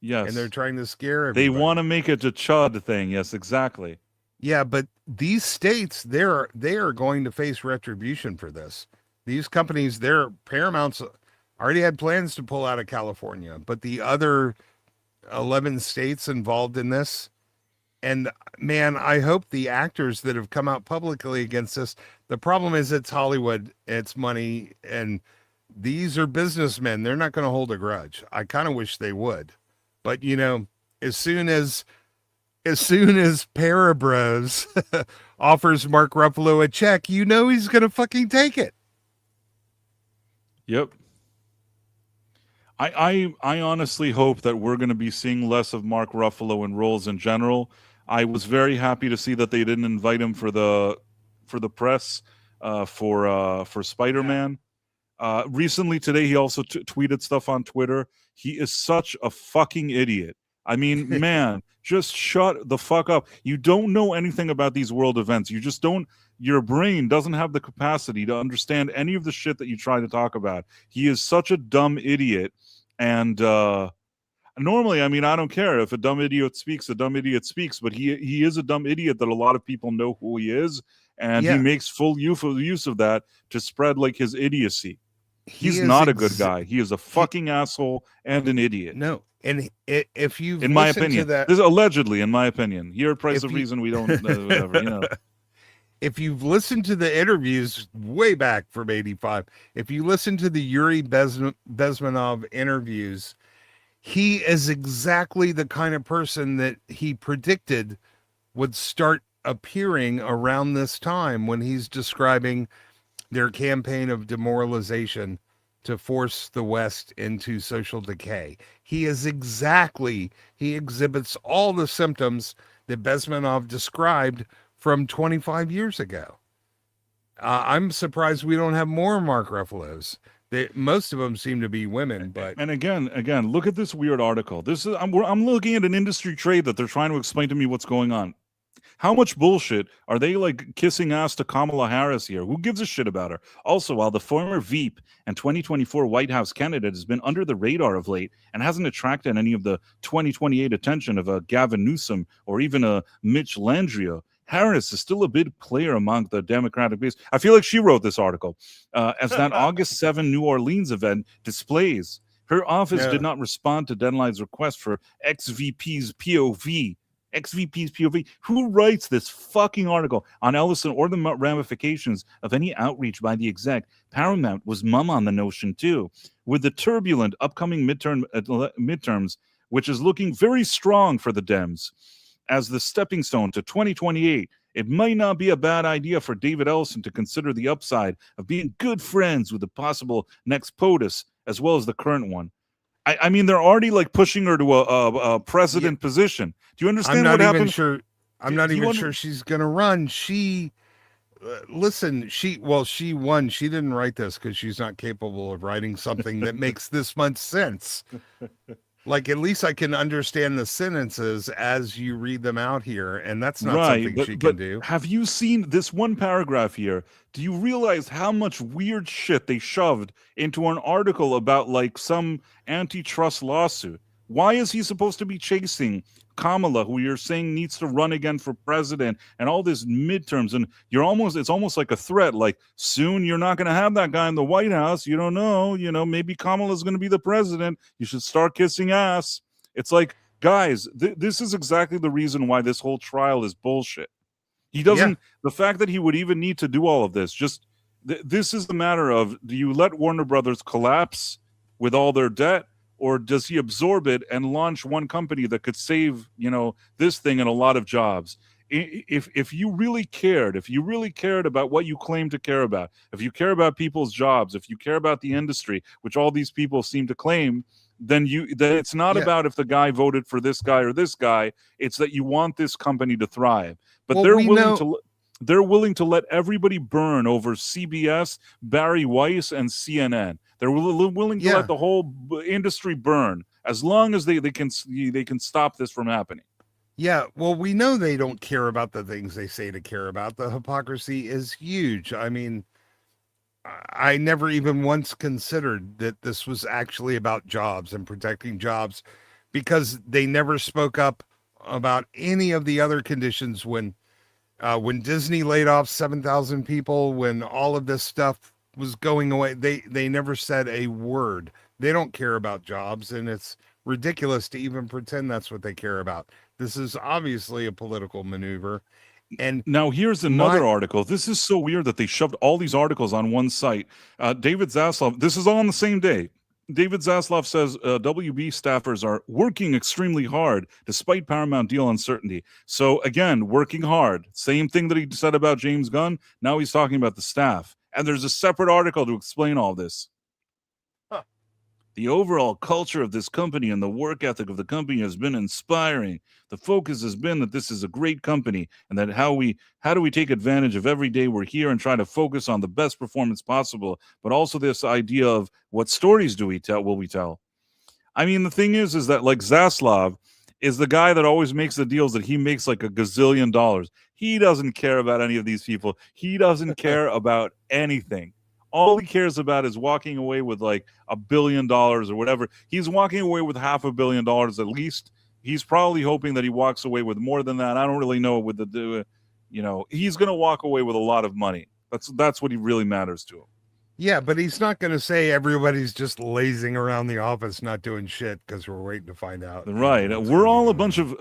Yes. And they're trying to scare everybody. They want to make it a chud thing. Yes, exactly. Yeah, but these states, they are going to face retribution for this. These companies, Paramount's already had plans to pull out of California, but the other 11 states involved in this. And man, I hope the actors that have come out publicly against this, the problem is it's Hollywood, it's money, and these are businessmen. They're not going to hold a grudge. I kind of wish they would. But, you know, as soon as Parabros offers Mark Ruffalo a check, you know he's going to fucking take it. Yep. I honestly hope that we're going to be seeing less of Mark Ruffalo in roles in general. I was very happy to see that they didn't invite him for the press for Spider-Man. Recently today, he also tweeted stuff on Twitter. He is such a fucking idiot. I mean, man, just shut the fuck up. You don't know anything about these world events. You just don't. Your brain doesn't have the capacity to understand any of the shit that you try to talk about. He is such a dumb idiot. And normally, I mean, I don't care if a dumb idiot speaks, but he is a dumb idiot that a lot of people know who he is. And he makes full use of that to spread like his idiocy. He's not a good guy. He is a fucking asshole and an idiot. No. And if you, in my opinion, this is allegedly, in my opinion, here Price of Reason, we don't, whatever, you know. If you've listened to the interviews way back from '85, if you listen to the Yuri Bezmenov interviews, he is exactly the kind of person that he predicted would start appearing around this time when he's describing their campaign of demoralization to force the West into social decay. He exhibits all the symptoms that Bezmenov described from 25 years ago. I'm surprised we don't have more Mark Ruffalo's. Most of them seem to be women, but and again, look at this weird article. This is I'm looking at an industry trade that they're trying to explain to me what's going on. How much bullshit are they like kissing ass to Kamala Harris here? Who gives a shit about her? Also, while the former Veep and 2024 White House candidate has been under the radar of late and hasn't attracted any of the 2028 attention of a Gavin Newsom or even a Mitch Landrieu, Harris is still a big player among the Democratic base. I feel like she wrote this article. As that August 7 New Orleans event displays, Her office Yeah. did not respond to Deadline's request for XVP's POV. XVP's POV. Who writes this fucking article on Ellison or the ramifications of any outreach by the exec? Paramount was mum on the notion too. With the turbulent upcoming midterms, which is looking very strong for the Dems as the stepping stone to 2028, it might not be a bad idea for David Ellison to consider the upside of being good friends with the possible next POTUS as well as the current one. I mean, they're already like pushing her to a president position. Do you understand I'm not what even happened? sure. I'm Do- not do you even under- sure she's going to run. Listen, she won. She didn't write this because she's not capable of writing something that makes this much sense. Like, at least I can understand the sentences as you read them out here, and that's not something she can do. Have you seen this one paragraph here? Do you realize how much weird shit they shoved into an article about like some antitrust lawsuit? Why is he supposed to be chasing Kamala, who you're saying needs to run again for president, and all this midterms? And it's almost like a threat. Like, soon you're not going to have that guy in the White House. You don't know. Maybe Kamala's going to be the president. You should start kissing ass. It's like, guys, this is exactly the reason why this whole trial is bullshit. He doesn't. The fact that he would even need to do all of this, this is the matter of: do you let Warner Brothers collapse with all their debt, or does he absorb it and launch one company that could save, this thing and a lot of jobs? If you really cared about what you claim to care about, if you care about people's jobs, if you care about the industry, which all these people seem to claim, then it's not about if the guy voted for this guy or this guy. It's that you want this company to thrive. But they're willing to let everybody burn over CBS, Barry Weiss, and CNN. They're willing to let the whole industry burn as long as they can stop this from happening. Yeah, well, we know they don't care about the things they say to care about. The hypocrisy is huge. I mean, I never even once considered that this was actually about jobs and protecting jobs, because they never spoke up about any of the other conditions when Disney laid off 7,000 people, when all of this stuff was going away. They never said a word. They don't care about jobs, and it's ridiculous to even pretend that's what they care about. This is obviously a political maneuver. And now here's another article. This is so weird that they shoved all these articles on one site. David Zaslav, this is all on the same day. David Zaslav says WB staffers are working extremely hard despite Paramount deal uncertainty. So again, working hard. Same thing that he said about James Gunn. Now he's talking about the staff. And there's a separate article to explain all this. The overall culture of this company and the work ethic of the company has been inspiring. The focus has been that this is a great company, and that how do we take advantage of every day we're here and try to focus on the best performance possible, but also this idea of what stories will we tell? I mean, the thing is that like Zaslav is the guy that always makes the deals that he makes like $1 gazillion. He doesn't care about any of these people. He doesn't care about anything. All he cares about is walking away with like $1 billion or whatever. He's walking away with $500 million at least. He's probably hoping that he walks away with more than that. I don't really know with he's going to walk away with a lot of money. That's what he really matters to him. Yeah, but he's not going to say everybody's just lazing around the office, not doing shit, because we're waiting to find out. Right. We're all a bunch of,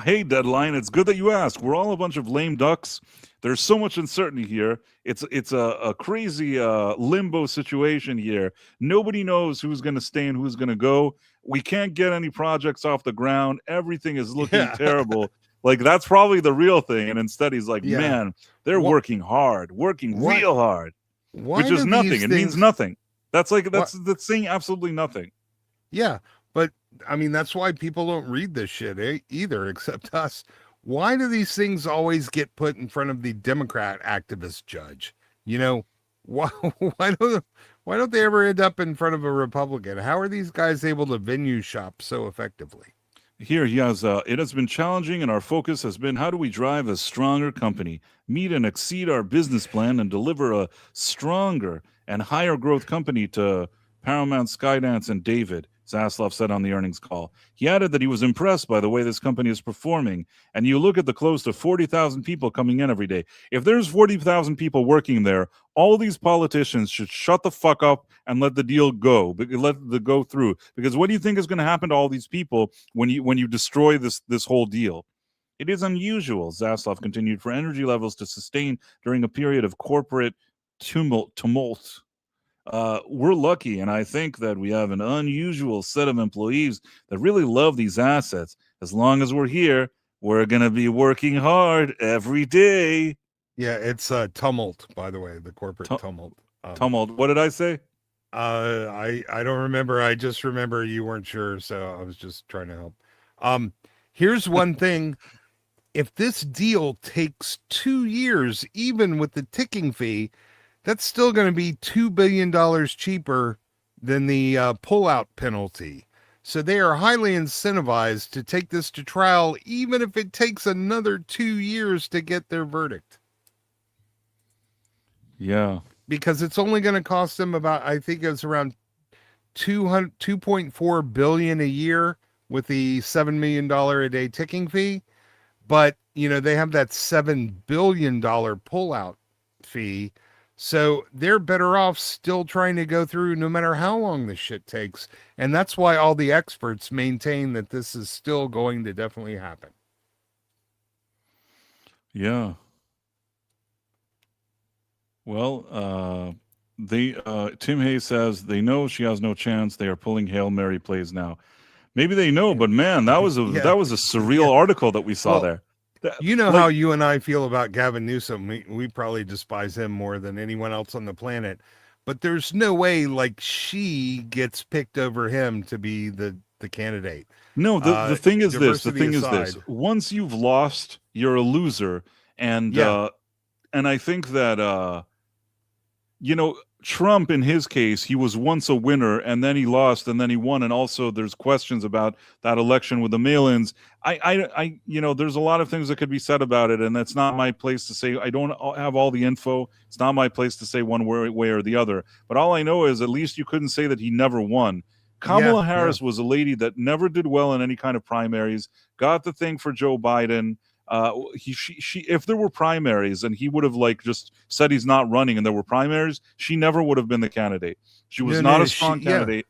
hey, Deadline, it's good that you asked. We're all a bunch of lame ducks. There's so much uncertainty here. It's a crazy limbo situation here. Nobody knows who's going to stay and who's going to go. We can't get any projects off the ground. Everything is looking terrible. Like, that's probably the real thing. And instead he's like, man, they're working hard, real hard. Which is nothing. It means nothing. That's saying absolutely nothing. Yeah, but I mean, that's why people don't read this shit either, except us. Why do these things always get put in front of the Democrat activist judge? Why don't they ever end up in front of a Republican? How are these guys able to venue shop so effectively? Here he has, it has been challenging, and our focus has been how do we drive a stronger company, meet and exceed our business plan, and deliver a stronger and higher growth company to Paramount, Skydance, and David. Zaslav said on the earnings call. He added that he was impressed by the way this company is performing. And you look at the close to 40,000 people coming in every day. If there's 40,000 people working there, all these politicians should shut the fuck up and let the deal go. Let the go through. Because what do you think is going to happen to all these people when you destroy this whole deal? It is unusual, Zaslav continued, for energy levels to sustain during a period of corporate tumult. We're lucky, and I think that we have an unusual set of employees that really love these assets. As long as we're here, we're going to be working hard every day. Yeah, it's tumult, by the way, the corporate tumult. Tumult. What did I say? I don't remember. I just remember you weren't sure, so I was just trying to help. Here's one thing. If this deal takes 2 years, even with the ticking fee, that's still going to be $2 billion cheaper than the pullout penalty. So they are highly incentivized to take this to trial, even if it takes another 2 years to get their verdict. Yeah. Because it's only going to cost them about, I think it's around $2.4 billion a year with the $7 million a day ticking fee. But, they have that $7 billion pullout fee. So they're better off still trying to go through no matter how long this shit takes. And that's why all the experts maintain that this is still going to definitely happen. Yeah. Well, Tim Hayes says they know she has no chance. They are pulling Hail Mary plays now. Maybe they know, but man, that was a surreal article that we saw there. How you and I feel about Gavin Newsom. We probably despise him more than anyone else on the planet. But there's no way she gets picked over him to be the candidate. No, the thing is this. The thing is this. Once you've lost, you're a loser. And I think that Trump, in his case, he was once a winner and then he lost and then he won. And also there's questions about that election with the mail-ins. I there's a lot of things that could be said about it. And that's not my place to say. I don't have all the info. It's not my place to say one way or the other. But all I know is at least you couldn't say that he never won. Kamala Harris was a lady that never did well in any kind of primaries, got the thing for Joe Biden. She if there were primaries and he would have just said he's not running and there were primaries, she never would have been the candidate. She was not a strong candidate.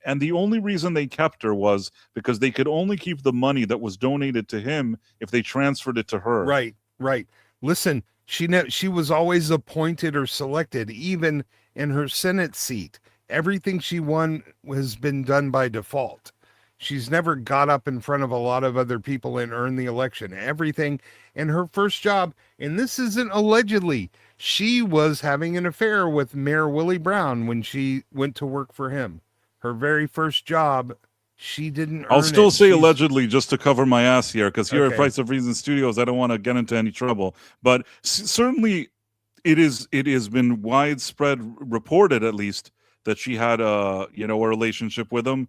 And the only reason they kept her was because they could only keep the money that was donated to him if they transferred it to her. Right. Listen, she was always appointed or selected, even in her Senate seat. Everything she won has been done by default. She's never got up in front of a lot of other people and earned the election. Everything in her first job, and this isn't allegedly, she was having an affair with Mayor Willie Brown when she went to work for him. Her very first job, she didn't I'll earn still it. say allegedly just to cover my ass here, because here Okay. at Price of Reason Studios, I don't want to get into any trouble. But certainly it has been widespread reported, at least, that she had a relationship with him.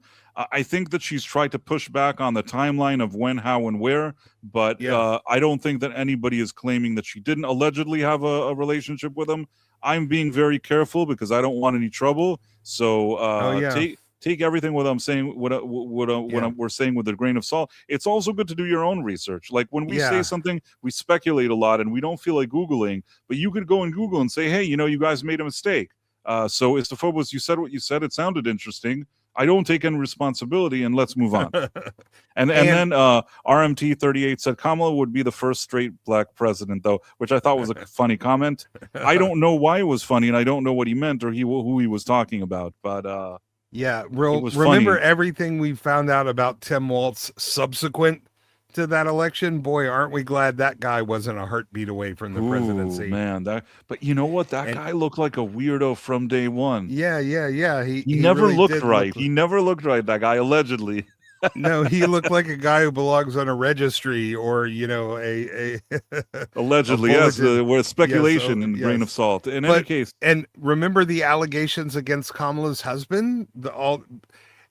I think that she's tried to push back on the timeline of when, how, and where, but I don't think that anybody is claiming that she didn't allegedly have a relationship with him. I'm being very careful because I don't want any trouble. So take everything what I'm saying, what we're saying with a grain of salt. It's also good to do your own research. Like when we say something, we speculate a lot and we don't feel like Googling, but you could go and Google and say, hey, you guys made a mistake. So Istophobos, you said what you said. It sounded interesting. I don't take any responsibility, and let's move on. and then RMT 38 said Kamala would be the first straight black president, though, which I thought was a funny comment. I don't know why it was funny, and I don't know what he meant or who he was talking about. But remember funny. everything we found out about Tim Walz subsequent to that election? Boy, aren't we glad that guy wasn't a heartbeat away from the presidency. Man, but you know what? That guy looked like a weirdo from day one. Yeah. He never really looked right. He never looked right, that guy, allegedly. No, he looked like a guy who belongs on a registry or, a allegedly, yes, with speculation and grain of salt. In any case. And remember the allegations against Kamala's husband?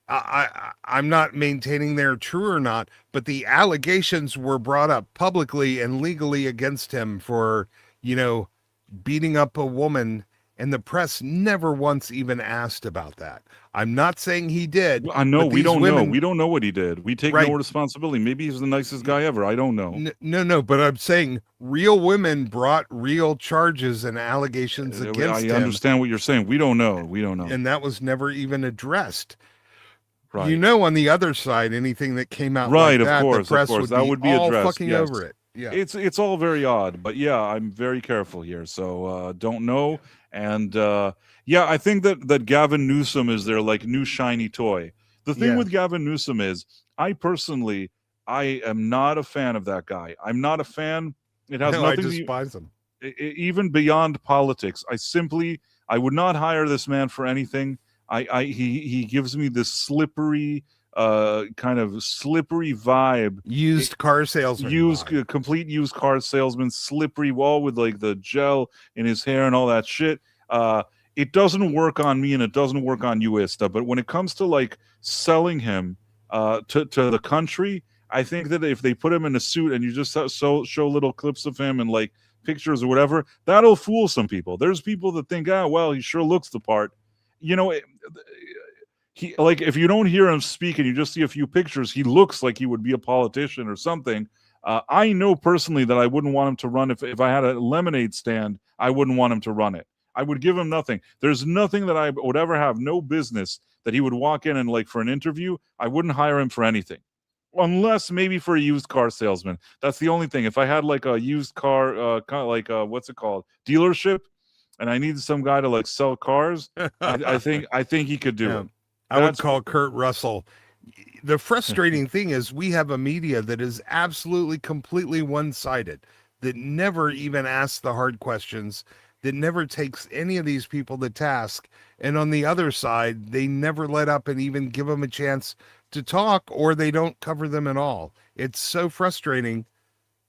I'm not maintaining they're true or not, but the allegations were brought up publicly and legally against him for, beating up a woman And the press never once even asked about that. I'm not saying he did. I know but we these don't know. women- We don't know what he did. We take Right. no responsibility. Maybe he's the nicest guy ever. I don't know. No, but I'm saying real women brought real charges and allegations against I him, understand what you're saying. We don't know. We don't know. and that was never even addressed. Right. You know, on the other side, anything that came out Right, like of that, course, the press of course. would That be would be all addressed, fucking yes. over it. Yeah, It's all very odd, but yeah, I'm very careful here. So don't know. And yeah, I think that Gavin Newsom is their like new shiny toy. The thing Yeah. with Gavin Newsom is I am not a fan of that guy. I'm not a fan. It has no, I nothing to despise him. even beyond politics. I would not hire this man for anything. He gives me this slippery kind of slippery vibe. Used car salesman. vibe. Complete used car salesman, slippery wall with like the gel in his hair and all that shit. It doesn't work on me and it doesn't work on you, Ista. But when it comes to like selling him to the country, I think that if they put him in a suit and you just show little clips of him and like pictures or whatever, that'll fool some people. There's people that think, well, he sure looks the part. You know, he like if you don't hear him speak and you just see a few pictures, he looks like he would be a politician or something. I know personally that I wouldn't want him to run if I had a lemonade stand. I wouldn't want him to run it. I would give him nothing. There's nothing that I would ever have, no business that he would walk in and like for an interview. I wouldn't hire him for anything. Unless maybe for a used car salesman. That's the only thing. If I had like a used car, kind of like what's it called, dealership, and I needed some guy to like sell cars, I think he could do it. I would call Kurt Russell. The frustrating thing is we have a media that is absolutely, completely one-sided, that never even asks the hard questions, that never takes any of these people to task. And on the other side, they never let up and even give them a chance to talk, or they don't cover them at all. It's so frustrating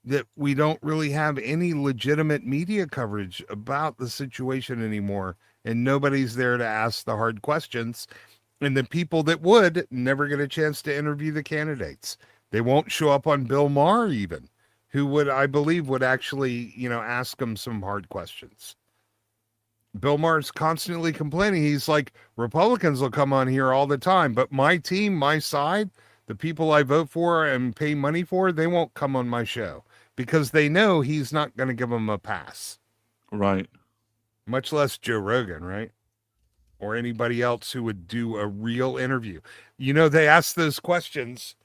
that we don't really have any legitimate media coverage about the situation anymore, and nobody's there to ask the hard questions. And the people that would never get a chance to interview the candidates. They won't show up on Bill Maher even, who would, I believe, would actually, ask them some hard questions. Bill Maher's constantly complaining. He's like, Republicans will come on here all the time, but my team, my side, the people I vote for and pay money for, they won't come on my show because they know he's not going to give them a pass. Right. Much less Joe Rogan, right? Or anybody else who would do a real interview. They ask those questions,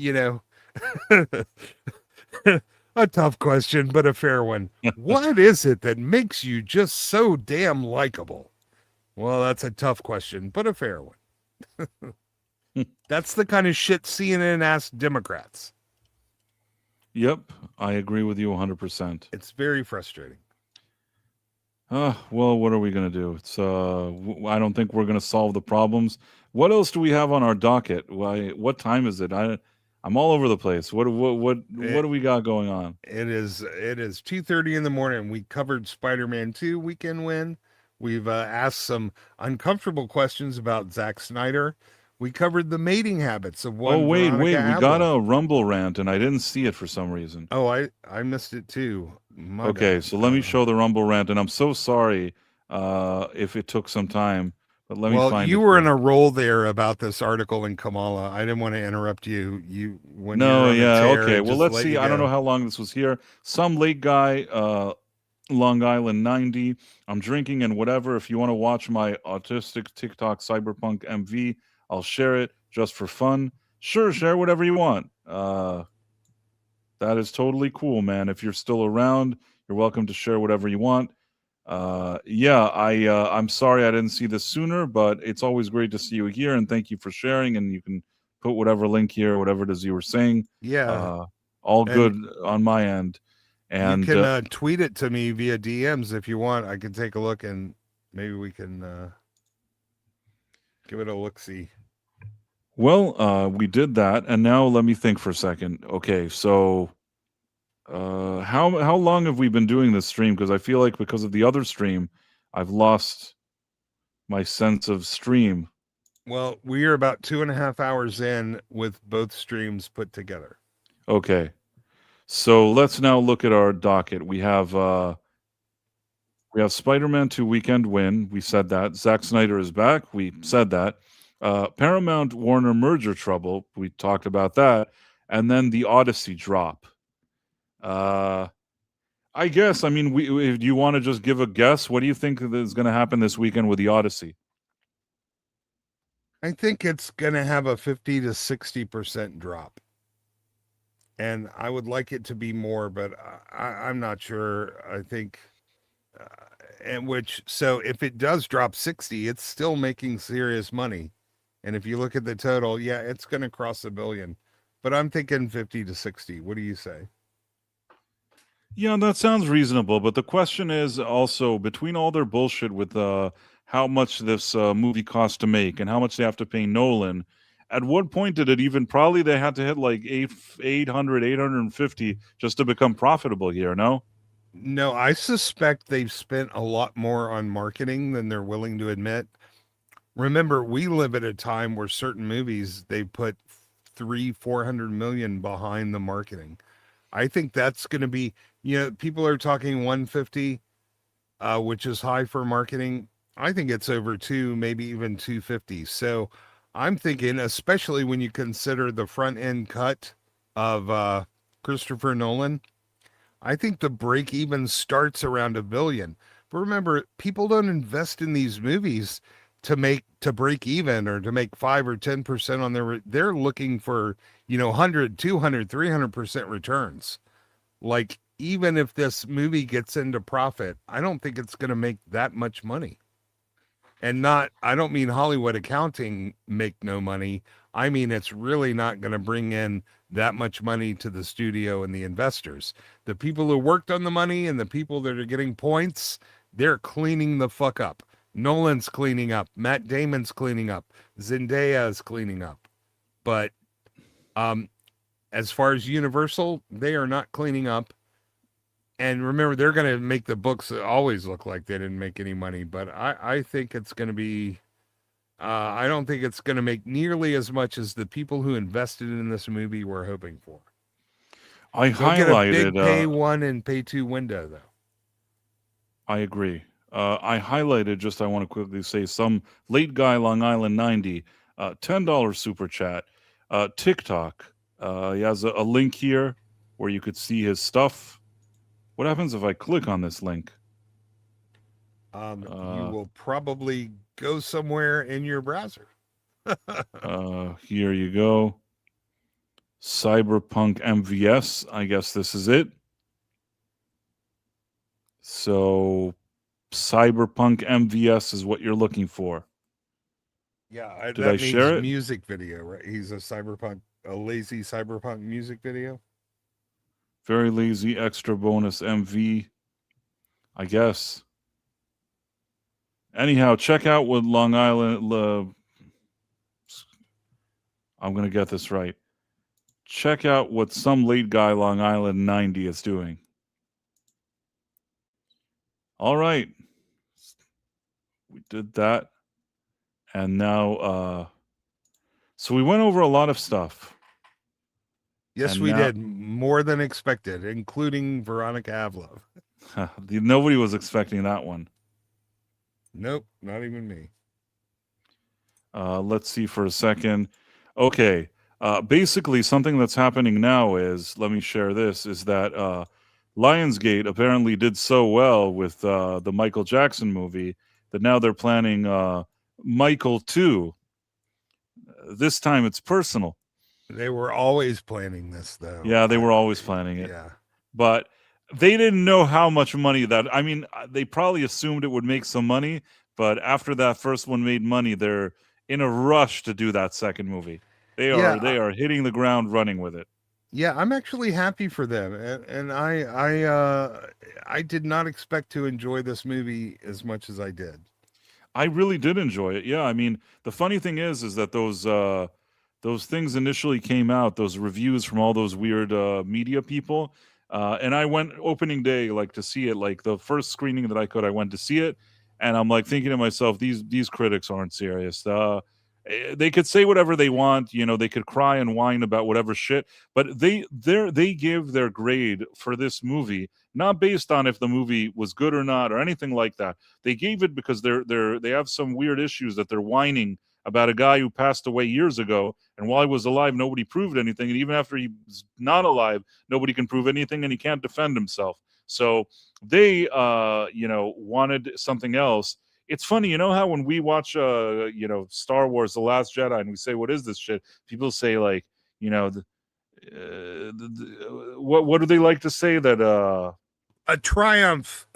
a tough question, but a fair one. What is it that makes you just so damn likable? Well, that's a tough question, but a fair one. That's the kind of shit CNN asks Democrats. Yep, I agree with you 100%. It's very frustrating. Well, what are we going to do? It's I don't think we're going to solve the problems. What else do we have on our docket? What time is it? I'm all over the place. What do we got going on? It is 2:30 in the morning. We covered Spider-Man 2 weekend win. We've asked some uncomfortable questions about Zack Snyder. We covered the mating habits of one. Oh, wait, Veronica we Avila. got a Rumble rant, and I didn't see it for some reason. Oh, I missed it too. My Okay, bad. so let me show the Rumble rant, and I'm so sorry if it took some time, but let me Well, find you it were for in a role there about this article in Kamala. I didn't want to interrupt you. No, yeah, okay. Well, let's let see. you I don't go. know how long this was here. Some late guy, Long Island 90. I'm drinking and whatever. If you want to watch my autistic TikTok cyberpunk MV, I'll share it just for fun. Sure, share whatever you want. That is totally cool, man. If you're still around, you're welcome to share whatever you want. Yeah, I'm sorry I didn't see this sooner, but it's always great to see you here, and thank you for sharing. And you can put whatever link here, whatever it is you were saying. Yeah. All And good on my end. And you can tweet it to me via DMs if you want. I can take a look and maybe we can give it a look-see. well, we did that, and now let me think for a second. Okay, so how long have we been doing this stream? Because I feel like because of the other stream, I've lost my sense of stream. Well, we are about 2.5 hours in with both streams put together. Okay, so let's now look at our docket. We have We have Spider-Man 2 weekend win. We said that. Zack Snyder is back. We said that. Paramount Warner merger trouble. We talked about that. And then the Odyssey drop. I guess. I mean, if you want to just give a guess, what do you think is going to happen this weekend with the Odyssey? I think it's going to have a 50 to 60% drop. And I would like it to be more, but I'm not sure. I think, so if it does drop 60, it's still making serious money. And if you look at the total, yeah, it's going to cross $1 billion. But I'm thinking 50 to 60. What do you say? Yeah, that sounds reasonable. But the question is also between all their bullshit with how much this movie costs to make and how much they have to pay Nolan, at what point did it even probably they had to hit like 850 just to become profitable here, no? No, I suspect they've spent a lot more on marketing than they're willing to admit. Remember, we live at a time where certain movies, they put 400 million behind the marketing. I think that's going to be, people are talking 150, which is high for marketing. I think it's over 2, maybe even 250. So I'm thinking, especially when you consider the front end cut of Christopher Nolan, I think the break even starts around $1 billion. But remember, people don't invest in these movies to break even or to make 5 or 10% on they're looking for, 100, 200, 300% returns. Like, even if this movie gets into profit, I don't think it's going to make that much money. And I don't mean Hollywood accounting make no money. I mean, it's really not going to bring in that much money to the studio and the investors. The people who worked on the money and the people that are getting points, they're cleaning the fuck up. Nolan's cleaning up. Matt Damon's cleaning up. Zendaya is cleaning up. But as far as Universal, they are not cleaning up. And remember, they're going to make the books always look like they didn't make any money. But I think it's going to be, I don't think it's going to make nearly as much as the people who invested in this movie were hoping for. I They'll highlighted get a big pay 1 and pay 2 window, though. I agree. I highlighted, I want to quickly say, some late guy Long Island 90, $10 super chat. TikTok, he has a link here where you could see his stuff. What happens if I click on this link? You will probably go somewhere in your browser. Here you go. Cyberpunk MVS. I guess this is it. So Cyberpunk MVS is what you're looking for. Yeah, Did I share it? Music video, right? He's a lazy cyberpunk music video. Very lazy extra bonus MV, I guess. Anyhow, check out what Long Island. I'm gonna get this right. Check out what some late guy Long Island 90 is doing. All right. We did that. And now, so we went over a lot of stuff. Yes, And we now- did. More than expected, including Veronica Avlov. Nobody was expecting that one. Nope, not even me. Let's see for a second. Okay. Basically, something that's happening now is, let me share this, is that Lionsgate apparently did so well with the Michael Jackson movie that now they're planning Michael 2. This time it's personal. They were always planning this, though. Yeah, they were always planning it. Yeah. But they didn't know how much money I mean, they probably assumed it would make some money, but after that first one made money, they're in a rush to do that second movie. They are hitting the ground running with it. Yeah, I'm actually happy for them, and I did not expect to enjoy this movie as much as I did. I really did enjoy it. Yeah, I mean, the funny thing is that those things initially came out, those reviews from all those weird media people, and I went opening day to see it, the first screening that I went to see it, and I'm thinking to myself, these critics aren't serious. They could say whatever they want, they could cry and whine about whatever shit, but they give their grade for this movie not based on if the movie was good or not or anything like that. They gave it because they have some weird issues that they're whining about a guy who passed away years ago, and while he was alive, nobody proved anything, and even after he's not alive, nobody can prove anything, and he can't defend himself. So they, wanted something else. It's funny, how when we watch, Star Wars: The Last Jedi, and we say, "What is this shit?" People say, like, what do they like to say that? A triumph.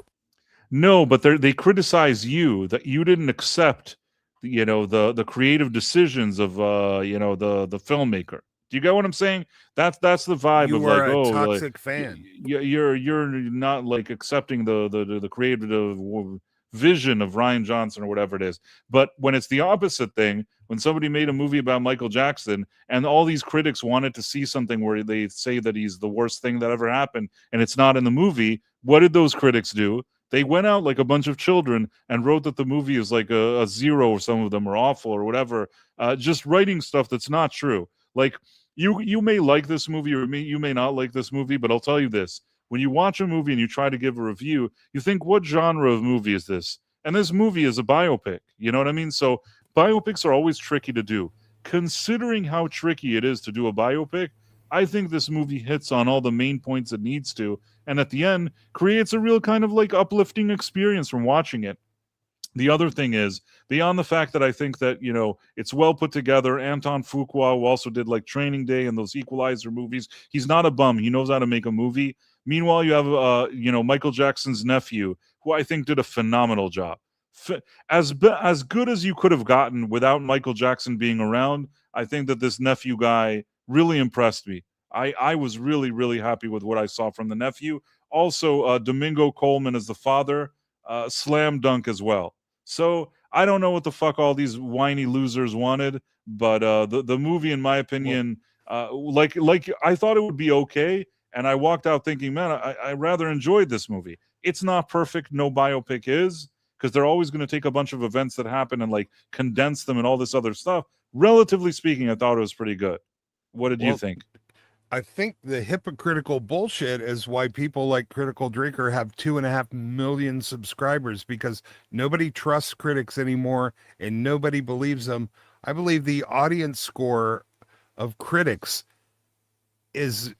No, but they criticize you that you didn't accept, the creative decisions of, the filmmaker. Do you get what I'm saying? That's the vibe You of are like, a oh, like, toxic fan. you're not like accepting the creative vision of Ryan Johnson or whatever it is. But when it's the opposite thing, when somebody made a movie about Michael Jackson and all these critics wanted to see something where they say that he's the worst thing that ever happened and it's not in the movie, what did those critics do? They went out like a bunch of children and wrote that the movie is like a zero, or some of them are awful or whatever, just writing stuff that's not true. Like, you may like this movie, or you may not like this movie, but I'll tell you this. When you watch a movie and you try to give a review, you think, what genre of movie is this? And this movie is a biopic. You know what I mean? So biopics are always tricky to do. Considering how tricky it is to do a biopic, I think this movie hits on all the main points it needs to, and at the end creates a real kind of like uplifting experience from watching it. The other thing is, beyond the fact that I think that, it's well put together, Anton Fuqua, who also did like Training Day and those Equalizer movies, he's not a bum. He knows how to make a movie. Meanwhile, you have, Michael Jackson's nephew, who I think did a phenomenal job. As good as you could have gotten without Michael Jackson being around, I think that this nephew guy really impressed me. I was really, really happy with what I saw from the nephew. Also, Domingo Coleman as the father, slam dunk as well. So I don't know what the fuck all these whiny losers wanted, but the movie, in my opinion, like I thought it would be okay, and I walked out thinking, man, I rather enjoyed this movie. It's not perfect. No biopic is, because they're always going to take a bunch of events that happen and like condense them and all this other stuff. Relatively speaking, I thought it was pretty good. What did you think? I think the hypocritical bullshit is why people like Critical Drinker have 2.5 million subscribers, because nobody trusts critics anymore and nobody believes them. I believe the audience score of critics is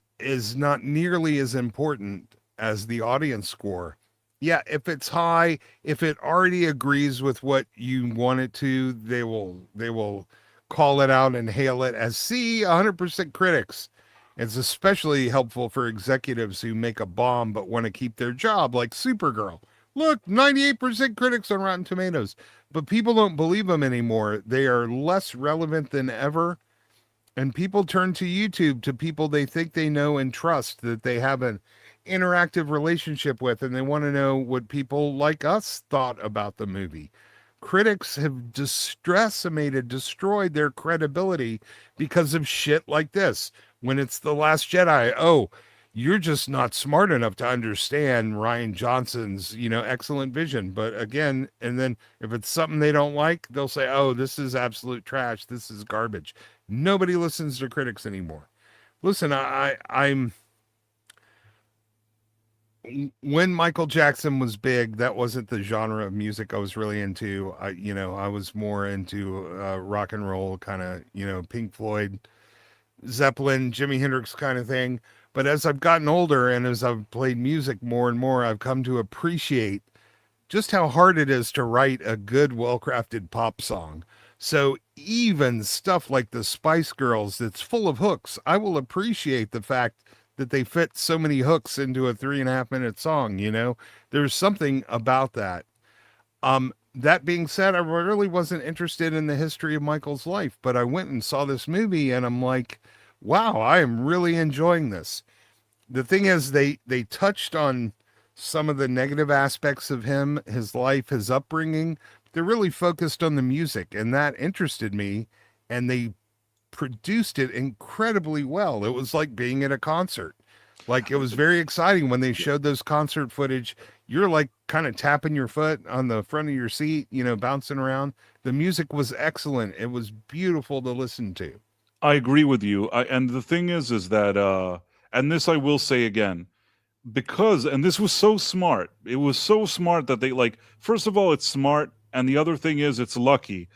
not nearly as important as the audience score. Yeah, if it's high, if it already agrees with what you want it to, they will call it out and hail it as 100% critics. It's especially helpful for executives who make a bomb but want to keep their job, like Supergirl. Look, 98% critics on Rotten Tomatoes. But people don't believe them anymore. They are less relevant than ever. And people turn to YouTube, to people they think they know and trust, that they have an interactive relationship with, and they want to know what people like us thought about the movie. Critics have destroyed their credibility because of shit like this. When it's The Last Jedi, oh, you're just not smart enough to understand Ryan Johnson's, excellent vision. But again, and then if it's something they don't like, they'll say, oh, this is absolute trash. This is garbage. Nobody listens to critics anymore. Listen, I'm when Michael Jackson was big, that wasn't the genre of music I was really into. I was more into rock and roll, kind of, Pink Floyd, Zeppelin, Jimi Hendrix kind of thing. But as I've gotten older and as I've played music more and more, I've come to appreciate just how hard it is to write a good, well-crafted pop song. So even stuff like the Spice Girls that's full of hooks, I will appreciate the fact that they fit so many hooks into a 3.5-minute song. There's something about that. That being said, I really wasn't interested in the history of Michael's life, but I went and saw this movie and I'm like, wow, I am really enjoying this. The thing is, they touched on some of the negative aspects of him, his life, his upbringing. They're really focused on the music, and that interested me, and they produced it incredibly well. It was like being at a concert. Like, it was very exciting when they showed those concert footage. You're like kind of tapping your foot on the front of your seat, bouncing around. The music was excellent. It was beautiful to listen to. I agree with you. And the thing is that, and this I will say again, because, and this was so smart. It was so smart that they, like, first of all, it's smart. And the other thing is, it's lucky.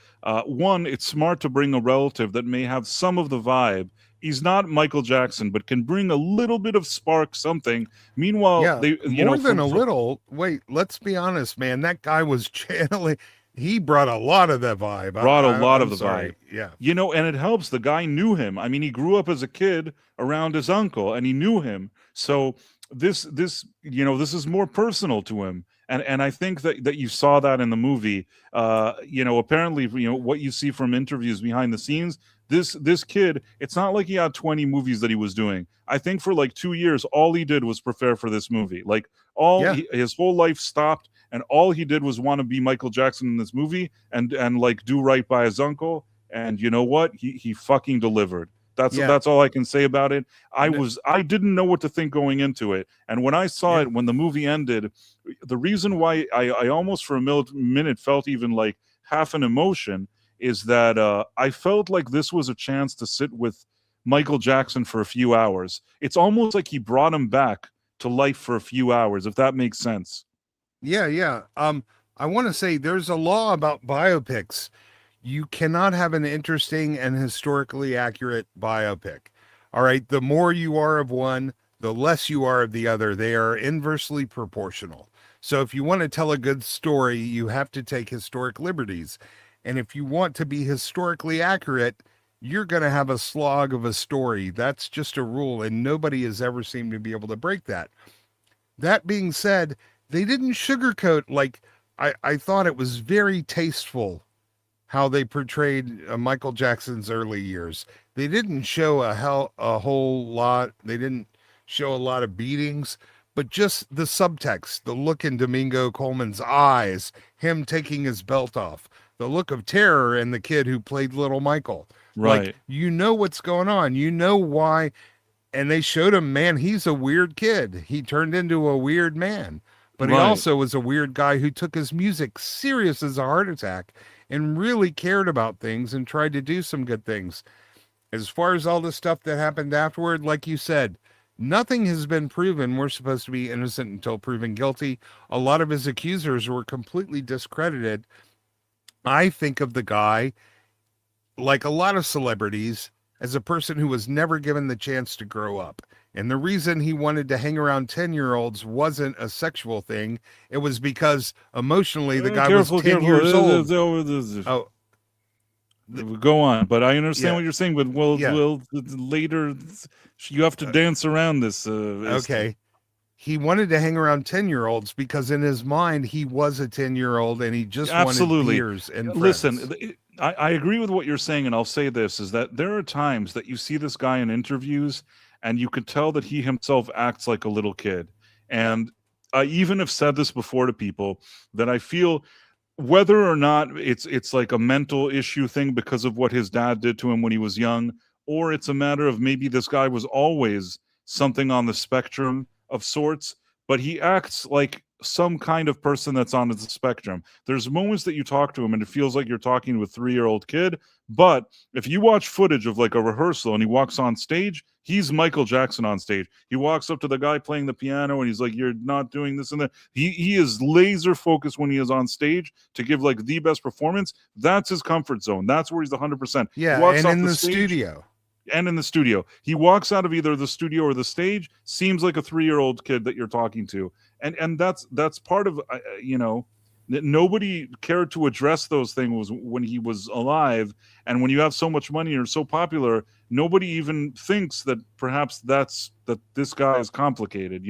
One, it's smart to bring a relative that may have some of the vibe. He's not Michael Jackson, but can bring a little bit of spark, something. Meanwhile, Yeah, they, more than a little. Wait, let's be honest, man. That guy was channeling. He brought a lot of that vibe. Brought a lot I'm of the sorry. vibe. Yeah. And it helps. The guy knew him. I mean, he grew up as a kid around his uncle, and he knew him. So this is more personal to him. And I think that you saw that in the movie. Apparently, what you see from interviews behind the scenes, this kid, it's not like he had 20 movies that he was doing. I think for like 2 years, all he did was prepare for this movie. Like his whole life stopped, and all he did was want to be Michael Jackson in this movie and like do right by his uncle. And you know what? He fucking delivered. That's all I can say about it. I didn't know what to think going into it, and when I saw it, when the movie ended, the reason why I almost for a minute felt even like half an emotion is that I felt like this was a chance to sit with Michael Jackson for a few hours. It's almost like he brought him back to life for a few hours, if that makes sense. Yeah. I want to say there's a law about biopics. You cannot have an interesting and historically accurate biopic. All right. The more you are of one, the less you are of the other. They are inversely proportional. So if you want to tell a good story, you have to take historic liberties. And if you want to be historically accurate, you're going to have a slog of a story. That's just a rule, and nobody has ever seemed to be able to break that. That being said, they didn't sugarcoat. Like, I thought it was very tasteful how they portrayed Michael Jackson's early years. They didn't show a whole lot. They didn't show a lot of beatings, but just the subtext, the look in Domingo Coleman's eyes, him taking his belt off, the look of terror in the kid who played little Michael. Right. Like, you know what's going on. You know why. And they showed him, man, he's a weird kid. He turned into a weird man. But he also was a weird guy who took his music serious as a heart attack and really cared about things and tried to do some good things. As far as all the stuff that happened afterward, like you said, nothing has been proven. We're supposed to be innocent until proven guilty. A lot of his accusers were completely discredited. I think of the guy, like a lot of celebrities, as a person who was never given the chance to grow up. And the reason he wanted to hang around 10-year-olds wasn't a sexual thing. It was because emotionally the guy was 10 years old. Oh, Go on, but I understand Yeah. what you're saying. But we'll later, you have to dance around this. Okay. He wanted to hang around 10-year-olds because in his mind he was a 10-year-old and he just wanted peers and friends. Listen, I agree with what you're saying, and I'll say this, is that there are times that you see this guy in interviews and you could tell that he himself acts like a little kid. And I even have said this before to people, that I feel whether or not it's like a mental issue thing because of what his dad did to him when he was young, or it's a matter of maybe this guy was always something on the spectrum of sorts, but he acts like some kind of person that's on the spectrum. There's moments that you talk to him and it feels like you're talking to a 3-year-old kid, but if you watch footage of like a rehearsal and he walks on stage, he's Michael Jackson on stage. He walks up to the guy playing the piano and he's like, "You're not doing this and that." He is laser focused when he is on stage to give like the best performance. That's his comfort zone. That's where he's 100%. Yeah, and in the studio. And in the studio, he walks out of either the studio or the stage, seems like a 3-year-old kid that you're talking to, and that's part of that nobody cared to address those things when he was alive, and when you have so much money and you're so popular, nobody even thinks that perhaps that this guy is complicated,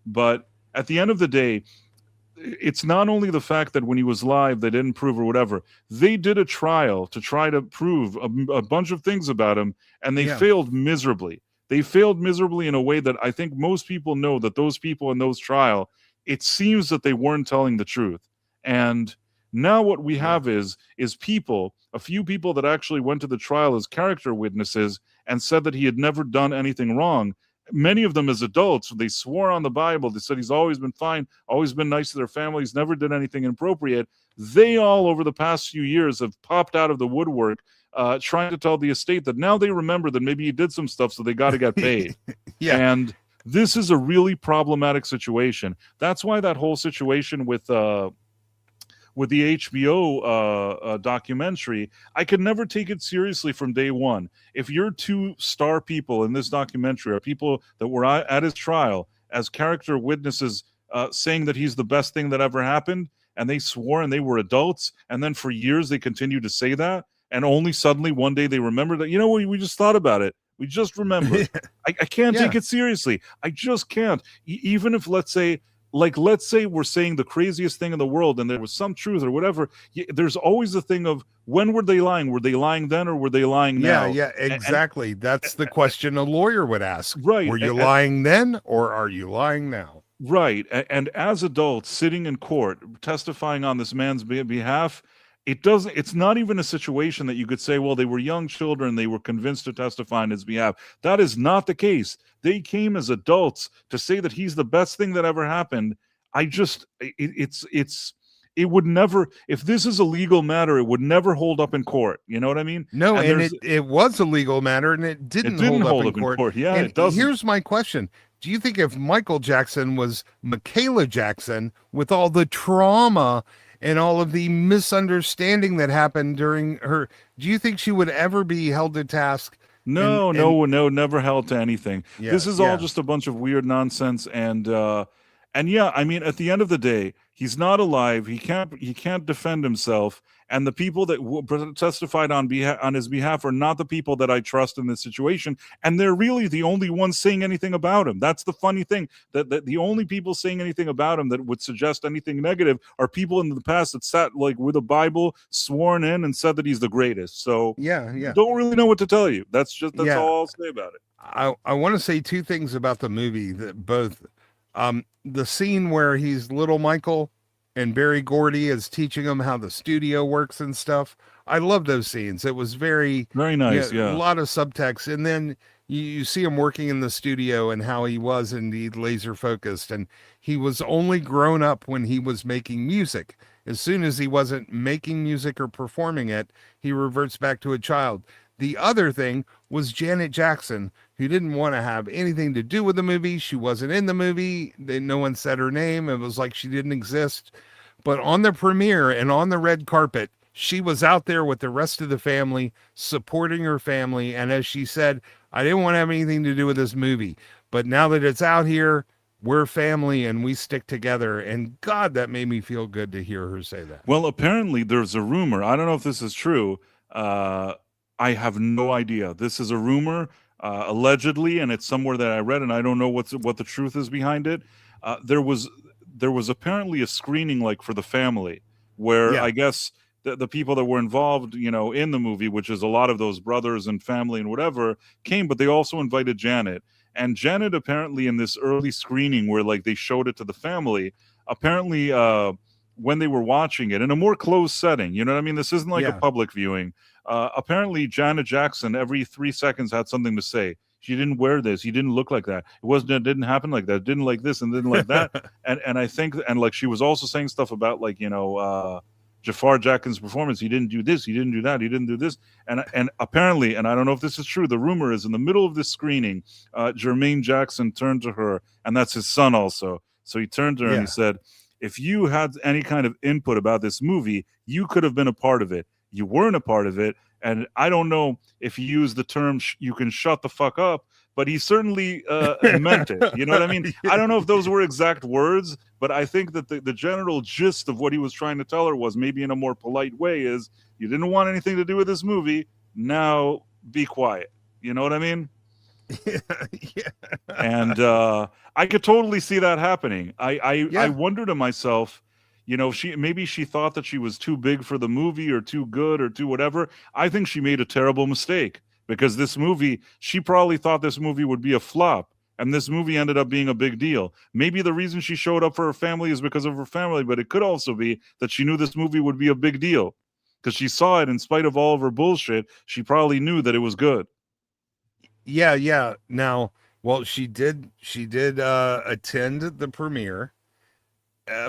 But at the end of the day, it's not only the fact that when he was live they didn't prove or whatever. They did a trial to try to prove a bunch of things about him, and they failed miserably. They failed miserably in a way that I think most people know that those people in those trial, it seems that they weren't telling the truth. And now what we have is a few people that actually went to the trial as character witnesses and said that he had never done anything wrong. many of them as adults, they swore on the Bible. They said he's always been fine, always been nice to their families, never did anything inappropriate. They all, over the past few years, have popped out of the woodwork trying to tell the estate that now they remember that maybe he did some stuff, so they got to get paid. Yeah. And this is a really problematic situation. That's why that whole situation with the HBO documentary, I could never take it seriously from day one. If your two star people in this documentary are people that were at his trial as character witnesses saying that he's the best thing that ever happened, and they swore and they were adults, and then for years they continued to say that, and only suddenly one day they remembered that, you know what, we just thought about it. We just remembered. I can't take it seriously. I just can't. Even if, let's say we're saying the craziest thing in the world and there was some truth or whatever, there's always the thing of, when were they lying? Were they lying then, or were they lying now? Yeah, exactly. That's the question a lawyer would ask. Right. Were you lying then, or are you lying now? Right. And as adults sitting in court testifying on this man's behalf, it's not even a situation that you could say, well, they were young children, they were convinced to testify on his behalf. That is not the case. They came as adults to say that he's the best thing that ever happened. It would never, if this is a legal matter, it would never hold up in court. You know what I mean? No, and it was a legal matter, and it didn't hold up in court. Yeah, and it doesn't. Here's my question. Do you think if Michael Jackson was Michaela Jackson, with all the trauma and all of the misunderstanding that happened during her, do you think she would ever be held to task? No, never held to anything. Yeah, this is all just a bunch of weird nonsense. And yeah, I mean, at the end of the day, he's not alive. He can't defend himself. And the people that testified on his behalf are not the people that I trust in this situation. And they're really the only ones saying anything about him. That's the funny thing, that the only people saying anything about him that would suggest anything negative are people in the past that sat like with a Bible, sworn in, and said that he's the greatest. So yeah, don't really know what to tell you. That's all I'll say about it. I want to say two things about the movie, that both the scene where he's little Michael and Barry Gordy is teaching him how the studio works and stuff. I love those scenes. It was very nice. Yeah. A lot of subtext. And then you see him working in the studio and how he was indeed laser focused. And he was only grown up when he was making music. As soon as he wasn't making music or performing it, he reverts back to a child. The other thing was Janet Jackson, who didn't want to have anything to do with the movie. She wasn't in the movie. No one said her name. It was like she didn't exist. But on the premiere and on the red carpet, she was out there with the rest of the family, supporting her family. And as she said, I didn't want to have anything to do with this movie. But now that it's out here, we're family and we stick together. And God, that made me feel good to hear her say that. Well, apparently there's a rumor. I don't know if this is true. I have no idea. This is a rumor, allegedly, and it's somewhere that I read, and I don't know what the truth is behind it. There was apparently a screening, like, for the family, where I guess the people that were involved, in the movie, which is a lot of those brothers and family and whatever, came, but they also invited Janet. And Janet, apparently, in this early screening where, like, they showed it to the family, apparently, when they were watching it in a more closed setting, you know what I mean? This isn't like a public viewing. Apparently, Janet Jackson every 3 seconds had something to say. She didn't wear this. He didn't look like that. It didn't happen like that. It didn't like this and didn't like that. and I think, and like she was also saying stuff about, like, Jafar Jackson's performance. He didn't do this. He didn't do that. He didn't do this. And apparently, and I don't know if this is true, the rumor is in the middle of this screening, Jermaine Jackson turned to her, and that's his son also. So he turned to her and he said, if you had any kind of input about this movie, you could have been a part of it. You weren't a part of it. And I don't know if he used the term, you can shut the fuck up, but he certainly meant it. You know what I mean? I don't know if those were exact words, but I think that the general gist of what he was trying to tell her was, maybe in a more polite way, is you didn't want anything to do with this movie. Now be quiet. You know what I mean? And I could totally see that happening. I wonder to myself, she thought that she was too big for the movie or too good or too whatever. I think she made a terrible mistake, because this movie, she probably thought this movie would be a flop, and this movie ended up being a big deal. Maybe the reason she showed up for her family is because of her family, but it could also be that she knew this movie would be a big deal, because she saw it in spite of all of her bullshit. She probably knew that it was good. Yeah. Now, Well, she did. She did attend the premiere,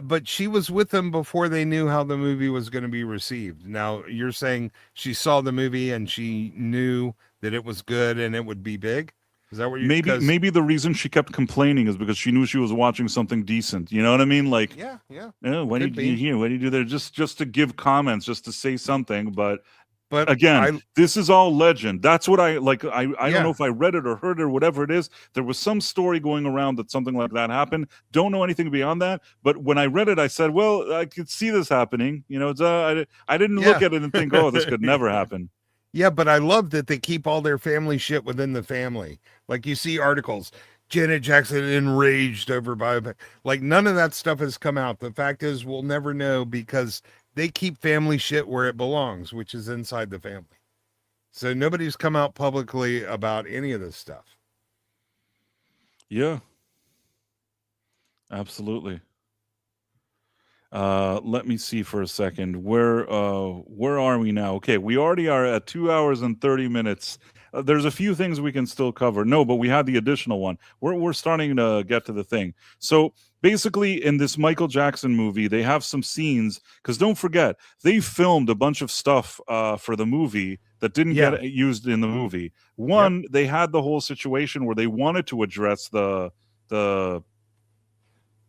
but she was with them before they knew how the movie was going to be received. Now you're saying she saw the movie and she knew that it was good and it would be big. Is that what you? Maybe the reason she kept complaining is because she knew she was watching something decent. You know what I mean? Like, Yeah, yeah. oh, what Could did you be. hear? What did you do there? Just to give comments, just to say something. But But again, this is all legend. That's what I like. I Yeah. don't know if I read it or heard it or whatever it is. There was some story going around that something like that happened. Don't know anything beyond that. But when I read it, I said, well, I could see this happening. You know, it's, I didn't look Yeah. at it and think, oh, this could never happen. Yeah, but I love that they keep all their family shit within the family. Like you see articles, Janet Jackson enraged over biopic. Like none of that stuff has come out. The fact is, we'll never know because they keep family shit where it belongs, which is inside the family. So nobody's come out publicly about any of this stuff. Yeah, absolutely. Let me see for a second. Where are we now? Okay, we already are at 2 hours and 30 minutes. There's a few things we can still cover. No, but we had the additional one. We're starting to get to the thing. So basically, in this Michael Jackson movie, they have some scenes because don't forget they filmed a bunch of stuff for the movie that didn't get used in the movie. One, they had the whole situation where they wanted to address the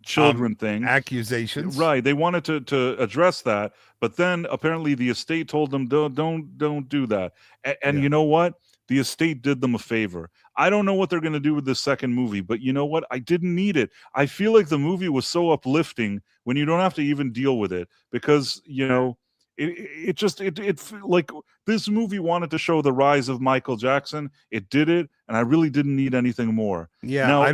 children thing, accusations, right? They wanted to address that, but then apparently the estate told them don't do that. And you know what? The estate did them a favor. I don't know what they're going to do with the second movie, but you know what? I didn't need it. I feel like the movie was so uplifting when you don't have to even deal with it because you know it like this movie wanted to show the rise of Michael Jackson. It did it, and I really didn't need anything more. Yeah, now, I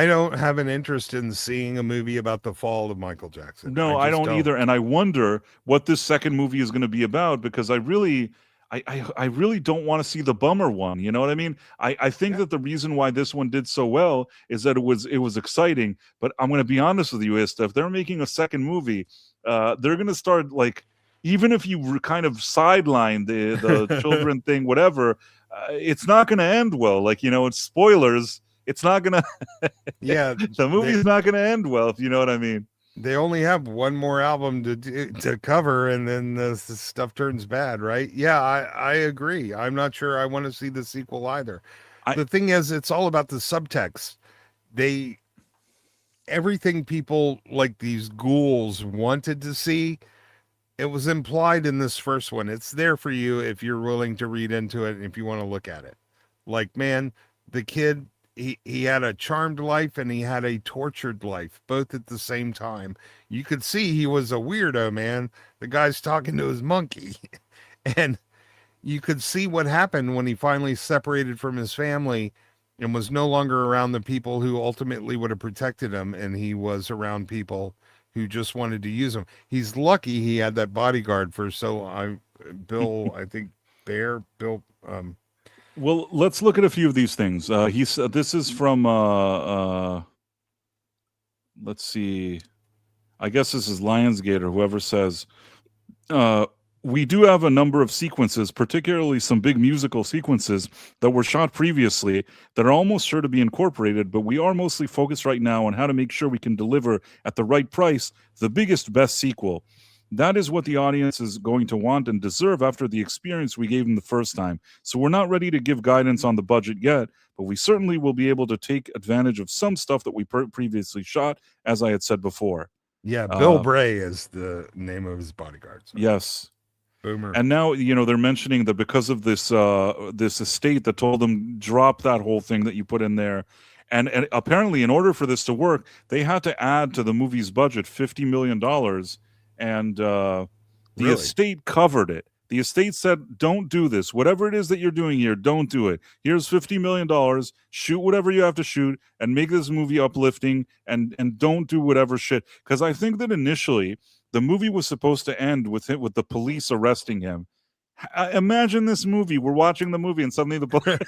don't have an interest in seeing a movie about the fall of Michael Jackson. No, I don't either, and I wonder what this second movie is going to be about because I really don't want to see the bummer one. You know what I mean? I think that the reason why this one did so well is that it was exciting. But I'm going to be honest with you, Ista, if they're making a second movie, they're going to start like, even if you kind of sideline the children thing, whatever, it's not going to end well. Like, you know, it's spoilers. It's not going to. Yeah, the movie's not going to end well, if you know what I mean. They only have one more album to cover, and then the stuff turns bad, right? Yeah, I agree. I'm not sure I want to see the sequel either. The thing is, it's all about the subtext. Everything people like these ghouls wanted to see, it was implied in this first one. It's there for you if you're willing to read into it and if you want to look at it. Like, man, the kid, he had a charmed life and he had a tortured life, both at the same time. You could see he was a weirdo, man. The guy's talking to his monkey. And you could see what happened when he finally separated from his family and was no longer around the people who ultimately would have protected him, and he was around people who just wanted to use him. He's lucky he had that bodyguard for Bill, I think Bill. Well, let's look at a few of these things. This is from let's see. I guess this is Lionsgate or whoever says we do have a number of sequences, particularly some big musical sequences that were shot previously that are almost sure to be incorporated, but we are mostly focused right now on how to make sure we can deliver at the right price the biggest, best sequel. That is what the audience is going to want and deserve after the experience we gave them the first time. So we're not ready to give guidance on the budget yet, but we certainly will be able to take advantage of some stuff that we previously shot, as I had said before. Yeah, Bill Bray is the name of his bodyguard. So. Yes. Boomer. And now, you know, they're mentioning that because of this this estate that told them drop that whole thing that you put in there. And apparently, in order for this to work, they had to add to the movie's budget $50 million. And the estate covered it. The estate said, don't do this. Whatever it is that you're doing here, don't do it. Here's $50 million. Shoot whatever you have to shoot and make this movie uplifting and don't do whatever shit. Because I think that initially the movie was supposed to end with the police arresting him. Imagine this movie. We're watching the movie and suddenly the police.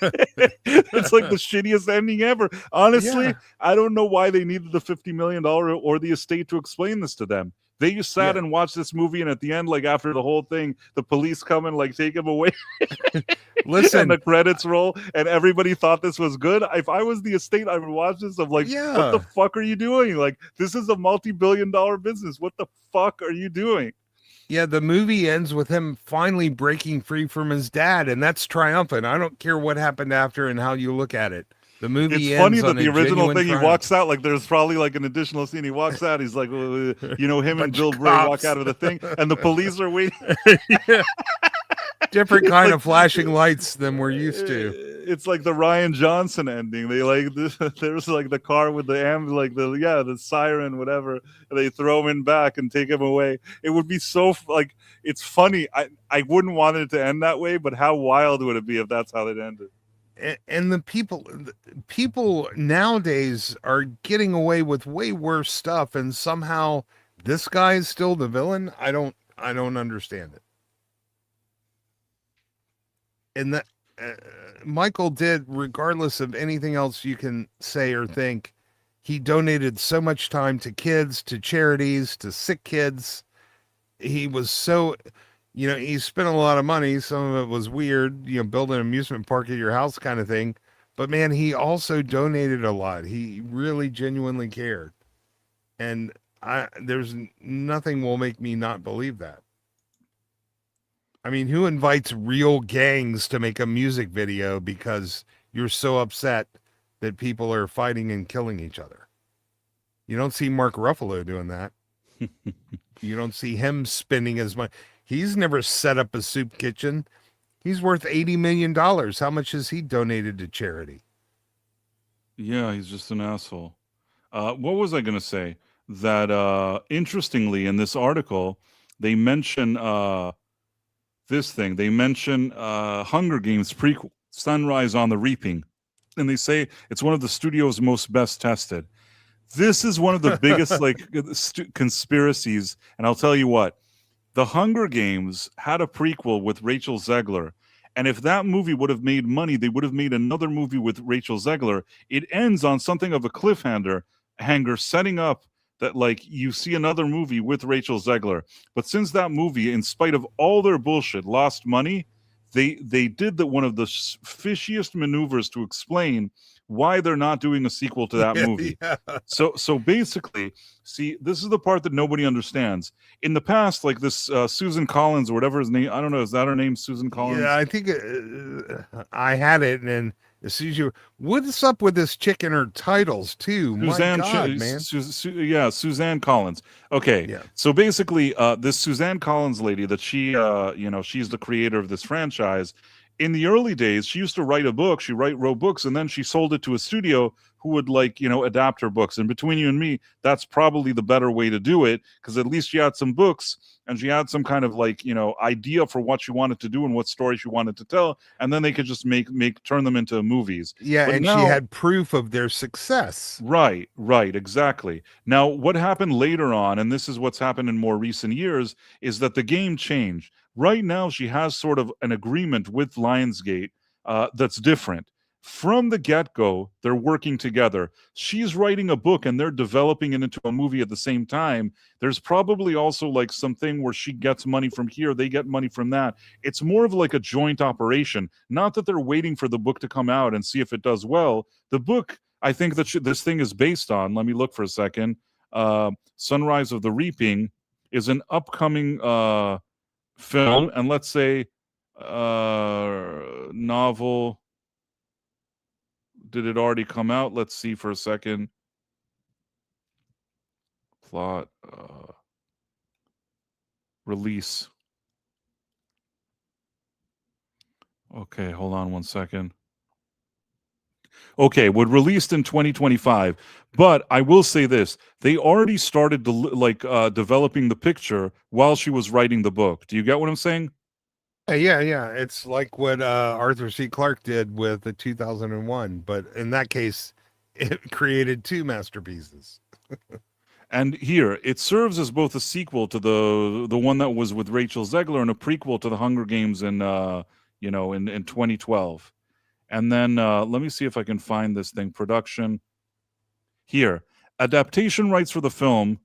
It's like the shittiest ending ever. Honestly, I don't know why they needed the $50 million or the estate to explain this to them. They just sat Yeah. and watched this movie, and at the end, like after the whole thing, the police come and like take him away. Listen, and the credits roll, and everybody thought this was good. If I was the estate, I would watch this. I'm like, Yeah. what the fuck are you doing? Like, this is a multi-billion-dollar business. What the fuck are you doing? yeah, the movie ends with him finally breaking free from his dad, and that's triumphant. I don't care what happened after and how you look at it. The movie It's ends funny that on the a original genuine thing, he triumph. walks out, like there's probably like an additional scene. He walks out, he's like, him and Bunch Bill of Bray walk cops. out of the thing, and the police are waiting. Different It's kind like- of flashing lights than we're used to. It's like the Ryan Johnson ending. They like there's like the car with the the siren, whatever. And they throw him in back and take him away. It would be so like it's funny. I wouldn't want it to end that way, but how wild would it be if that's how it ended? And the people nowadays are getting away with way worse stuff, and somehow this guy is still the villain. I don't understand it. And that Michael did, regardless of anything else you can say or think, he donated so much time to kids, to charities, to sick kids. He was so, he spent a lot of money. Some of it was weird, build an amusement park at your house kind of thing. But man, he also donated a lot. He really genuinely cared. And there's nothing will make me not believe that. I mean, who invites real gangs to make a music video because you're so upset that people are fighting and killing each other? You don't see Mark Ruffalo doing that. You don't see him spending his money. He's never set up a soup kitchen. He's worth $80 million. How much has he donated to charity? Yeah, he's just an asshole. What was I going to say? That interestingly, in this article, they mention this thing. They mention Hunger Games prequel, Sunrise on the Reaping, and they say it's one of the studio's most best tested. This is one of the biggest conspiracies, and I'll tell you what. The Hunger Games had a prequel with Rachel Zegler, and if that movie would have made money, they would have made another movie with Rachel Zegler. It ends on something of a cliffhanger, setting up that like you see another movie with Rachel Zegler. But since that movie, in spite of all their bullshit, lost money, they did one of the fishiest maneuvers to explain why they're not doing a sequel to that movie. Yeah. So basically, see, this is the part that nobody understands. In the past, like this Susan Collins or whatever his name, I don't know, is that her name, Susan Collins? Yeah, I think I had it, and then as soon as what's up with this chick and her titles too? Suzanne, My God, man. Suzanne Collins. Okay, Yeah. so basically, this Suzanne Collins lady that she, she's the creator of this franchise. In the early days, she used to write a book. She wrote books, and then she sold it to a studio who would adapt her books. And between you and me, that's probably the better way to do it, because at least she had some books and she had some kind of idea for what she wanted to do and what story she wanted to tell, and then they could just turn them into movies. Yeah, But and now- she had proof of their success. Right, exactly. Now, what happened later on, and this is what's happened in more recent years, is that the game changed. Right now, she has sort of an agreement with Lionsgate that's different. From the get-go, they're working together. She's writing a book and they're developing it into a movie at the same time. There's probably also like something where she gets money from here, they get money from that. It's more of like a joint operation. Not that they're waiting for the book to come out and see if it does well. The book, I think that this thing is based on, let me look for a second, Sunrise of the Reaping is an upcoming film, and let's say novel. Did it already come out? Let's see for a second. Plot release. Okay, hold on one second. Okay, was released in 2025, but I will say this: they already started developing the picture while she was writing the book. Do you get what I'm saying? Yeah. It's like what Arthur C. Clarke did with the 2001, but in that case, it created two masterpieces. And here, it serves as both a sequel to the one that was with Rachel Zegler and a prequel to the Hunger Games in 2012. And then let me see if I can find this thing. Production. Here, adaptation rights for the film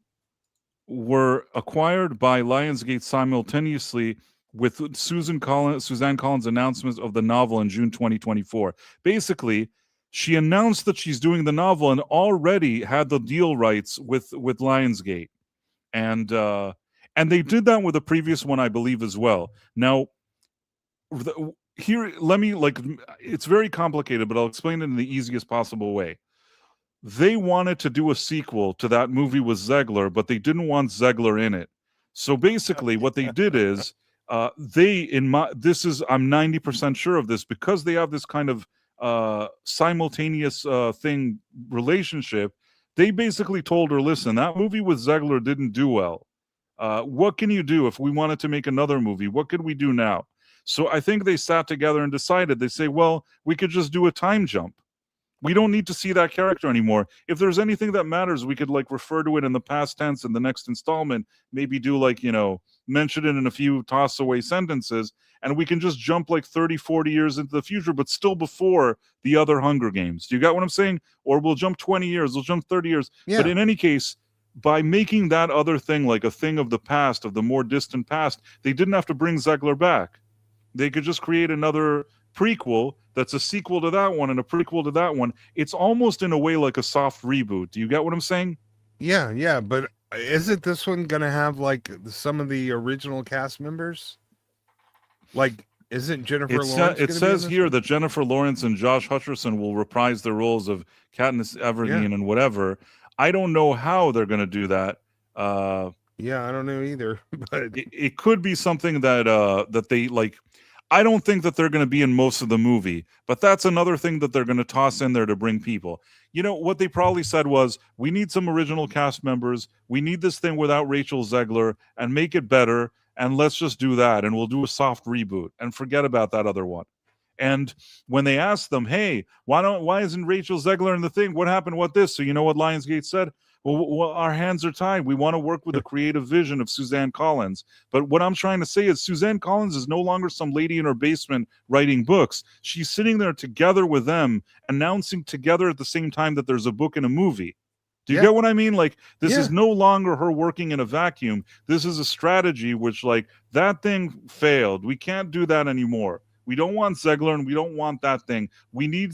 were acquired by Lionsgate simultaneously with Suzanne Collins' announcement of the novel in June 2024. Basically, she announced that she's doing the novel and already had the deal rights with Lionsgate, and they did that with the previous one, I believe, as well. Now, here, let me it's very complicated, but I'll explain it in the easiest possible way. They wanted to do a sequel to that movie with Zegler, but they didn't want Zegler in it. So basically, what they did is I'm 90% sure of this, because they have this kind of simultaneous thing relationship. They basically told her, listen, that movie with Zegler didn't do well. What can you do if we wanted to make another movie? What could we do now? So I think they sat together and decided, they say, well, we could just do a time jump. We don't need to see that character anymore. If there's anything that matters, we could refer to it in the past tense in the next installment, maybe do mention it in a few toss away sentences, and we can just jump 30, 40 years into the future, but still before the other Hunger Games. Do you got what I'm saying? Or we'll jump 20 years, we'll jump 30 years. Yeah. But in any case, by making that other thing like a thing of the past, of the more distant past, they didn't have to bring Zegler back. They could just create another prequel that's a sequel to that one and a prequel to that one. It's almost in a way like a soft reboot. Do you get what I'm saying? Yeah, but isn't this one gonna have some of the original cast members? Isn't Jennifer Lawrence? It says here that Jennifer Lawrence and Josh Hutcherson will reprise their roles of Katniss Everdeen and whatever. I don't know how they're going to do that. Yeah, I don't know either. But it could be something that that they I don't think that they're going to be in most of the movie, but that's another thing that they're going to toss in there to bring people. You know, what they probably said was, we need some original cast members. We need this thing without Rachel Zegler and make it better. And let's just do that. And we'll do a soft reboot and forget about that other one. And when they asked them, hey, why isn't Rachel Zegler in the thing? What happened? What this? So you know what Lionsgate said? Well, our hands are tied. We want to work with the creative vision of Suzanne Collins. But what I'm trying to say is Suzanne Collins is no longer some lady in her basement writing books. She's sitting there together with them, announcing together at the same time that there's a book and a movie. Do you get what I mean? This is no longer her working in a vacuum. This is a strategy which, that thing failed. We can't do that anymore. We don't want Zegler, and we don't want that thing. We need,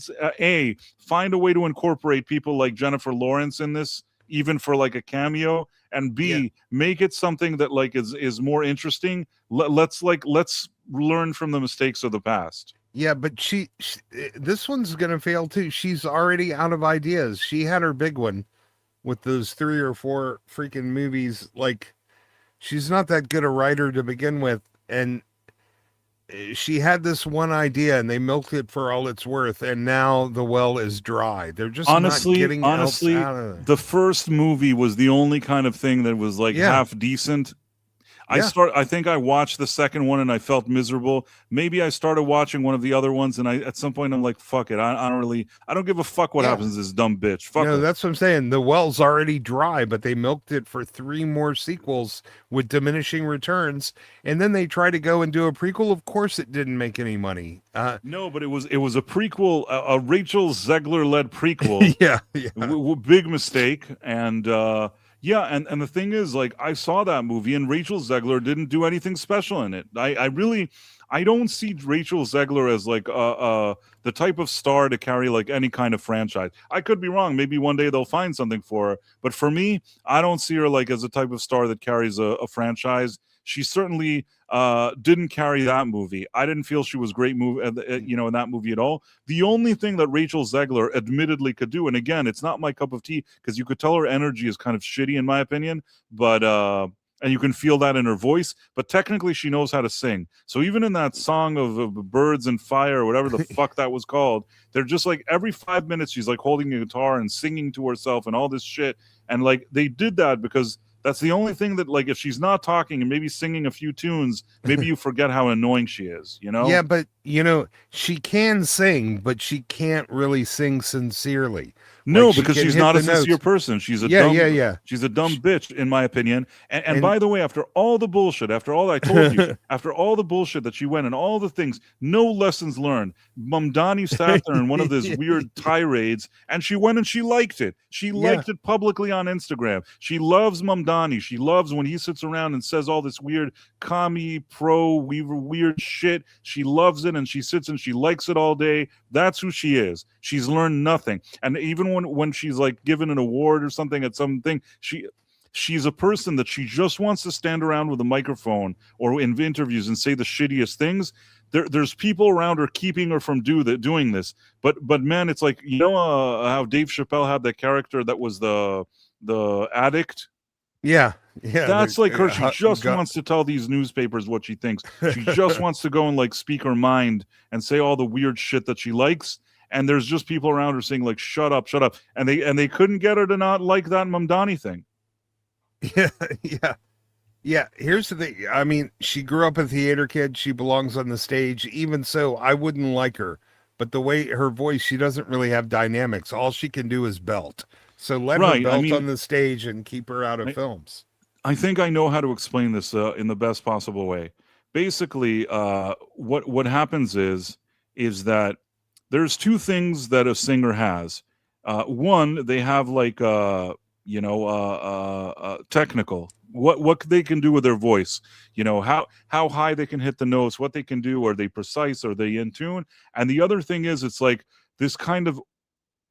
find a way to incorporate people like Jennifer Lawrence in this, even for a cameo, and B, make it something that is more interesting. Let's learn from the mistakes of the past. Yeah, but she this one's gonna fail too. She's already out of ideas. She had her big one with those 3 or 4 freaking movies. She's not that good a writer to begin with, and she had this one idea and they milked it for all it's worth, and now the well is dry. They're just not getting else out of it. The first movie was the only kind of thing that was half decent. I think I watched the second one and I felt miserable. Maybe I started watching one of the other ones, and at some point I'm like, fuck it. I don't give a fuck what happens to this dumb bitch. Fuck it. That's what I'm saying. The well's already dry, but they milked it for 3 more sequels with diminishing returns. And then they tried to go and do a prequel. Of course it didn't make any money. No, but it was a prequel, a Rachel Zegler led prequel. Big mistake. And and the thing is, I saw that movie and Rachel Zegler didn't do anything special in it. I don't see Rachel Zegler as the type of star to carry any kind of franchise. I could be wrong. Maybe one day they'll find something for her. But for me, I don't see her as a type of star that carries a franchise. She certainly didn't carry that movie. I didn't feel she was great in that movie at all. The only thing that Rachel Zegler admittedly could do, and again, it's not my cup of tea, because you could tell her energy is kind of shitty in my opinion, but and you can feel that in her voice, but technically she knows how to sing. So even in that song of Birds and Fire, or whatever the fuck that was called, they're just every 5 minutes she's holding a guitar and singing to herself and all this shit. And they did that because that's the only thing that, if she's not talking and maybe singing a few tunes, maybe you forget how annoying she is, you know? Yeah, but, she can sing, but she can't really sing sincerely. No, Like, she because can she's hit not a the notes. sincere person. She's a Yeah, dumb, yeah. she's a dumb bitch, in my opinion. And And- by the way, after all the bullshit, after all I told you, after all the bullshit that she went and all the things, no lessons learned. Mamdani sat there in one of those weird tirades, and she went and she liked it. She liked it publicly on Instagram. She loves Mamdani. She loves when he sits around and says all this weird commie pro weird shit. She loves it, and she sits and she likes it all day. That's who she is. She's learned nothing. And even when she's like given an award or something at something, she's a person that she just wants to stand around with a microphone or in interviews and say the shittiest things. There's people around her keeping her from doing this. But man, it's like, you know how Dave Chappelle had that character that was the addict. Yeah. That's like her. She just wants to tell these newspapers what she thinks. She just wants to go and like speak her mind and say all the weird shit that she likes. And there's just people around her saying like, shut up. And they couldn't get her to not like that Mamdani thing. Yeah. Here's the thing. I mean, she grew up a theater kid. She belongs on the stage. Even so, I wouldn't like her. But the way her voice, she doesn't really have dynamics. All she can do is belt. So let her belt on the stage and keep her out of films. I think I know how to explain this in the best possible way. Basically, what happens is that there's two things that a singer has. One, they have like technical, what they can do with their voice, how high they can hit the notes, what they can do, are they precise, are they in tune? And the other thing is, it's like this kind of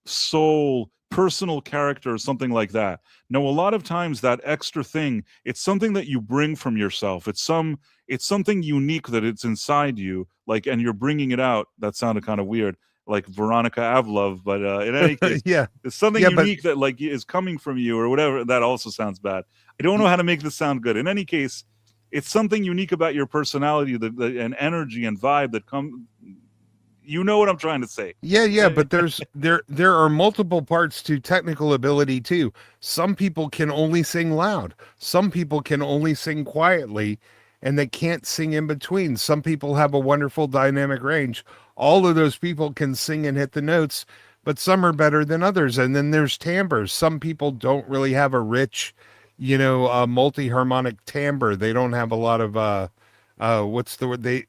soul, personal character or something like that. Now, a lot of times that extra thing, it's something that you bring from yourself. It's something unique that it's inside you, like, and you're bringing it out. That sounded kind of weird, like Veronica Avlov, but in any case, it's something unique that like is coming from you or whatever. That also sounds bad. I don't know how to make this sound good. In any case, it's something unique about your personality, and energy and vibe that come. You know what I'm trying to say. Yeah, but there are multiple parts to technical ability too. Some people can only sing loud. Some people can only sing quietly, and they can't sing in between. Some people have a wonderful dynamic range. All of those people can sing and hit the notes, but some are better than others. And then there's timbre. Some people don't really have a rich, multi-harmonic timbre. They don't have a lot of what's the word? They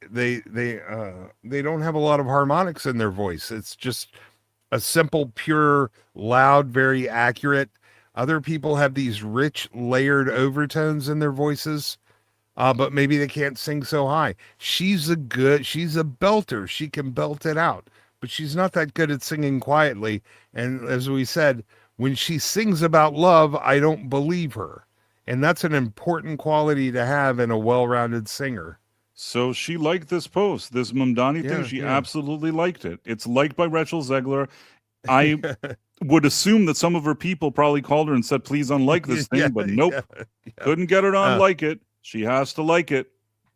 don't have a lot of harmonics in their voice. It's just a simple, pure, loud, very accurate. Other people have these rich, layered overtones in their voices, but maybe they can't sing so high. She's a belter. She can belt it out, but she's not that good at singing quietly. And as we said, when she sings about love, I don't believe her. And that's an important quality to have in a well-rounded singer. So she liked this post, this Mamdani thing. She absolutely liked it. It's liked by Rachel Zegler. I would assume that some of her people probably called her and said, please unlike this thing, but nope. Couldn't get her to unlike it. She has to like it.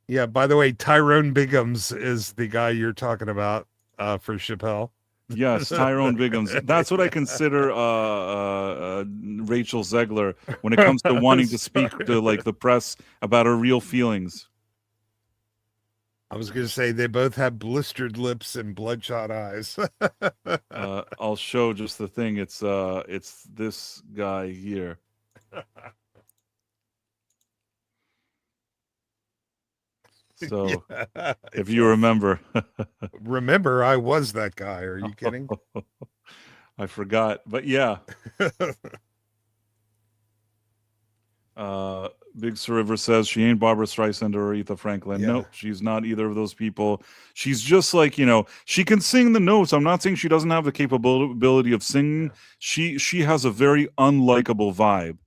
Yeah, by the way, Tyrone Biggums is the guy you're talking about for Chappelle. Yes, Tyrone Biggums. That's what I consider Rachel Zegler when it comes to wanting to speak to like the press about her real feelings. I was going to say they both have blistered lips and bloodshot eyes. I'll show just the thing. It's this guy here. So if you remember. Remember, I was that guy. Are you kidding? I forgot. But yeah. Big Sir River says she ain't Barbara Streisand or Aretha Franklin. Yeah. Nope, she's not either of those people. She's just like, she can sing the notes. I'm not saying she doesn't have the capability of singing. She has a very unlikable vibe.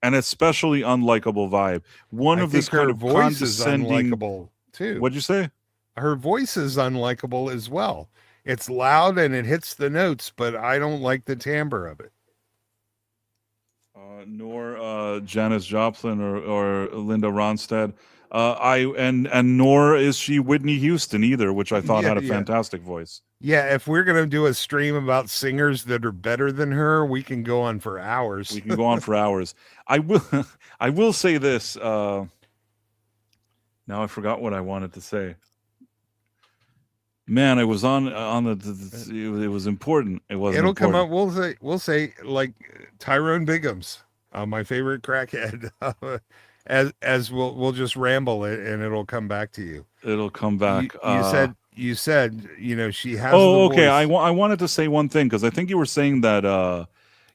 An especially unlikable vibe. I think this kind her of voice is condescending. unlikable too. What'd you say? Her voice is unlikable as well. It's loud and it hits the notes, but I don't like the timbre of it. Nor Janis Joplin or Linda Ronstadt. Nor is she Whitney Houston either, which I thought had a fantastic voice. Yeah, if we're gonna do a stream about singers that are better than her, we can go on for hours. We can go on for hours. I will say this. Now I forgot what I wanted to say. Man, it was on it was important. It wasn't It'll come important. up. We'll say like Tyrone Biggums, my favorite crackhead. As we'll just ramble it and it'll come back to you. It'll come back. You said she has. Oh, the okay. voice. I wanted to say one thing because I think you were saying that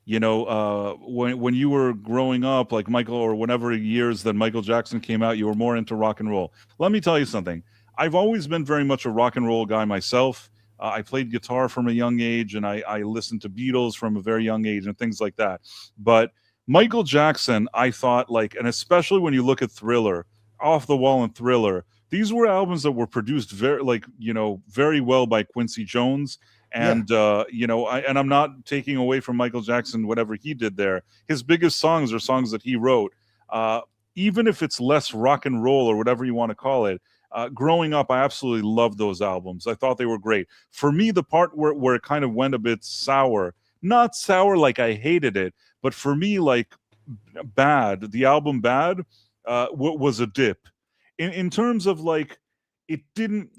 when you were growing up, like Michael, or whatever years that Michael Jackson came out, you were more into rock and roll. Let me tell you something. I've always been very much a rock and roll guy myself. I played guitar from a young age, and I listened to Beatles from a very young age and things like that. But Michael Jackson, I thought, like, and especially when you look at Thriller, Off the Wall and Thriller, these were albums that were produced very well by Quincy Jones. And and I'm not taking away from Michael Jackson whatever he did there. His biggest songs are songs that he wrote. Even if it's less rock and roll or whatever you want to call it. Growing up, I absolutely loved those albums. I thought they were great. For me, the part where it kind of went a bit sour, not sour like I hated it, but for me, like Bad, the album Bad, was a dip. In terms of like, it didn't.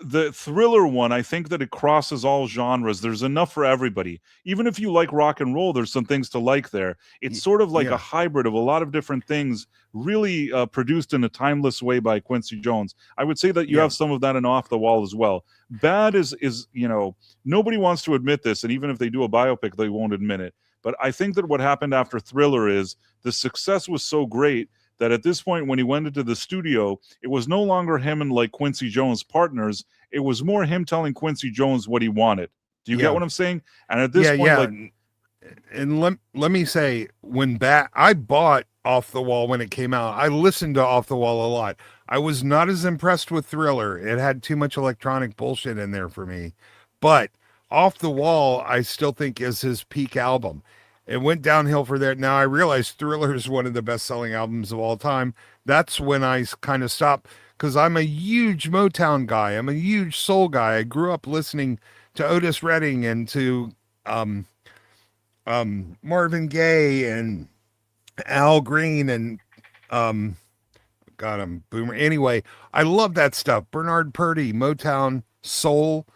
The Thriller one, I think that it crosses all genres. There's enough for everybody. Even if you like rock and roll, there's some things to like there. It's sort of like a hybrid of a lot of different things, really produced in a timeless way by Quincy Jones. I would say that you have some of that in Off the Wall as well. Bad is nobody wants to admit this, and even if they do a biopic, they won't admit it. But I think that what happened after Thriller is the success was so great that at this point, when he went into the studio, it was no longer him and like Quincy Jones partners. It was more him telling Quincy Jones what he wanted. Do you get what I'm saying? And at this point, like, and let me say, I bought Off the Wall when it came out. I listened to Off the Wall a lot. I was not as impressed with Thriller. It had too much electronic bullshit in there for me. But Off the Wall, I still think is his peak album. It went downhill for there. Now I realize Thriller is one of the best-selling albums of all time. That's when I kind of stopped, because I'm a huge Motown guy. I'm a huge soul guy. I grew up listening to Otis Redding and to Marvin Gaye and Al Green and God, I'm boomer. Anyway, I love that stuff. Bernard Purdie, Motown, soul,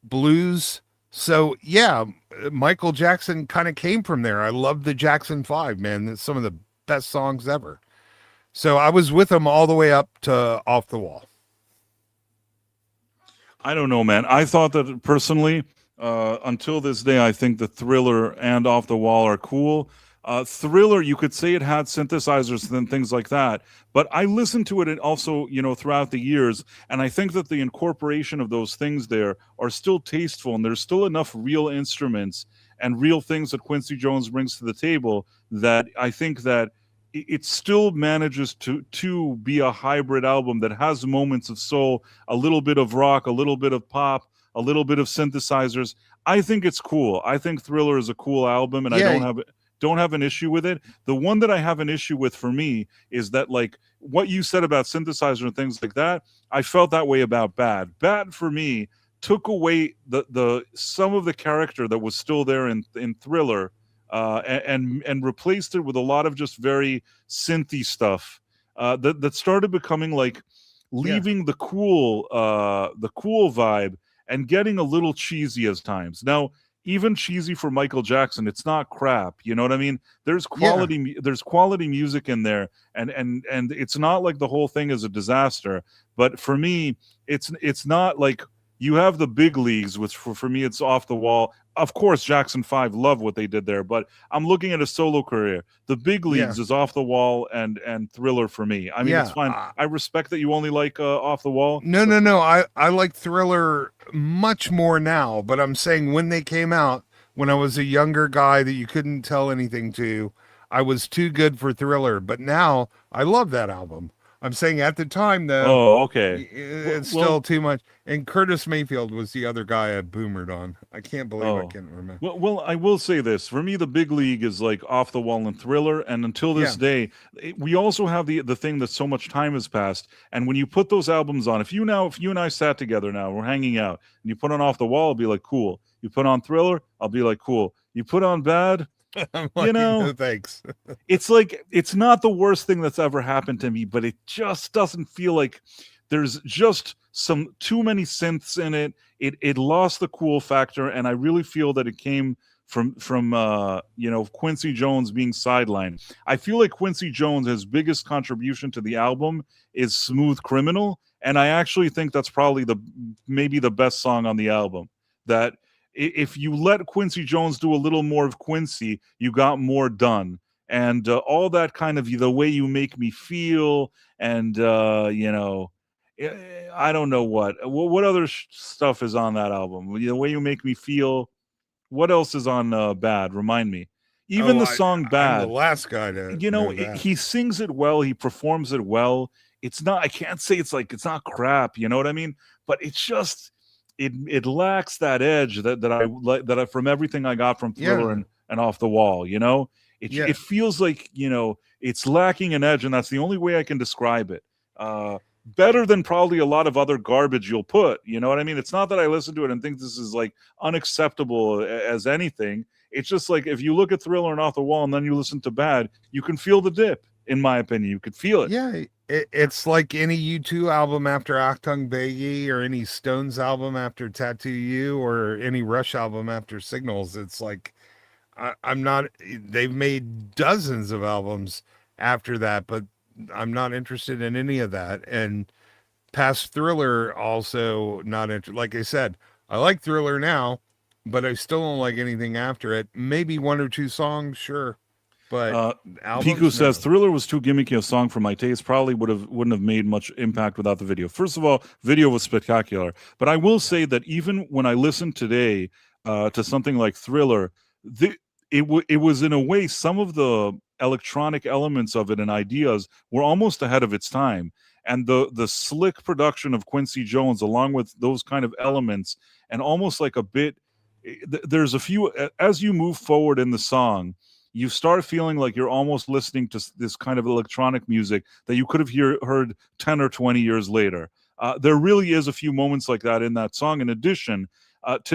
blues. So yeah, Michael Jackson kind of came from there. I love the Jackson 5, man. It's some of the best songs ever. So I was with him all the way up to Off the Wall. I don't know, man. I thought that personally, until this day, I think the Thriller and Off the Wall are cool. Thriller, you could say it had synthesizers and things like that, but I listened to it also, throughout the years, and I think that the incorporation of those things there are still tasteful, and there's still enough real instruments and real things that Quincy Jones brings to the table that I think that it still manages to be a hybrid album that has moments of soul, a little bit of rock, a little bit of pop, a little bit of synthesizers. I think it's cool. I think Thriller is a cool album, and I don't have an issue with it. The one that I have an issue with for me is that, like, what you said about synthesizer and things like that, I felt that way about Bad. Bad for me took away the some of the character that was still there in Thriller, and replaced it with a lot of just very synthy stuff that started becoming like leaving the cool vibe and getting a little cheesy at times. Now, even cheesy for Michael Jackson, it's not crap. You know what I mean? There's quality. There's quality music in there, and it's not like the whole thing is a disaster. But for me, it's not like you have the big leagues, which for me it's Off the Wall. Of course, Jackson 5 love what they did there, but I'm looking at a solo career. The big leagues is Off the Wall and Thriller for me. I mean, it's fine. I respect that you only like Off the Wall. No. I like Thriller much more now, but I'm saying when they came out, when I was a younger guy that you couldn't tell anything to, I was too good for Thriller. But now I love that album. I'm saying at the time, though, oh, okay, it's still too much. And Curtis Mayfield was the other guy I boomered on. I can't believe I can't remember. Well, I will say this. For me, the big league is like Off the Wall and Thriller. And until this day, we also have the thing that so much time has passed. And when you put those albums on, if you and I sat together now, we're hanging out, and you put on Off the Wall, I'll be like, cool. You put on Thriller, I'll be like, cool. You put on Bad, I'm like, no, thanks. It's like, it's not the worst thing that's ever happened to me, but it just doesn't feel like there's just some too many synths in it. It lost the cool factor, and I really feel that it came from Quincy Jones being sidelined. I feel like Quincy Jones, his biggest contribution to the album is Smooth Criminal, and I actually think that's probably maybe the best song on the album. That if you let Quincy Jones do a little more of Quincy, you got more done. And all that kind of the way you make me feel, and I don't know what other stuff is on that album. The way you make me feel. What else is on Bad? Remind me. Even the song Bad. I'm the last guy to know that. He sings it well. He performs it well. It's not. I can't say it's not crap. You know what I mean? But it's just it lacks that edge that I from everything I got from Thriller and Off the Wall. It feels like it's lacking an edge, and that's the only way I can describe it. Better than probably a lot of other garbage you'll put. You know what I mean? It's not that I listen to it and think this is like unacceptable as anything. It's just like if you look at Thriller and Off the Wall and then you listen to Bad, you can feel the dip, in my opinion. You could feel it. Yeah, it's like any U2 album after Achtung Baby, or any Stones album after Tattoo You, or any Rush album after Signals. It's like I'm not. They've made dozens of albums after that, but I'm not interested in any of that. And past Thriller, also not interested. Like I said, I like Thriller now, but I still don't like anything after it. Maybe one or two songs, sure. But Piku says Thriller was too gimmicky a song for my taste. Probably wouldn't have made much impact without the video. First of all, video was spectacular. But I will say that even when I listened today to something like Thriller, it was in a way some of the electronic elements of it and ideas were almost ahead of its time, and the slick production of Quincy Jones along with those kind of elements, and almost like a bit there's a few, as you move forward in the song, you start feeling like you're almost listening to this kind of electronic music that you could have heard 10 or 20 years later. There really is a few moments like that in that song. In addition,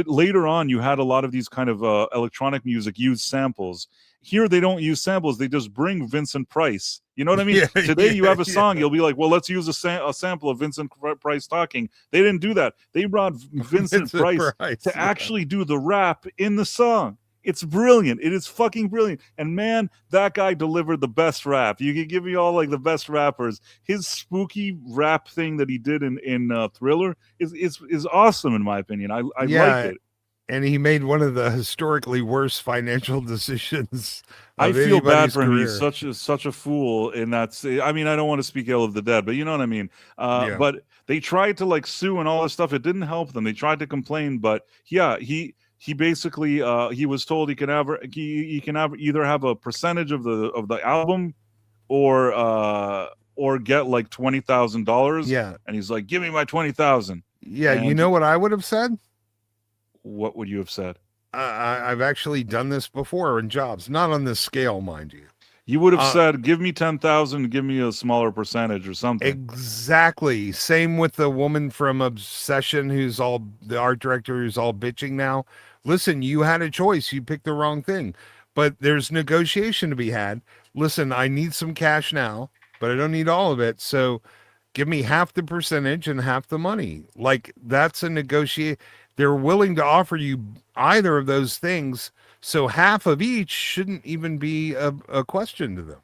later on, you had a lot of these kind of electronic music use samples. Here, they don't use samples. They just bring Vincent Price. You know what I mean? Today, you have a song. You'll be like, well, let's use a sample of Vincent Price talking. They didn't do that. They brought Vincent Price to actually do the rap in the song. It's brilliant. It is fucking brilliant. And man, that guy delivered the best rap. You can give me all like the best rappers. His spooky rap thing that he did in Thriller is awesome in my opinion. I like it. And he made one of the historically worst financial decisions. I feel bad for him. Career. He's such a fool in that. I mean, I don't want to speak ill of the dead, but you know what I mean. But they tried to like sue and all this stuff. It didn't help them. They tried to complain, but yeah, he basically he was told he can either have a percentage of the album or get like $20,000. Yeah, and he's like, give me my $20,000. Yeah, and you know what I would have said? What would you have said? I've actually done this before in jobs, not on this scale, mind you. You would have said, give me 10,000, give me a smaller percentage or something. Exactly. Same with the woman from Obsession, the art director who's all bitching now. Listen, you had a choice. You picked the wrong thing, but there's negotiation to be had. Listen, I need some cash now, but I don't need all of it. So give me half the percentage and half the money. Like, that's a negotiate. They're willing to offer you either of those things. So half of each shouldn't even be a question to them.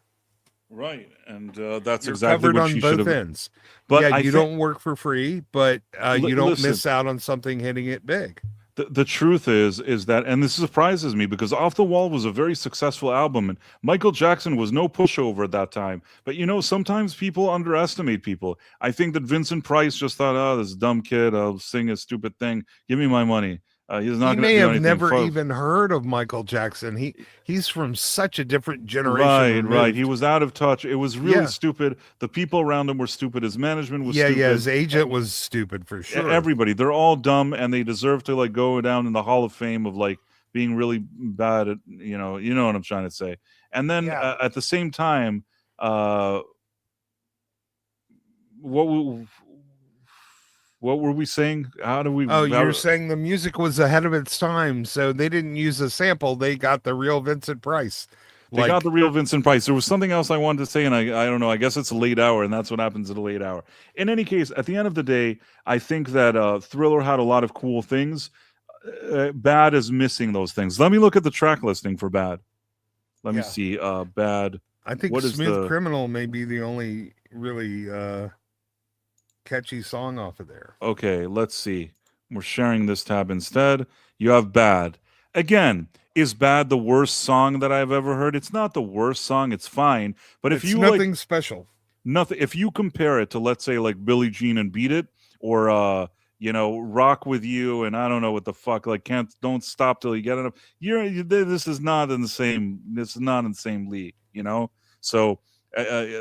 Right. And that's You're exactly covered what on she both should have. ends. But yeah, you don't work for free, but you don't listen, miss out on something hitting it big. The truth is that, and this surprises me because Off the Wall was a very successful album, and Michael Jackson was no pushover at that time. But sometimes people underestimate people. I think that Vincent Price just thought, oh, this dumb kid, I'll sing a stupid thing. Give me my money. He's not. He may have never even heard of Michael Jackson. He's from such a different generation. Right. He was out of touch. It was really stupid. The people around him were stupid. His management was stupid. Yeah, his agent was stupid for sure. Everybody, they're all dumb, and they deserve to like go down in the Hall of Fame of like being really bad at you know what I'm trying to say. And then at the same time, what were we saying? How do we? Oh, you're saying the music was ahead of its time, so they didn't use a sample. They got the real Vincent Price. They got the real Vincent Price. There was something else I wanted to say, and I don't know. I guess it's a late hour, and that's what happens at a late hour. In any case, at the end of the day, I think that Thriller had a lot of cool things. Bad is missing those things. Let me look at the track listing for Bad. Let me see. Bad. I think what is Smooth Criminal may be the only really catchy song off of there. Okay, let's see. We're sharing this tab instead. You have Bad. Again, is Bad the worst song that I've ever heard? It's not the worst song. It's fine. But if you nothing special. Nothing. If you compare it to, let's say, like Billie Jean and Beat It, or Rock With You, and I don't know what the fuck, like Don't Stop Till You Get Enough. This is not in the same. This is not in the same league. So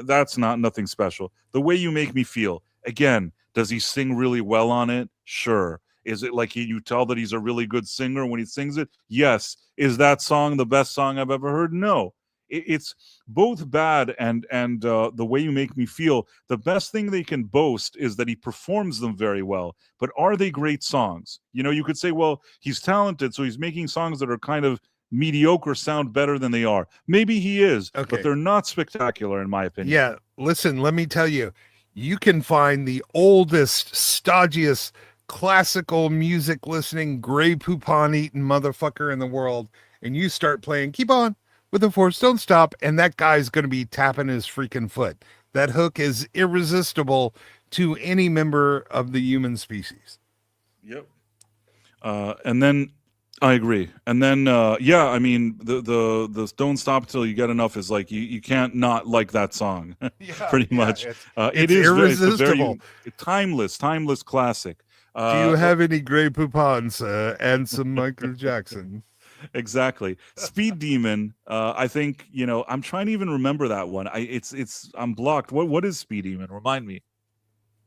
that's nothing special. The Way You Make Me Feel. Again, does he sing really well on it? Sure. Is it like you tell that he's a really good singer when he sings it? Yes. Is that song the best song I've ever heard? No. It's both Bad and The Way You Make Me Feel. The best thing they can boast is that he performs them very well. But are they great songs? You could say, well, he's talented, so he's making songs that are kind of mediocre sound better than they are. Maybe he is, but they're not spectacular in my opinion. Yeah, listen, let me tell you, you can find the oldest, stodgiest, classical music listening, Grey Poupon eating motherfucker in the world, and you start playing Keep On with the Force Don't Stop, and that guy's going to be tapping his freaking foot. That hook is irresistible to any member of the human species. Yep. And then I agree. And then I mean the Don't Stop Till You Get Enough is like you can't not like that song. Pretty much. It's irresistible. It's a timeless classic. Do you have any Grey Poupons and some Michael Jackson? Exactly. Speed Demon. I think I'm trying to even remember that one. I'm blocked. What is Speed Demon? Remind me.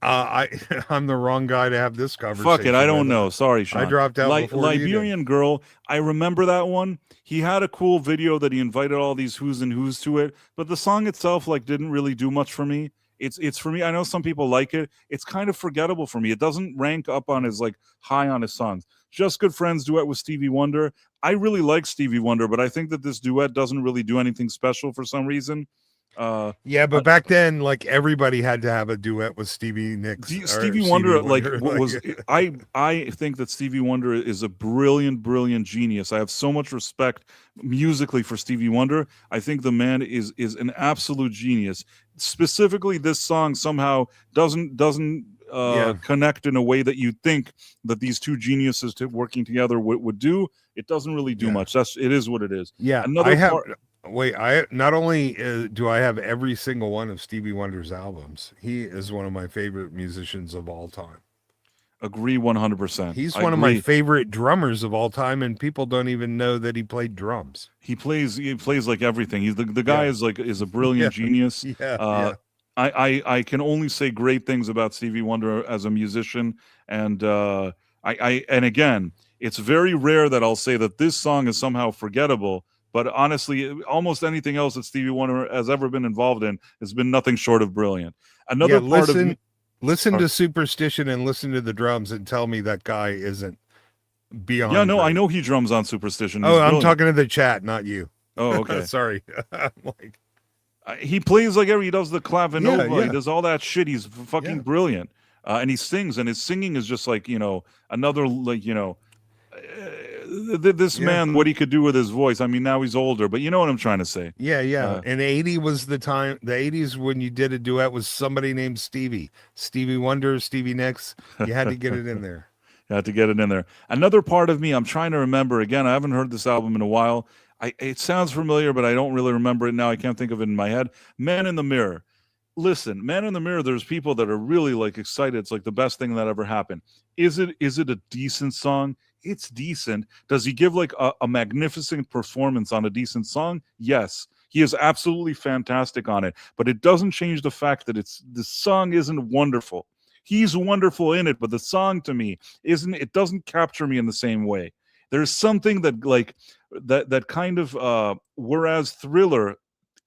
I'm the wrong guy to have this conversation. Fuck it, I don't know. Sorry, Sean. I dropped out before Liberian Girl. I remember that one. He had a cool video that he invited all these who's and who's to it, but the song itself didn't really do much for me. It's for me. I know some people like it. It's kind of forgettable for me. It doesn't rank up on his high on his songs. Just Good Friends duet with Stevie Wonder. I really like Stevie Wonder, but I think that this duet doesn't really do anything special for some reason. But back then, everybody had to have a duet with Stevie Nicks. Stevie Wonder, I think that Stevie Wonder is a brilliant genius. I have so much respect musically for Stevie Wonder. I think the man is an absolute genius. Specifically, this song somehow doesn't connect in a way that you'd think that these two geniuses working together would do. It doesn't really do much. It is what it is. Yeah. I not only do I have every single one of Stevie Wonder's albums, he is one of my favorite musicians of all time. Agree 100%. He's one of my favorite drummers of all time, and people don't even know that he played drums. He plays like everything. He's the guy is a brilliant genius. I can only say great things about Stevie Wonder as a musician, and and again, it's very rare that I'll say that this song is somehow forgettable. But honestly, almost anything else that Stevie Wonder has ever been involved in has been nothing short of brilliant. Listen to Superstition and listen to the drums and tell me that guy isn't beyond. Yeah, no, great. I know he drums on Superstition. He's I'm talking to the chat, not you. Oh, okay. Sorry. He plays he does the clavinova. He does all that shit. He's fucking brilliant. And he sings, and his singing is just another this man, what he could do with his voice. I mean, now he's older, but you know what I'm trying to say. Yeah. And 80 was the time. The 80s when you did a duet with somebody named Stevie Wonder, Stevie Nicks. You had to get it in there. You had to get it in there. Another part of me, I'm trying to remember. Again, I haven't heard this album in a while. It sounds familiar, but I don't really remember it now. I can't think of it in my head. Man in the Mirror. Listen, Man in the Mirror, there's people that are really excited. It's the best thing that ever happened. Is it a decent song? It's decent. Does he give a magnificent performance on a decent song? Yes. He is absolutely fantastic on it, but it doesn't change the fact that the song isn't wonderful. He's wonderful in it, but the song to me it doesn't capture me in the same way. There's something that that kind of whereas Thriller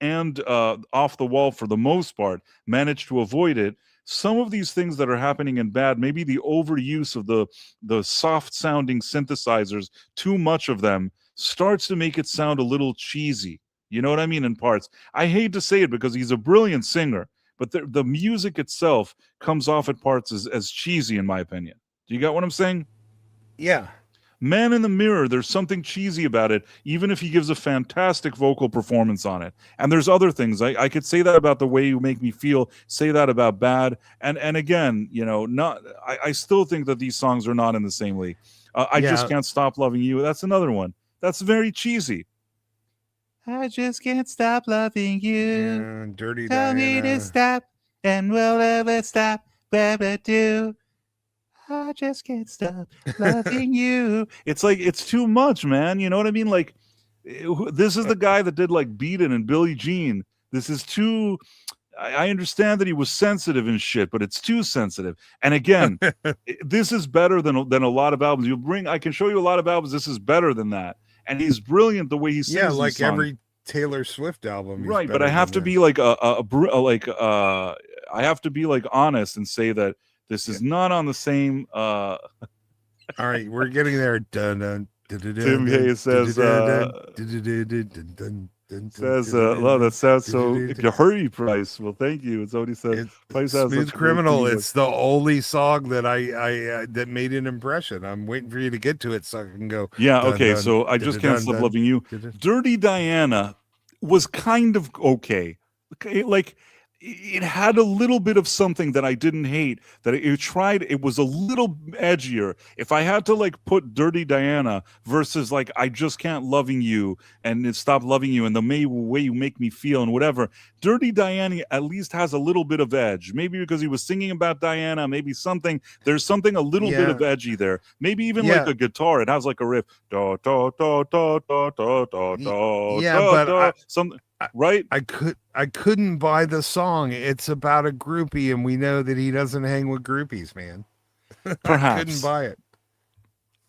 and Off the Wall for the most part managed to avoid it. Some of these things that are happening in Bad, maybe the overuse of the soft sounding synthesizers, too much of them, starts to make it sound a little cheesy. You know what I mean? In parts. I hate to say it because he's a brilliant singer, but the music itself comes off at parts as cheesy, in my opinion. Do you got what I'm saying? Yeah. Man in the Mirror, there's something cheesy about it, even if he gives a fantastic vocal performance on it. And there's other things. I could say that about The Way You Make Me Feel, say that about Bad. And again, you know, I still think that these songs are not in the same league. I Just Can't Stop Loving You. That's another one. That's very cheesy. I just can't stop loving you. Yeah, Dirty Tell me Diana. to stop, and we'll never stop. Whatever do. I just can't stop loving you. It's like, it's too much, man. You know what I mean? Like, this is the guy that did like Beat It and Billie Jean. This is too. I understand that he was sensitive and shit, but it's too sensitive. And again, this is better than a lot of albums. I can show you a lot of albums. This is better than that. And he's brilliant the way he sings. Yeah, like these songs. every Taylor Swift album. Right, but I have to be like I have to be like honest and say that this is not on the same. All right, we're getting there. Dun, dun, dun, dun, Tim dun, Hayes says, "Well, that sounds so hurry, Price." Well, thank you. It's already said. Price has Smooth such Criminal. great It's the only song that I that made an impression. I'm waiting for you to get to it so I can go. Yeah. Dun, Okay. dun, So I dun, just dun, can't dun, stop dun, loving you. dun, dun. Dirty Diana was kind of okay. Like, it had a little bit of something that I didn't hate. That it was a little edgier. If I had to like put Dirty Diana versus like I Just Can't Loving You and Stop Loving You and the way you make me feel and whatever, Dirty Diana at least has a little bit of edge. Maybe because he was singing about Diana. Maybe there's something a little bit of edgy there. Maybe even like a guitar. It has like a riff. Da da da da da da da da. Yeah, but something. Right? I couldn't buy the song. It's about a groupie, and we know that he doesn't hang with groupies, man. Perhaps. I couldn't buy it.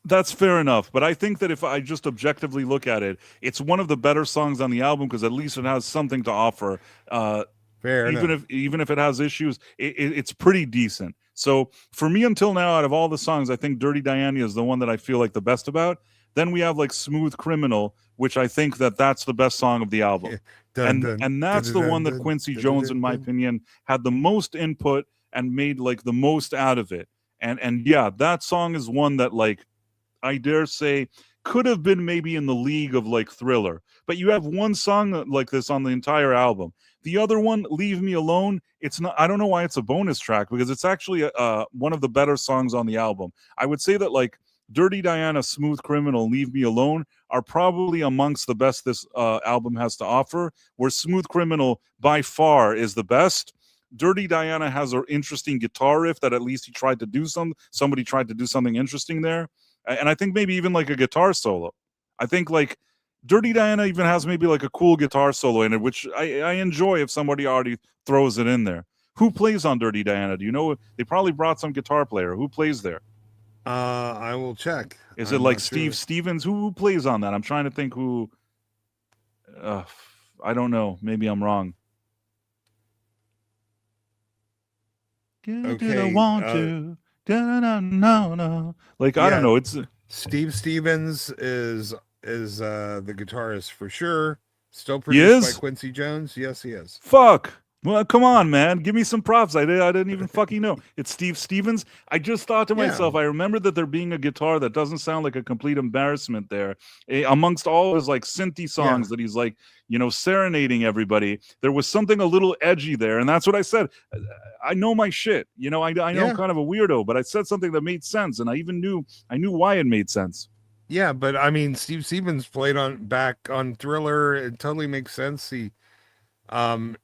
That's fair enough, but I think that if I just objectively look at it, it's one of the better songs on the album because at least it has something to offer. Fair enough. Even if it has issues, it's pretty decent. So for me, until now, out of all the songs, I think Dirty Diana is the one that I feel like the best about. Then we have like Smooth Criminal, which I think that's the best song of the album. Yeah. And That's the one that Quincy Jones, in my opinion, had the most input and made like the most out of it. And yeah, that song is one that like I dare say could have been maybe in the league of like Thriller. But you have one song like this on the entire album. The other one, Leave Me Alone, it's not. I don't know why it's a bonus track because it's actually one of the better songs on the album. I would say that like Dirty Diana, Smooth Criminal, Leave Me Alone are probably amongst the best this album has to offer, where Smooth Criminal by far is the best. Dirty Diana has an interesting guitar riff that at least somebody tried to do something interesting there. And I think maybe even like a guitar solo. I think like Dirty Diana even has maybe like a cool guitar solo in it, which I enjoy if somebody already throws it in there. Who plays on Dirty Diana? Do you know? They probably brought some guitar player. Who plays there? I will check. Is it like Steve Stevens? Who plays on that? I'm trying to think who. I don't know. Maybe I'm wrong. Okay, Did I want to? No. Like I don't know. It's Steve Stevens is the guitarist for sure. Still produced by Quincy Jones. Yes, he is. Fuck. Well, come on, man. Give me some props. I didn't even fucking know. It's Steve Stevens. I just thought to myself, I remember that there being a guitar that doesn't sound like a complete embarrassment there. Amongst all his like synthy songs that he's like, you know, serenading everybody, there was something a little edgy there. And that's what I said. I know my shit. You know, I know I'm kind of a weirdo, but I said something that made sense. And I knew why it made sense. Yeah, but I mean, Steve Stevens played back on Thriller. It totally makes sense. He played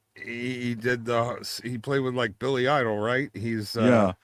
with like Billy Idol, right? He's but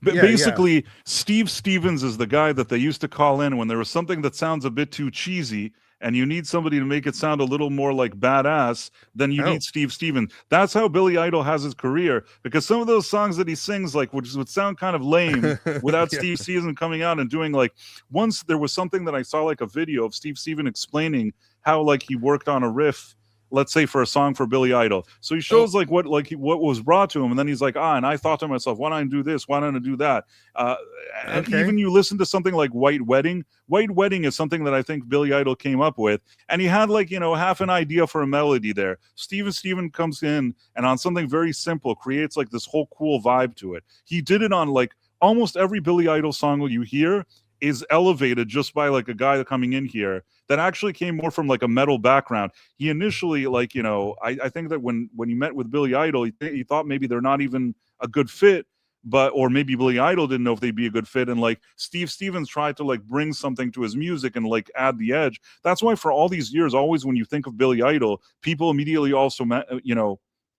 basically Steve Stevens is the guy that they used to call in when there was something that sounds a bit too cheesy and you need somebody to make it sound a little more like badass, then you need Steve Stevens. That's how Billy Idol has his career, because some of those songs that he sings like would sound kind of lame without Steve Stevens coming out and doing like, once there was something that I saw like a video of Steve Stevens explaining how like he worked on a riff let's say for a song for Billy Idol. So he shows like what was brought to him, and then he's like, and I thought to myself, why don't I do this? Why don't I do that? And Okay. even you listen to something like White Wedding. White Wedding is something that I think Billy Idol came up with, and he had like half an idea for a melody there. Steven comes in and on something very simple creates like this whole cool vibe to it. He did it on like almost every Billy Idol song you hear is elevated just by like a guy coming in here that actually came more from like a metal background. He initially like I think that when he met with Billy Idol, he thought maybe they're not even a good fit, or maybe Billy Idol didn't know if they'd be a good fit, and like Stevens tried to like bring something to his music and like add the edge. That's why for all these years, always when you think of Billy Idol, people immediately also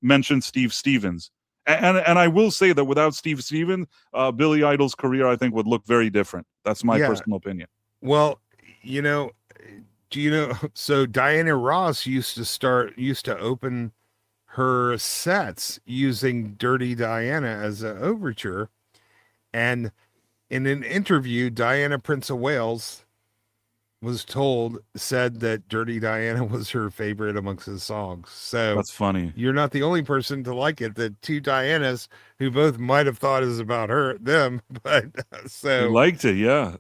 mention Stevens. And I will say that without Steve Stevens, Billy Idol's career, I think, would look very different. That's my personal opinion. Well, do you know? So Diana Ross used to open her sets using Dirty Diana as an overture. And in an interview, Diana, Prince of Wales, said that Dirty Diana was her favorite amongst his songs. So that's funny. You're not the only person to like it. The two Dianas who both might have thought is about them, but so you liked it, yeah.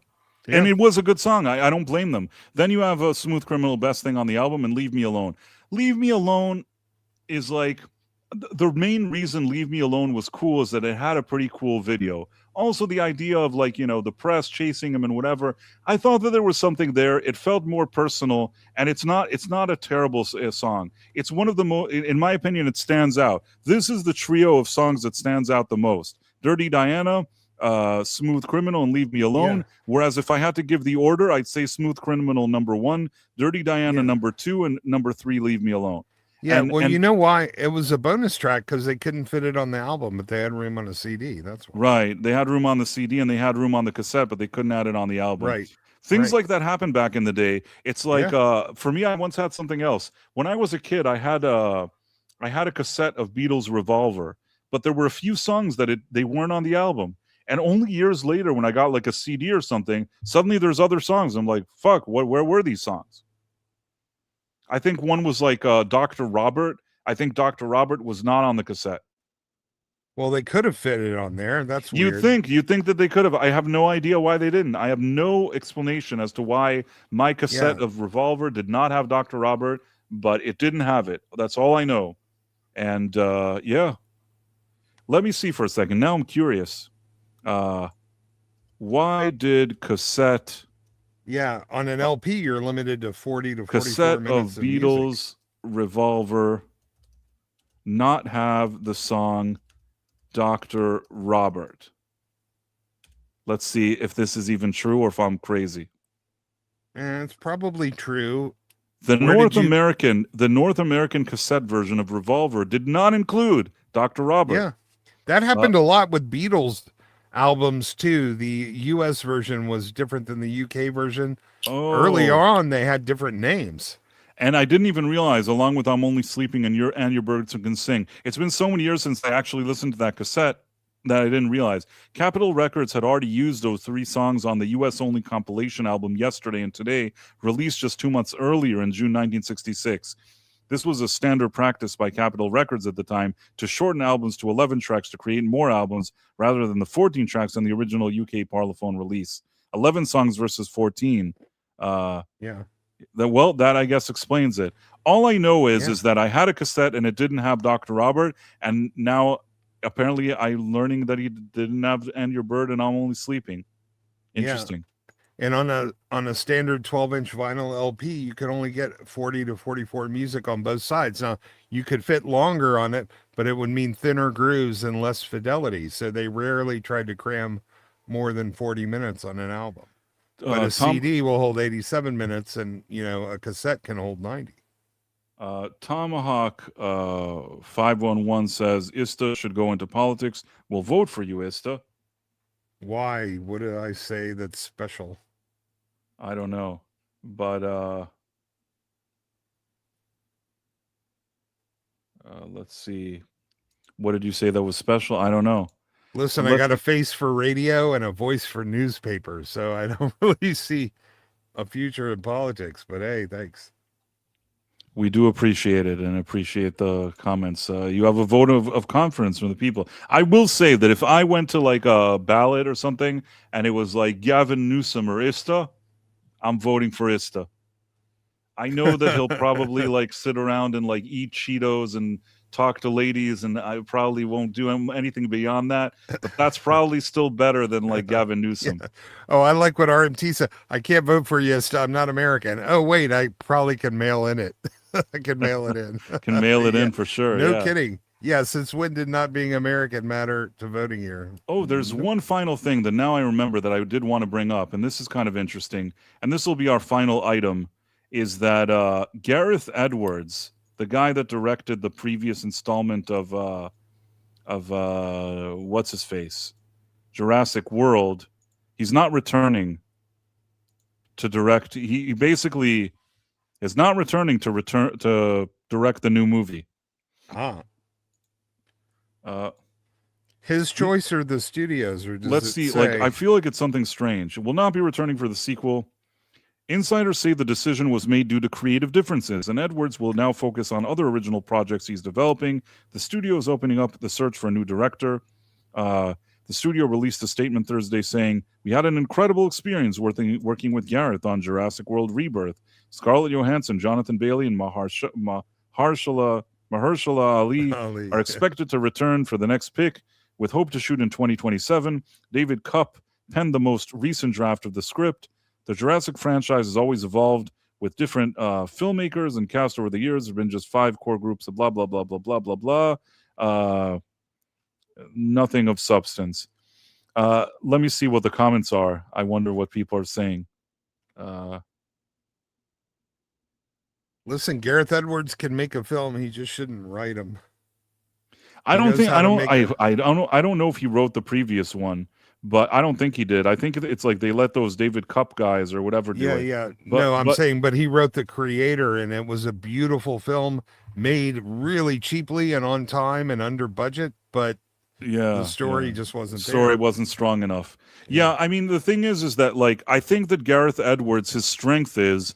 And it was a good song. I don't blame them. Then you have a Smooth Criminal, best thing on the album, and Leave Me Alone. Leave Me Alone is like the main reason Leave Me Alone was cool is that it had a pretty cool video. Also, the idea of like, the press chasing him and whatever. I thought that there was something there. It felt more personal, and it's not a terrible song. It's one of the most, in my opinion, it stands out. This is the trio of songs that stands out the most. Dirty Diana, Smooth Criminal, and Leave Me Alone. Whereas if I had to give the order, I'd say Smooth Criminal number 1, Dirty Diana number 2, and number 3, Leave Me Alone. Yeah, and you know why? It was a bonus track because they couldn't fit it on the album, but they had room on a CD. That's why. Right. They had room on the CD and they had room on the cassette, but they couldn't add it on the album. Right. Things like that happened back in the day. It's like for me, I once had something else. When I was a kid, I had a cassette of Beatles' Revolver, but there were a few songs that they weren't on the album. And only years later, when I got like a CD or something, suddenly there's other songs. I'm like, fuck, where were these songs? I think one was like Dr. Robert. I think Dr. Robert was not on the cassette. Well, they could have fit it on there. That's weird. You think that they could have. I have no idea why they didn't. I have no explanation as to why my cassette of Revolver did not have Dr. Robert, but it didn't have it. That's all I know. And let me see for a second. Now I'm curious. Why did cassette... Yeah, on an LP, you're limited to 40 to 44 cassette minutes of Beatles Revolver not have the song Dr. Robert? Let's see if this is even true or if I'm crazy. It's probably true. The North American cassette version of Revolver did not include Dr. Robert. Yeah, that happened a lot with Beatles albums too. The US version was different than the UK version. Early on they had different names, and I didn't even realize, along with I'm Only Sleeping and Your Birds Can Sing, it's been so many years since I actually listened to that cassette that I didn't realize Capitol Records had already used those 3 songs on the US only compilation album Yesterday and Today, released just 2 months earlier in June 1966. This was a standard practice by Capitol Records at the time to shorten albums to 11 tracks to create more albums rather than the 14 tracks on the original UK Parlophone release. 11 songs versus 14. That I guess explains it. All I know is that I had a cassette and it didn't have Dr. Robert, and now apparently I'm learning that he didn't have And Your Bird and I'm Only Sleeping. Interesting. And on a standard 12-inch vinyl LP, you could only get 40 to 44 music on both sides. Now, you could fit longer on it, but it would mean thinner grooves and less fidelity. So they rarely tried to cram more than 40 minutes on an album. But a CD will hold 87 minutes, and a cassette can hold 90. Tomahawk 511 says Ista should go into politics. We'll vote for you, Ista. Why? What did I say that's special? I don't know, but let's see. What did you say that was special? I don't know. Listen, I got a face for radio and a voice for newspapers, so I don't really see a future in politics, but hey, thanks. We do appreciate it and appreciate the comments. You have a vote of confidence from the people. I will say that if I went to like a ballot or something and it was like Gavin Newsom or Ista, I'm voting for Ista. I know that he'll probably like sit around and like eat Cheetos and talk to ladies, and I probably won't do anything beyond that. But that's probably still better than like Gavin Newsom. Oh, I like what RMT said. I can't vote for you. I'm not American. Oh, wait, I probably can mail in it. I can mail it in. Can mail it in for sure. No yeah. kidding. Yeah, since when did not being American matter to voting here? Oh, there's one final thing that now I remember that I did want to bring up, and this is kind of interesting, and this will be our final item, is that Gareth Edwards, the guy that directed the previous installment of what's his face, Jurassic World, he's not returning to direct. He basically is not returning to direct the new movie. Ah. Uh, His choice or the studios? Or does let's it see. say... Like, I feel like it's something strange. Will not be returning for the sequel. Insiders say the decision was made due to creative differences, and Edwards will now focus on other original projects he's developing. The studio is opening up the search for a new director. The studio released a statement Thursday saying, "We had an incredible experience working with Gareth on Jurassic World Rebirth. Scarlett Johansson, Jonathan Bailey, and Mahershala Ali are expected to return for the next pick, with hope to shoot in 2027. David Cupp penned the most recent draft of the script. The Jurassic franchise has always evolved with different filmmakers and cast over the years. There have been just 5 core groups of blah, blah, blah, blah, blah, blah, blah. Nothing of substance. Let me see what the comments are. I wonder what people are saying. Listen, Gareth Edwards can make a film. He just shouldn't write them. I don't know if he wrote the previous one, but I don't think he did. I think it's like they let those David Cupp guys or whatever do it. Yeah. But, no, I'm saying, but he wrote The Creator, and it was a beautiful film made really cheaply and on time and under budget, but the story just wasn't there. Story wasn't strong enough. Yeah, I mean, the thing is that, like, I think that Gareth Edwards, his strength is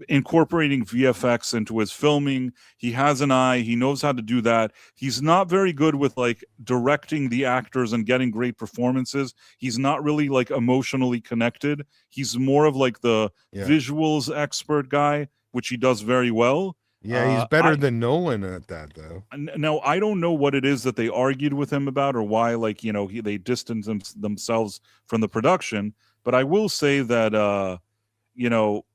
incorporating VFX into his filming. He has an eye. He knows how to do that. He's not very good with like directing the actors and getting great performances. He's not really like emotionally connected. He's more of like the visuals expert guy, which he does very well. Yeah, he's better than Nolan at that, though. Now, I don't know what it is that they argued with him about, or why, like, you know, they distanced themselves from the production. But I will say that, you know,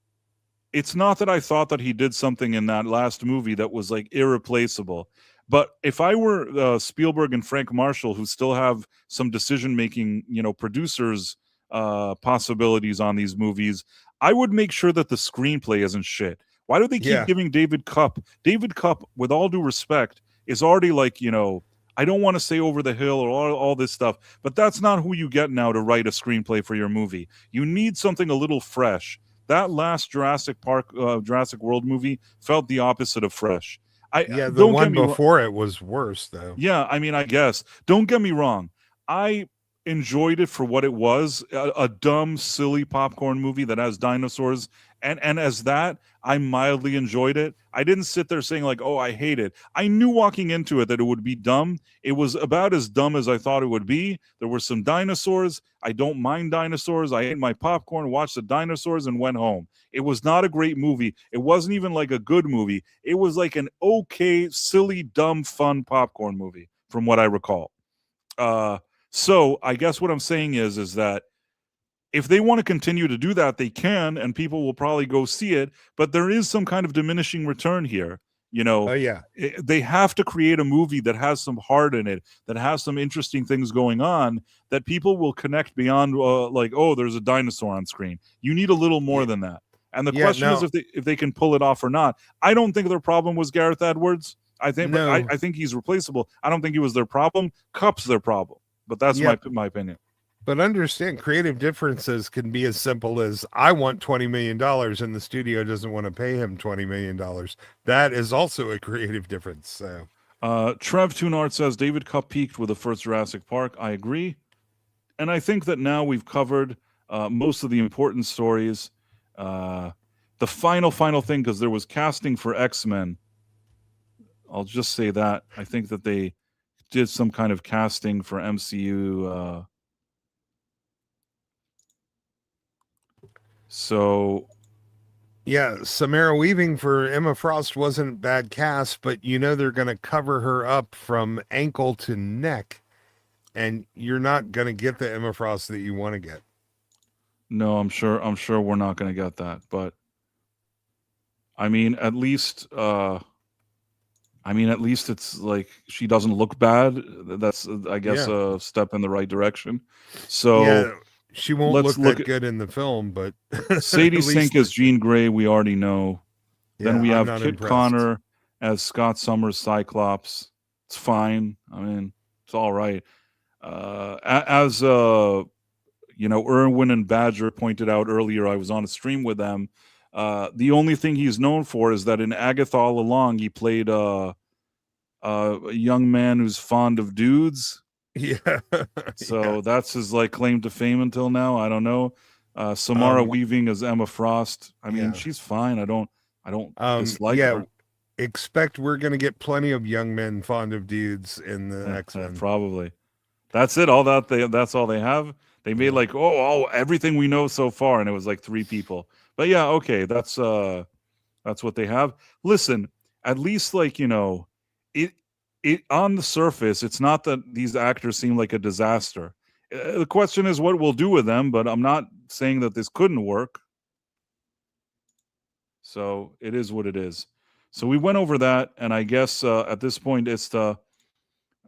it's not that I thought that he did something in that last movie that was like irreplaceable. But if I were Spielberg and Frank Marshall, who still have some decision-making, you know, producers possibilities on these movies, I would make sure that the screenplay isn't shit. Why do they keep giving David Cupp? David Cupp, with all due respect, is already like, you know, I don't want to say over the hill or all this stuff, but that's not who you get now to write a screenplay for your movie. You need something a little fresh. That last Jurassic World movie felt the opposite of fresh. The one before it was worse, though. Yeah, I mean, I guess. Don't get me wrong. I enjoyed it for what it was, a dumb, silly popcorn movie that has dinosaurs. And as that, I mildly enjoyed it. I didn't sit there saying like, oh, I hate it. I knew walking into it that it would be dumb. It was about as dumb as I thought it would be. There were some dinosaurs. I don't mind dinosaurs. I ate my popcorn, watched the dinosaurs, and went home. It was not a great movie. It wasn't even like a good movie. It was like an okay, silly, dumb, fun popcorn movie, from what I recall. So I guess what I'm saying is that if they want to continue to do that, they can, and people will probably go see it. But there is some kind of diminishing return here. You know, they have to create a movie that has some heart in it, that has some interesting things going on, that people will connect beyond like, oh, there's a dinosaur on screen. You need a little more than that. And the question is if they can pull it off or not. I don't think their problem was Gareth Edwards. I think I think he's replaceable. I don't think he was their problem. Cupp's their problem. But that's my opinion. But understand, creative differences can be as simple as I want $20 million and the studio doesn't want to pay him $20 million. That is also a creative difference. So, Trev Tunart says David Cupp peaked with the first Jurassic Park. I agree. And I think that now we've covered most of the important stories. The the final thing, because there was casting for X-Men. I'll just say that I think that they did some kind of casting for MCU. So Yeah, Samara Weaving for Emma Frost wasn't a bad cast, but they're going to cover her up from ankle to neck, and you're not going to get the Emma Frost that you want to get. no, I'm sure we're not going to get that, but I mean, at least it's like she doesn't look bad. That's, I guess, Yeah. a step in the right direction. So Yeah, she won't let's look look that at good in the film, but Sadie at Sink least, as Jean Grey. We already know. Then yeah, we I'm have not Kit impressed. Connor as Scott Summers Cyclops. It's fine. I mean, it's all right. As Erwin and Badger pointed out earlier, I was on a stream with them. The only thing he's known for is that in Agatha All Along, he played a young man who's fond of dudes. Yeah. So that's his like claim to fame until now. I don't know. Samara Weaving as Emma Frost. I mean, yeah. she's fine. I don't dislike yeah, her. expect we're going to get plenty of young men fond of dudes in the X-Men. Probably. That's it. That's all they have. They made like everything we know so far, and it was like 3 people. But yeah, okay, that's what they have. Listen, at least like it on the surface, it's not that these actors seem like a disaster. The question is what we'll do with them, but I'm not saying that this couldn't work. So it is what it is. So we went over that, and I guess at this point it's the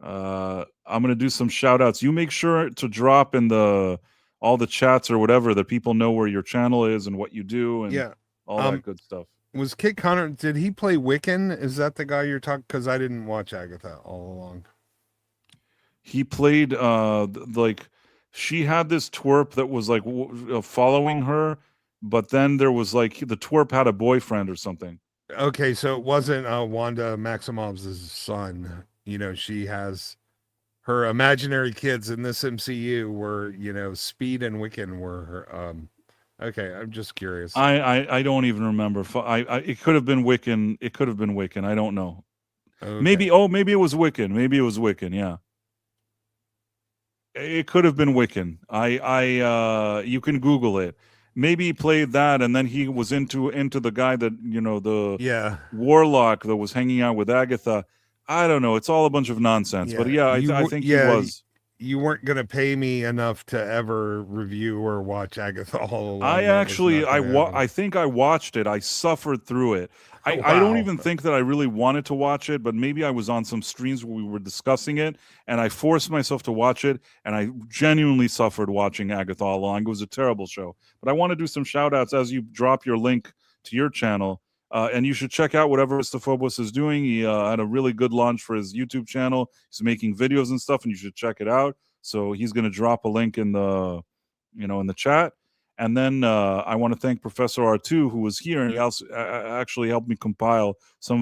I'm gonna do some shout outs. You make sure to drop in all the chats or whatever that people know where your channel is and what you do and all that good stuff. Was Kit Connor, did he play Wiccan? Is that the guy you're talking? Because I didn't watch Agatha all along. He played like she had this twerp that was like following her, but then there was like the twerp had a boyfriend or something. Okay, so it wasn't Wanda Maximoff's son. She has her imaginary kids in this MCU were, Speed and Wiccan were her. Okay, I'm just curious. I don't even remember. It could have been Wiccan. It could have been Wiccan. I don't know. Okay. Maybe it was Wiccan. Maybe it was Wiccan. Yeah. It could have been Wiccan. You can Google it. Maybe he played that, and then he was into the guy that the warlock that was hanging out with Agatha. I don't know. It's all a bunch of nonsense. But yeah, I think he was. You weren't going to pay me enough to ever review or watch Agatha All Along. I think I watched it. I suffered through it. I don't even think that I really wanted to watch it, but maybe I was on some streams where we were discussing it, and I forced myself to watch it, and I genuinely suffered watching Agatha All Along. It was a terrible show. But I want to do some shout-outs as you drop your link to your channel. And you should check out whatever Aristophobos is doing. He had a really good launch for his YouTube channel. He's making videos and stuff, and you should check it out. So he's going to drop a link in the chat. And then I want to thank Professor R2, who was here, and he also actually helped me compile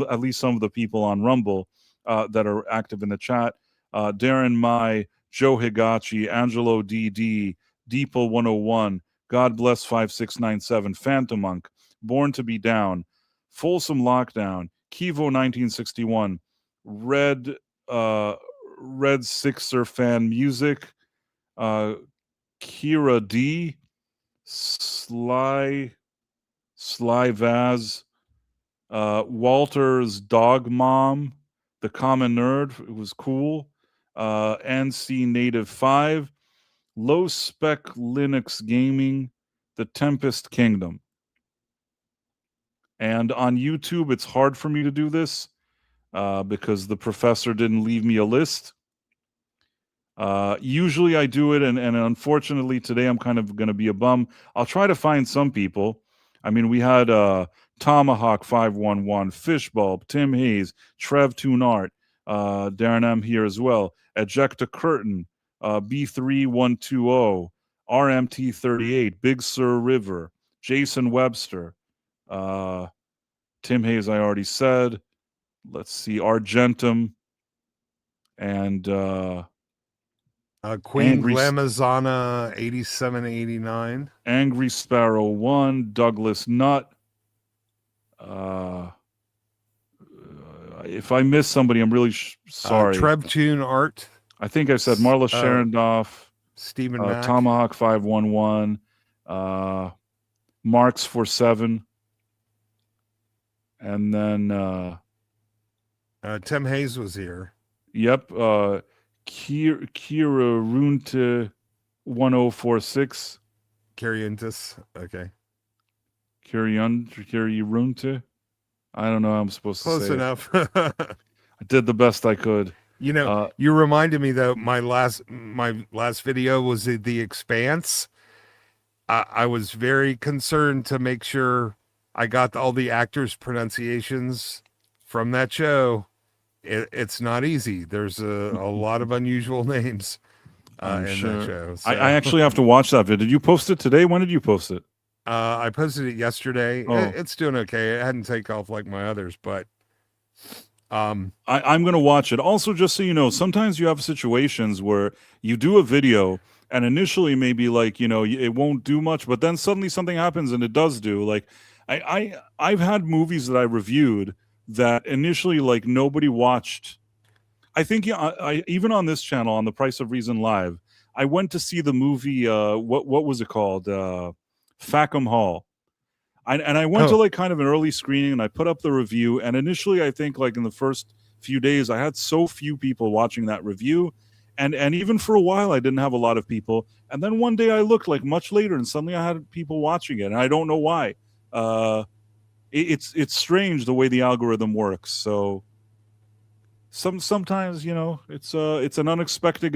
at least some of the people on Rumble that are active in the chat. Darren Mai, Joe Higachi, Angelo DD, Deeple 101, God Bless 5697, Phantom Monk, Born to Be Down, Folsom Lockdown, Kivo 1961, Red Sixer Fan Music, Kira D, Sly Vaz, Walter's Dog Mom, The Common Nerd, it was cool, NC Native 5, Low Spec Linux Gaming, The Tempest Kingdom. And on YouTube, it's hard for me to do this because the professor didn't leave me a list. Usually I do it, and unfortunately today I'm kind of going to be a bum. I'll try to find some people. I mean, we had Tomahawk 511, Fishbulb, Tim Hayes, Trev Tunart, Darren M here as well, Ejecta Curtin, B3120, RMT38, Big Sur River, Jason Webster, Tim Hayes, I already said. Let's see, Argentum, and Queen Glamazana 8789, Angry Sparrow 1, Douglas Nutt, Uh, if I miss somebody, I'm really sorry. Trebtune Art, I think I said Marla Sharondoff, Stephen Mack, Tomahawk 511, Marks 47, and then Tim Hayes was here. yep, Kira Runte 1046, Carientis. Okay. Runte. I don't know how I'm supposed to Close say enough. I did the best I could. You know, you reminded me though. My last video was the Expanse. I was very concerned to make sure I got all the actors' pronunciations from that show. It's not easy. There's a lot of unusual names in that show. So. I actually have to watch that video. Did you post it today? When did you post it? I posted it yesterday. Oh. It's doing okay. It hadn't taken off like my others, but I'm going to watch it. Also, just so you know, sometimes you have situations where you do a video and initially maybe like, you know, it won't do much, but then suddenly something happens and it does do. Like I've had movies that I reviewed that initially like nobody watched. I think I even on this channel on The Price of Reason Live, I went to see the movie what was it called? Fackham Hall. I went to like kind of an early screening and I put up the review, and initially I think like in the first few days I had so few people watching that review, and even for a while I didn't have a lot of people, and then one day I looked like much later and suddenly I had people watching it, and I don't know why. It's strange the way the algorithm works. So sometimes, you know, it's an unexpected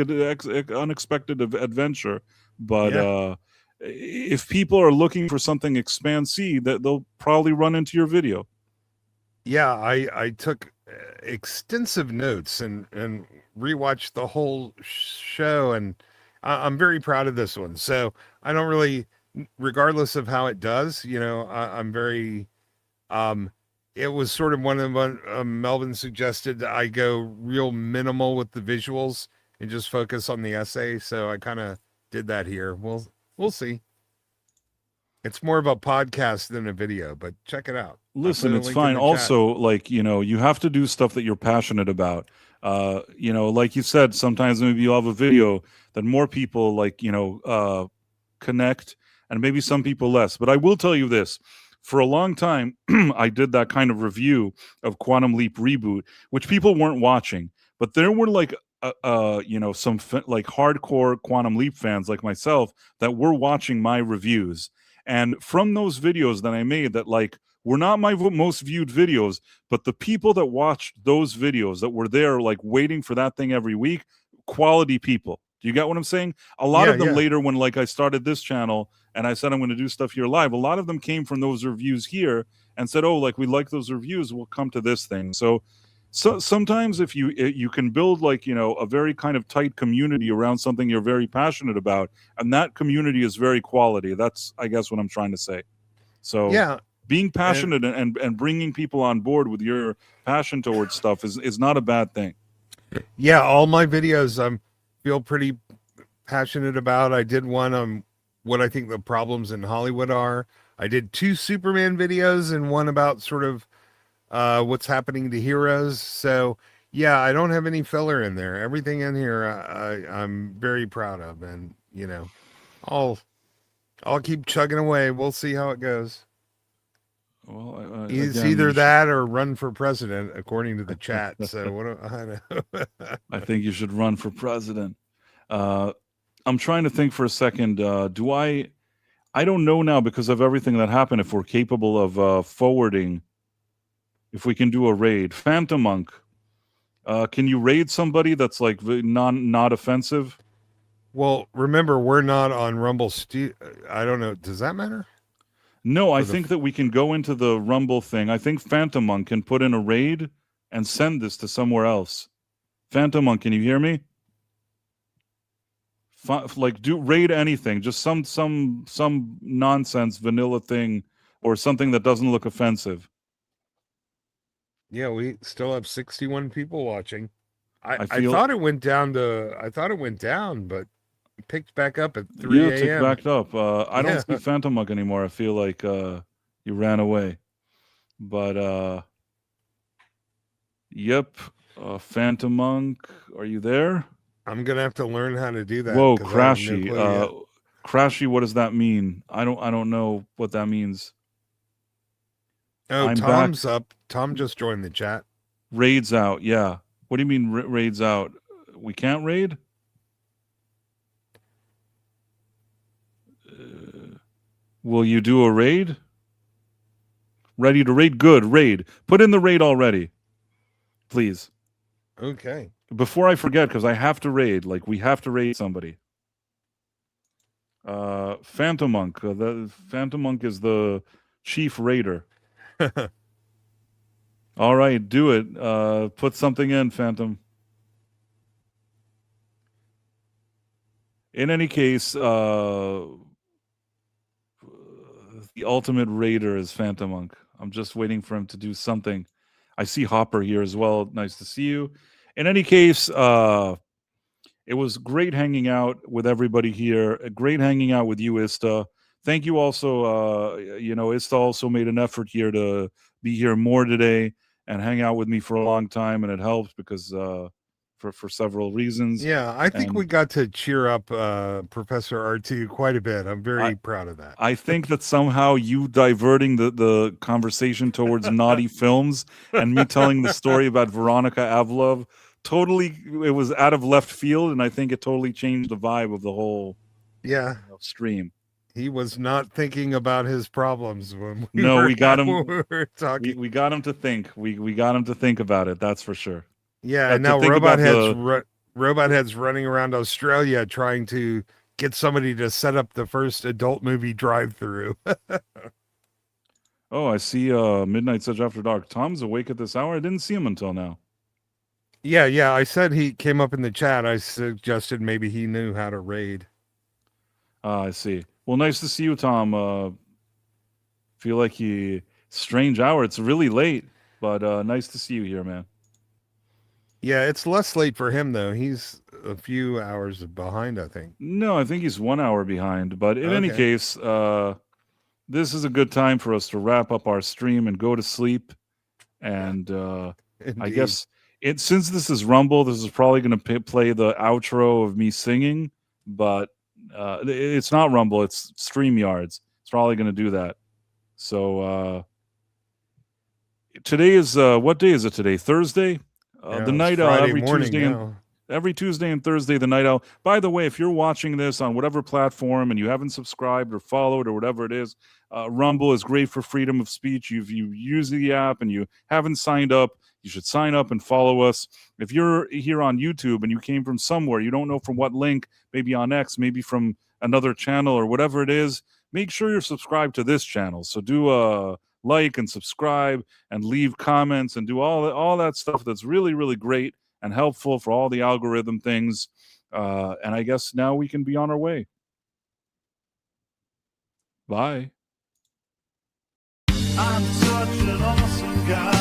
adventure, but yeah. If people are looking for something expansive, that they'll probably run into your video. Yeah, I took extensive notes and rewatched the whole show, and I'm very proud of this one. So I don't really, regardless of how it does, you know, I'm very. It was sort of one of what Melvin suggested that I go real minimal with the visuals and just focus on the essay. So I kind of did that here. We'll see. It's more of a podcast than a video, but check it out. Listen, it's fine. Also, like, you know, you have to do stuff that you're passionate about. You know, like you said, sometimes maybe you'll have a video that more people like, you know, connect, and maybe some people less. But I will tell you this. For a long time, I did that kind of review of Quantum Leap Reboot, which people weren't watching. But there were like you know, some like hardcore Quantum Leap fans like myself that were watching my reviews, and from those videos that I made that like were not my most viewed videos, but the people that watched those videos that were there like waiting for that thing every week, quality people. Do you get what I'm saying? A lot of them later, when like I started this channel and I said I'm going to do stuff here live, a lot of them came from those reviews here and said, oh, like we like those reviews, we'll come to this thing. So sometimes if you can build like, you know, a very kind of tight community around something you're very passionate about, and that community is very quality. That's, I guess, what I'm trying to say. So yeah, being passionate and bringing people on board with your passion towards stuff is not a bad thing. Yeah, all my videos feel pretty passionate about. I did one on what I think the problems in Hollywood are. I did 2 Superman videos and one about sort of what's happening to heroes. So yeah, I don't have any filler in there. Everything in here I'm very proud of, and you know, I'll keep chugging away. We'll see how it goes. Well, it's either that or run for president, according to the chat. So what I know. I think you should run for president. I'm trying to think for a second. Do I don't know now, because of everything that happened, if we're capable of forwarding. If we can do a raid. Phantom Monk, can you raid somebody that's like not offensive? Well, remember, we're not on Rumble. I don't know. Does that matter? No, I think that we can go into the Rumble thing. I think Phantom Monk can put in a raid and send this to somewhere else. Phantom Monk, can you hear me? Like, do raid anything, just some nonsense vanilla thing or something that doesn't look offensive. Yeah, we still have 61 people watching. I thought it went down but it picked back up at 3 a.m. Yeah, it picked back up. I don't see Phantom Monk anymore. I feel like you ran away. But yep. Phantom Monk, are you there? I'm gonna have to learn how to do that. Whoa, 'cause I have no Crashy. clue yet. Crashy, what does that mean? I don't know what that means. Oh, I'm Tom's up. Tom just joined the chat. Raids out, yeah. What do you mean raids out? We can't raid? Will you do a raid? Ready to raid? Good, raid. Put in the raid already, please. Okay. Before I forget, because I have to raid. Like, we have to raid somebody. Phantom Monk. The Phantom Monk is the chief raider. All right, do it. Put something in, Phantom. In any case, the ultimate raider is Phantom Monk. I'm just waiting for him to do something. I see Hopper here as well. Nice to see you. In any case, it was great hanging out with everybody here. Great hanging out with you, Ista. Thank you also. Ista also made an effort here to be here more today and hang out with me for a long time, and it helped because for several reasons. Yeah, I think And we got to cheer up Professor R2 quite a bit. I'm very proud of that. I think that somehow you diverting the conversation towards naughty films and me telling the story about Veronica Avlov, totally, it was out of left field, and I think it totally changed the vibe of the whole stream. He was not thinking about his problems when we got him. when we were talking. We got him to think. We got him to think about it. That's for sure. Yeah, and now Robot Head's running around Australia trying to get somebody to set up the first adult movie drive-through. Oh, I see. Midnight Sedge After Dark. Tom's awake at this hour. I didn't see him until now. Yeah. I said he came up in the chat. I suggested maybe he knew how to raid. I see. Well, nice to see you, Tom. Feel like strange hour. It's really late, but nice to see you here, man. Yeah, it's less late for him though. He's a few hours behind, I think. No, I think he's 1 hour behind. But in any case, this is a good time for us to wrap up our stream and go to sleep. And I guess since this is Rumble, this is probably going to play the outro of me singing. But it's not Rumble; it's StreamYards. It's probably going to do that. So today is what day is it today? Thursday. The Night Owl every Tuesday and Thursday. The Night Owl. By the way, if you're watching this on whatever platform and you haven't subscribed or followed or whatever it is, Rumble is great for freedom of speech. If you use the app and you haven't signed up, you should sign up and follow us. If you're here on YouTube and you came from somewhere, you don't know from what link, maybe on X, maybe from another channel or whatever it is, make sure you're subscribed to this channel. So do like and subscribe and leave comments and do all that stuff that's really, really great and helpful for all the algorithm things. And I guess now we can be on our way. Bye. I'm such an awesome guy.